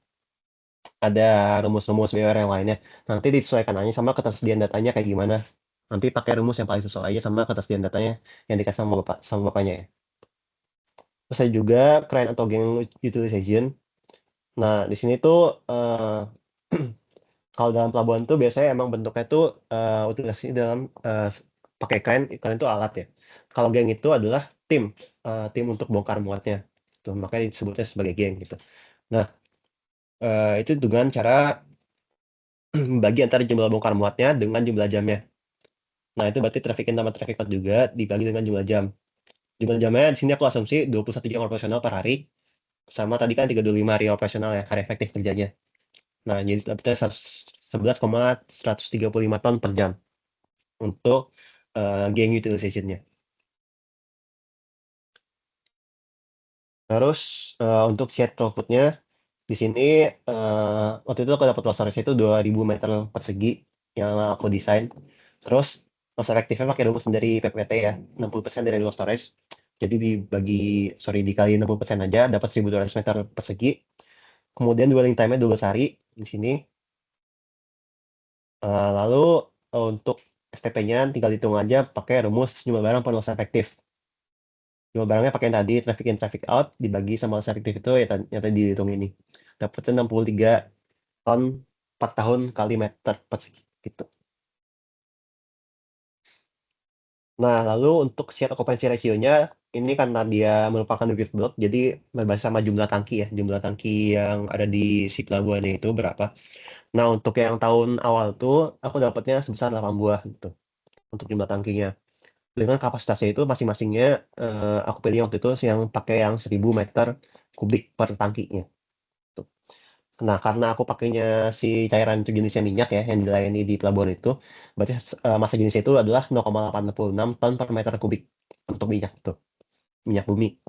Ada rumus-rumus BOR yang lainnya. Nanti disesuaikan aja sama ketersediaan datanya kayak gimana. Nanti pakai rumus yang paling sesuai aja sama ketersediaan datanya yang dikasih sama bapaknya ya. Terus ada juga client atau gang utilization. Nah, di sini tuh kalau dalam pelabuhan tuh biasanya emang bentuknya tuh utilisasi dalam pakai crane itu alat ya. Kalau geng itu adalah tim untuk bongkar muatnya. Tuh, makanya disebutnya sebagai geng gitu. Nah, itu dengan cara bagi antara jumlah bongkar muatnya dengan jumlah jamnya. Nah, itu berarti traffic in sama traffic out juga dibagi dengan jumlah jam. Jumlah jamnya di sini aku asumsi 21 jam operasional per hari. Sama tadi kan 35 hari operasional ya, hari efektif kerjanya. Nah, jadi dapetnya 11,135 ton per jam untuk gang utilization-nya. Terus untuk shade throughput-nya di sini waktu itu aku dapat load storage itu 2000 meter persegi yang aku desain. Terus loss efektifnya pakai rumus dari PPT ya, 60% dari load storage. Jadi dikali 60% aja dapat 1200 meter persegi. Kemudian dwelling time-nya 12 hari di sini. Lalu untuk STP-nya tinggal hitung aja pakai rumus jumlah barang per loss efektif. Jumlah barangnya pakai yang tadi traffic in traffic out dibagi sama loss efektif itu ya yang tadi dihitung ini. Dapatnya 63 ton 4 tahun kali meter persegi gitu. Nah, lalu untuk share occupancy ratio-nya ini karena dia merupakan liquid bulk, jadi berbasis sama jumlah tangki ya, jumlah tangki yang ada di si pelabuhannya itu berapa. Nah, untuk yang tahun awal tuh aku dapatnya sebesar 8 buah gitu untuk jumlah tangkinya. Dengan kapasitasnya itu masing-masingnya aku pilih waktu itu yang pakai yang 1000 meter kubik per tangkinya. Tuh. Nah, karena aku pakainya si cairan itu jenisnya minyak ya yang dilayani di pelabuhan itu, berarti massa jenisnya itu adalah 0,86 ton per meter kubik untuk minyak itu, minyak bumi.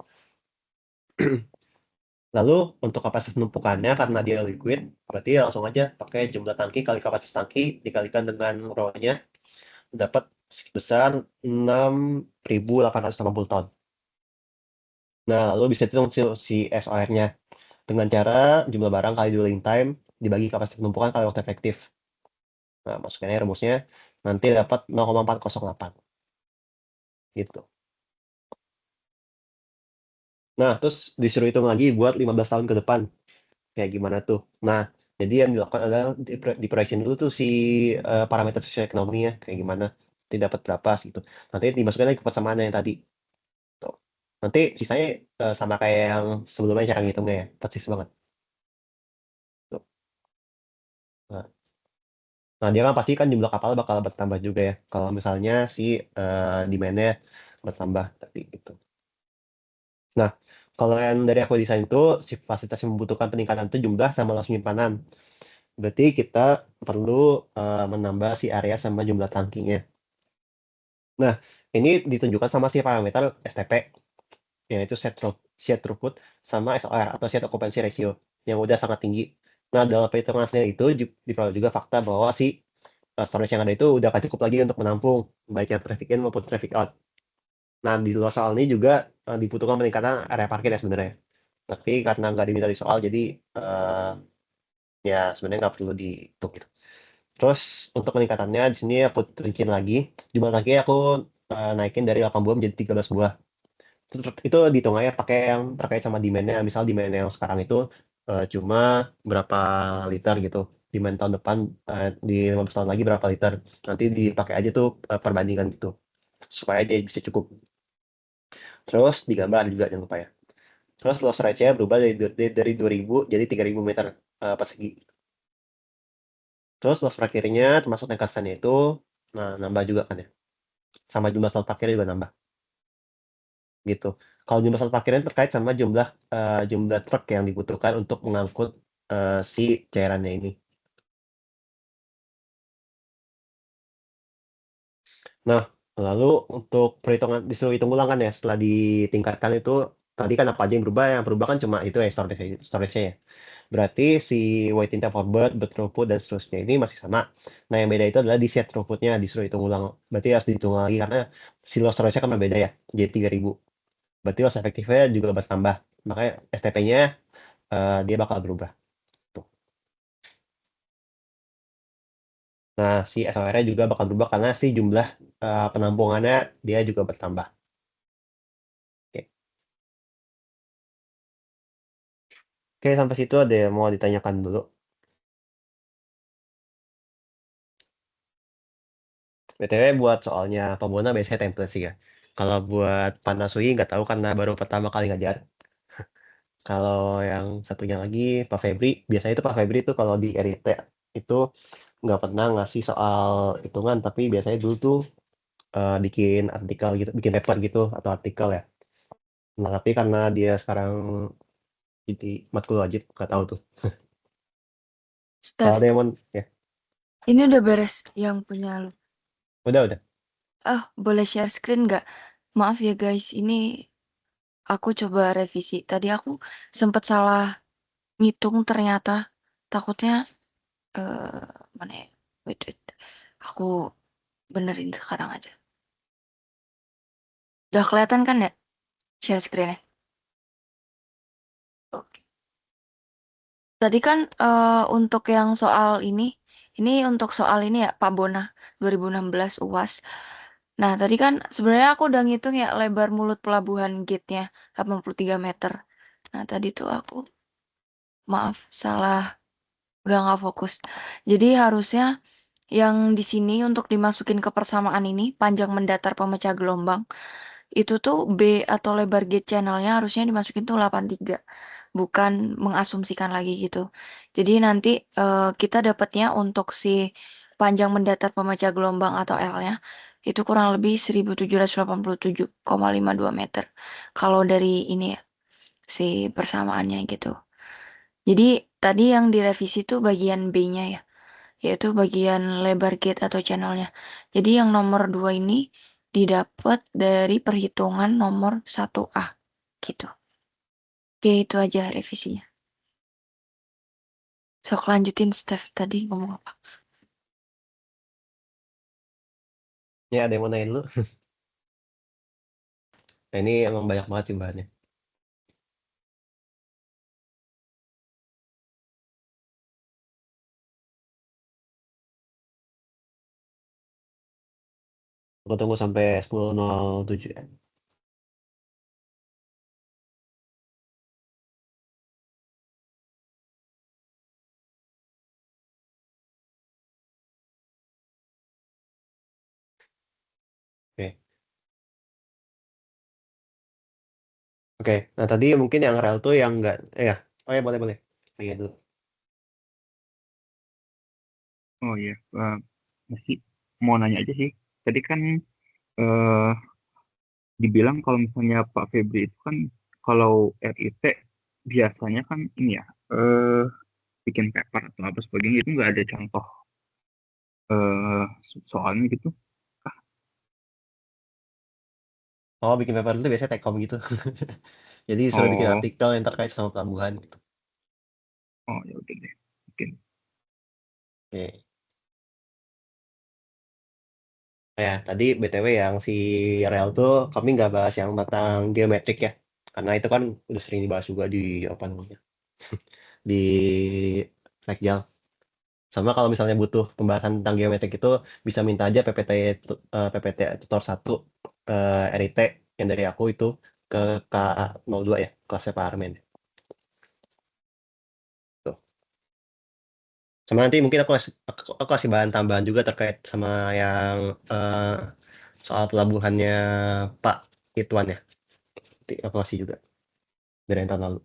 Lalu untuk kapasitas penumpukannya karena dia liquid, berarti langsung aja pakai jumlah tangki kali kapasitas tangki dikalikan dengan rho-nya dapat sebesar 6.880 ton. Nah, lalu bisa hitung si SOR-nya dengan cara jumlah barang kali dwelling time dibagi kapasitas penumpukan kali waktu efektif. Nah, masukkannya rumusnya nanti dapat 0,408 gitu. Nah, terus disuruh hitung lagi buat 15 tahun ke depan. Kayak gimana tuh? Nah, jadi yang dilakukan adalah diproyection dulu tuh si parameter sosioekonomi ya, kayak gimana. Nanti dapat berapa gitu. Nanti dimasukkan lagi ke persamaan yang tadi. Tuh. Nanti sisanya sama kayak yang sebelumnya cara ngitungnya ya, persis banget. Tuh. Nah, nah, dia kan pasti kan jumlah kapal bakal bertambah juga ya. Kalau misalnya si demand-nya bertambah tadi gitu. Nah, kalau yang dari aku desain itu si fasilitas yang membutuhkan peningkatan itu jumlah sama luas penyimpanan. Berarti kita perlu menambah si area sama jumlah tangkinya. Nah, ini ditunjukkan sama si parameter STP, yaitu set throughput sama SOR atau set occupancy ratio yang udah sangat tinggi. Nah, dalam perhitungan sendiri itu diperoleh juga fakta bahwa si storage yang ada itu udah gak cukup lagi untuk menampung baik yang traffic in maupun traffic out. Nah, di luar soal ini juga dibutuhkan peningkatan area parkir ya sebenarnya. Tapi karena nggak diminta di soal, jadi ya sebenarnya nggak perlu dihitung gitu. Terus untuk peningkatannya di sini aku rinciin lagi. Jumlah tangki aku naikin dari 8 buah menjadi 13 buah. Itu dihitung aja pakai yang terkait sama demand-nya. Misal demand yang sekarang itu cuma berapa liter gitu. Demand tahun depan di 15 tahun lagi berapa liter. Nanti dipakai aja tuh perbandingan gitu. Supaya dia bisa cukup. Terus digambar juga jangan lupa ya. Terus loss rate-nya berubah dari 2000 jadi 3000 meter persegi. Terus loss parkirnya termasuk negasannya itu nambah juga kan ya. Sama jumlah slot parkirnya juga nambah. Gitu. Kalau jumlah slot parkirnya terkait sama jumlah truk yang dibutuhkan untuk mengangkut si cairannya ini. Nah, lalu untuk perhitungan disuruh hitung ulang kan ya setelah ditingkatkan itu tadi kan apa aja yang berubah? Yang berubah kan cuma itu ya storage-nya ya. Berarti si wait time for bird, throughput dan seterusnya ini masih sama. Nah, yang beda itu adalah di set throughput-nya disuruh hitung ulang. Berarti harus dihitung lagi karena si loss storage-nya kan berbeda ya. Jadi 3000. Berarti loss efektifnya juga bertambah. Makanya STP-nya dia bakal berubah. Tuh. Nah, si SOR-nya juga bakal berubah karena si jumlah penampungannya dia juga bertambah. Oke. Oke, sampai situ ada yang mau ditanyakan dulu. BTW buat soalnya Pabona biasanya template sih ya. Kalau buat Panasui nggak tahu karena baru pertama kali ngajar. Kalau yang satunya lagi Pak Febri, biasanya itu Pak Febri itu kalau di RIT itu nggak pernah ngasih soal hitungan, tapi biasanya dulu tuh bikin artikel gitu, bikin paper gitu atau artikel ya. Nah, tapi karena dia sekarang jadi matkul wajib, nggak tahu tuh. Kalau Steph, ada yang mau, ya ini udah beres yang punya lu. udah. Boleh share screen nggak? Maaf ya guys, ini aku coba revisi. Tadi aku sempet salah ngitung ternyata. Takutnya, mana ya? Wait. Aku benerin sekarang aja. Udah kelihatan kan ya? Share screen-nya. Oke. Tadi kan untuk yang soal ini untuk soal ini ya Pak Bona 2016 UAS. Nah tadi kan sebenarnya aku udah ngitung ya lebar mulut pelabuhan gate-nya 83 meter. Nah tadi tuh aku maaf salah udah nggak fokus. Jadi harusnya yang di sini untuk dimasukin ke persamaan ini panjang mendatar pemecah gelombang itu tuh B atau lebar gate channelnya harusnya dimasukin tuh 83 bukan mengasumsikan lagi gitu. Jadi nanti kita dapatnya untuk si panjang mendatar pemecah gelombang atau L-nya itu kurang lebih 1787,52 meter. Kalau dari ini ya, si persamaannya gitu. Jadi tadi yang direvisi tuh bagian B-nya ya, yaitu bagian lebar gate atau channelnya. Jadi yang nomor 2 ini didapat dari perhitungan nomor 1A gitu. Oke, itu aja revisinya. Sok lanjutin Steph tadi ngomong apa? Ya, ada yang mau nanya dulu? Nah, ini emang banyak banget sih bahannya. Aku tunggu sampai 10.07 ya. Oke. Oke. Nah, tadi mungkin yang rel tuh yang enggak ya. Oh ya, boleh. Lihat dulu. Oh iya, masih mau nanya aja sih. Tadi kan eh, dibilang kalau misalnya Pak Febri itu kan kalau RIT biasanya kan ini ya, bikin paper atau apa sebagainya itu nggak ada contoh soalnya gitu. Oh, bikin paper itu biasanya tekom gitu. Jadi disuruh bikin Oh, artikel yang terkait sama pelabuhan gitu. oh ya udah deh. Mungkin. Oke. Ya, tadi BTW yang si rel tuh kami nggak bahas yang tentang geometrik ya. Karena itu kan udah sering dibahas juga di apa namanya? Di Fleckjal. Sama kalau misalnya butuh pembahasan tentang geometrik itu bisa minta aja PPT tutor 1 RIT yang dari aku itu ke K02 ya, kelasnya Pak Armen. Tuh. Sama nanti mungkin aku kasih bahan tambahan juga terkait sama yang soal pelabuhannya Pak Ituan ya. Nanti aku kasih juga dari yang tahun lalu.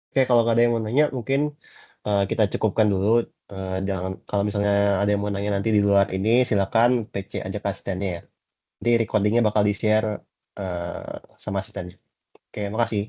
Oke, kalau nggak ada yang mau nanya, mungkin kita cukupkan dulu. Jangan kalau misalnya ada yang mau nanya nanti di luar ini, silakan PC aja ke asistennya ya. Nanti recordingnya bakal di-share sama asistennya. Oke, makasih.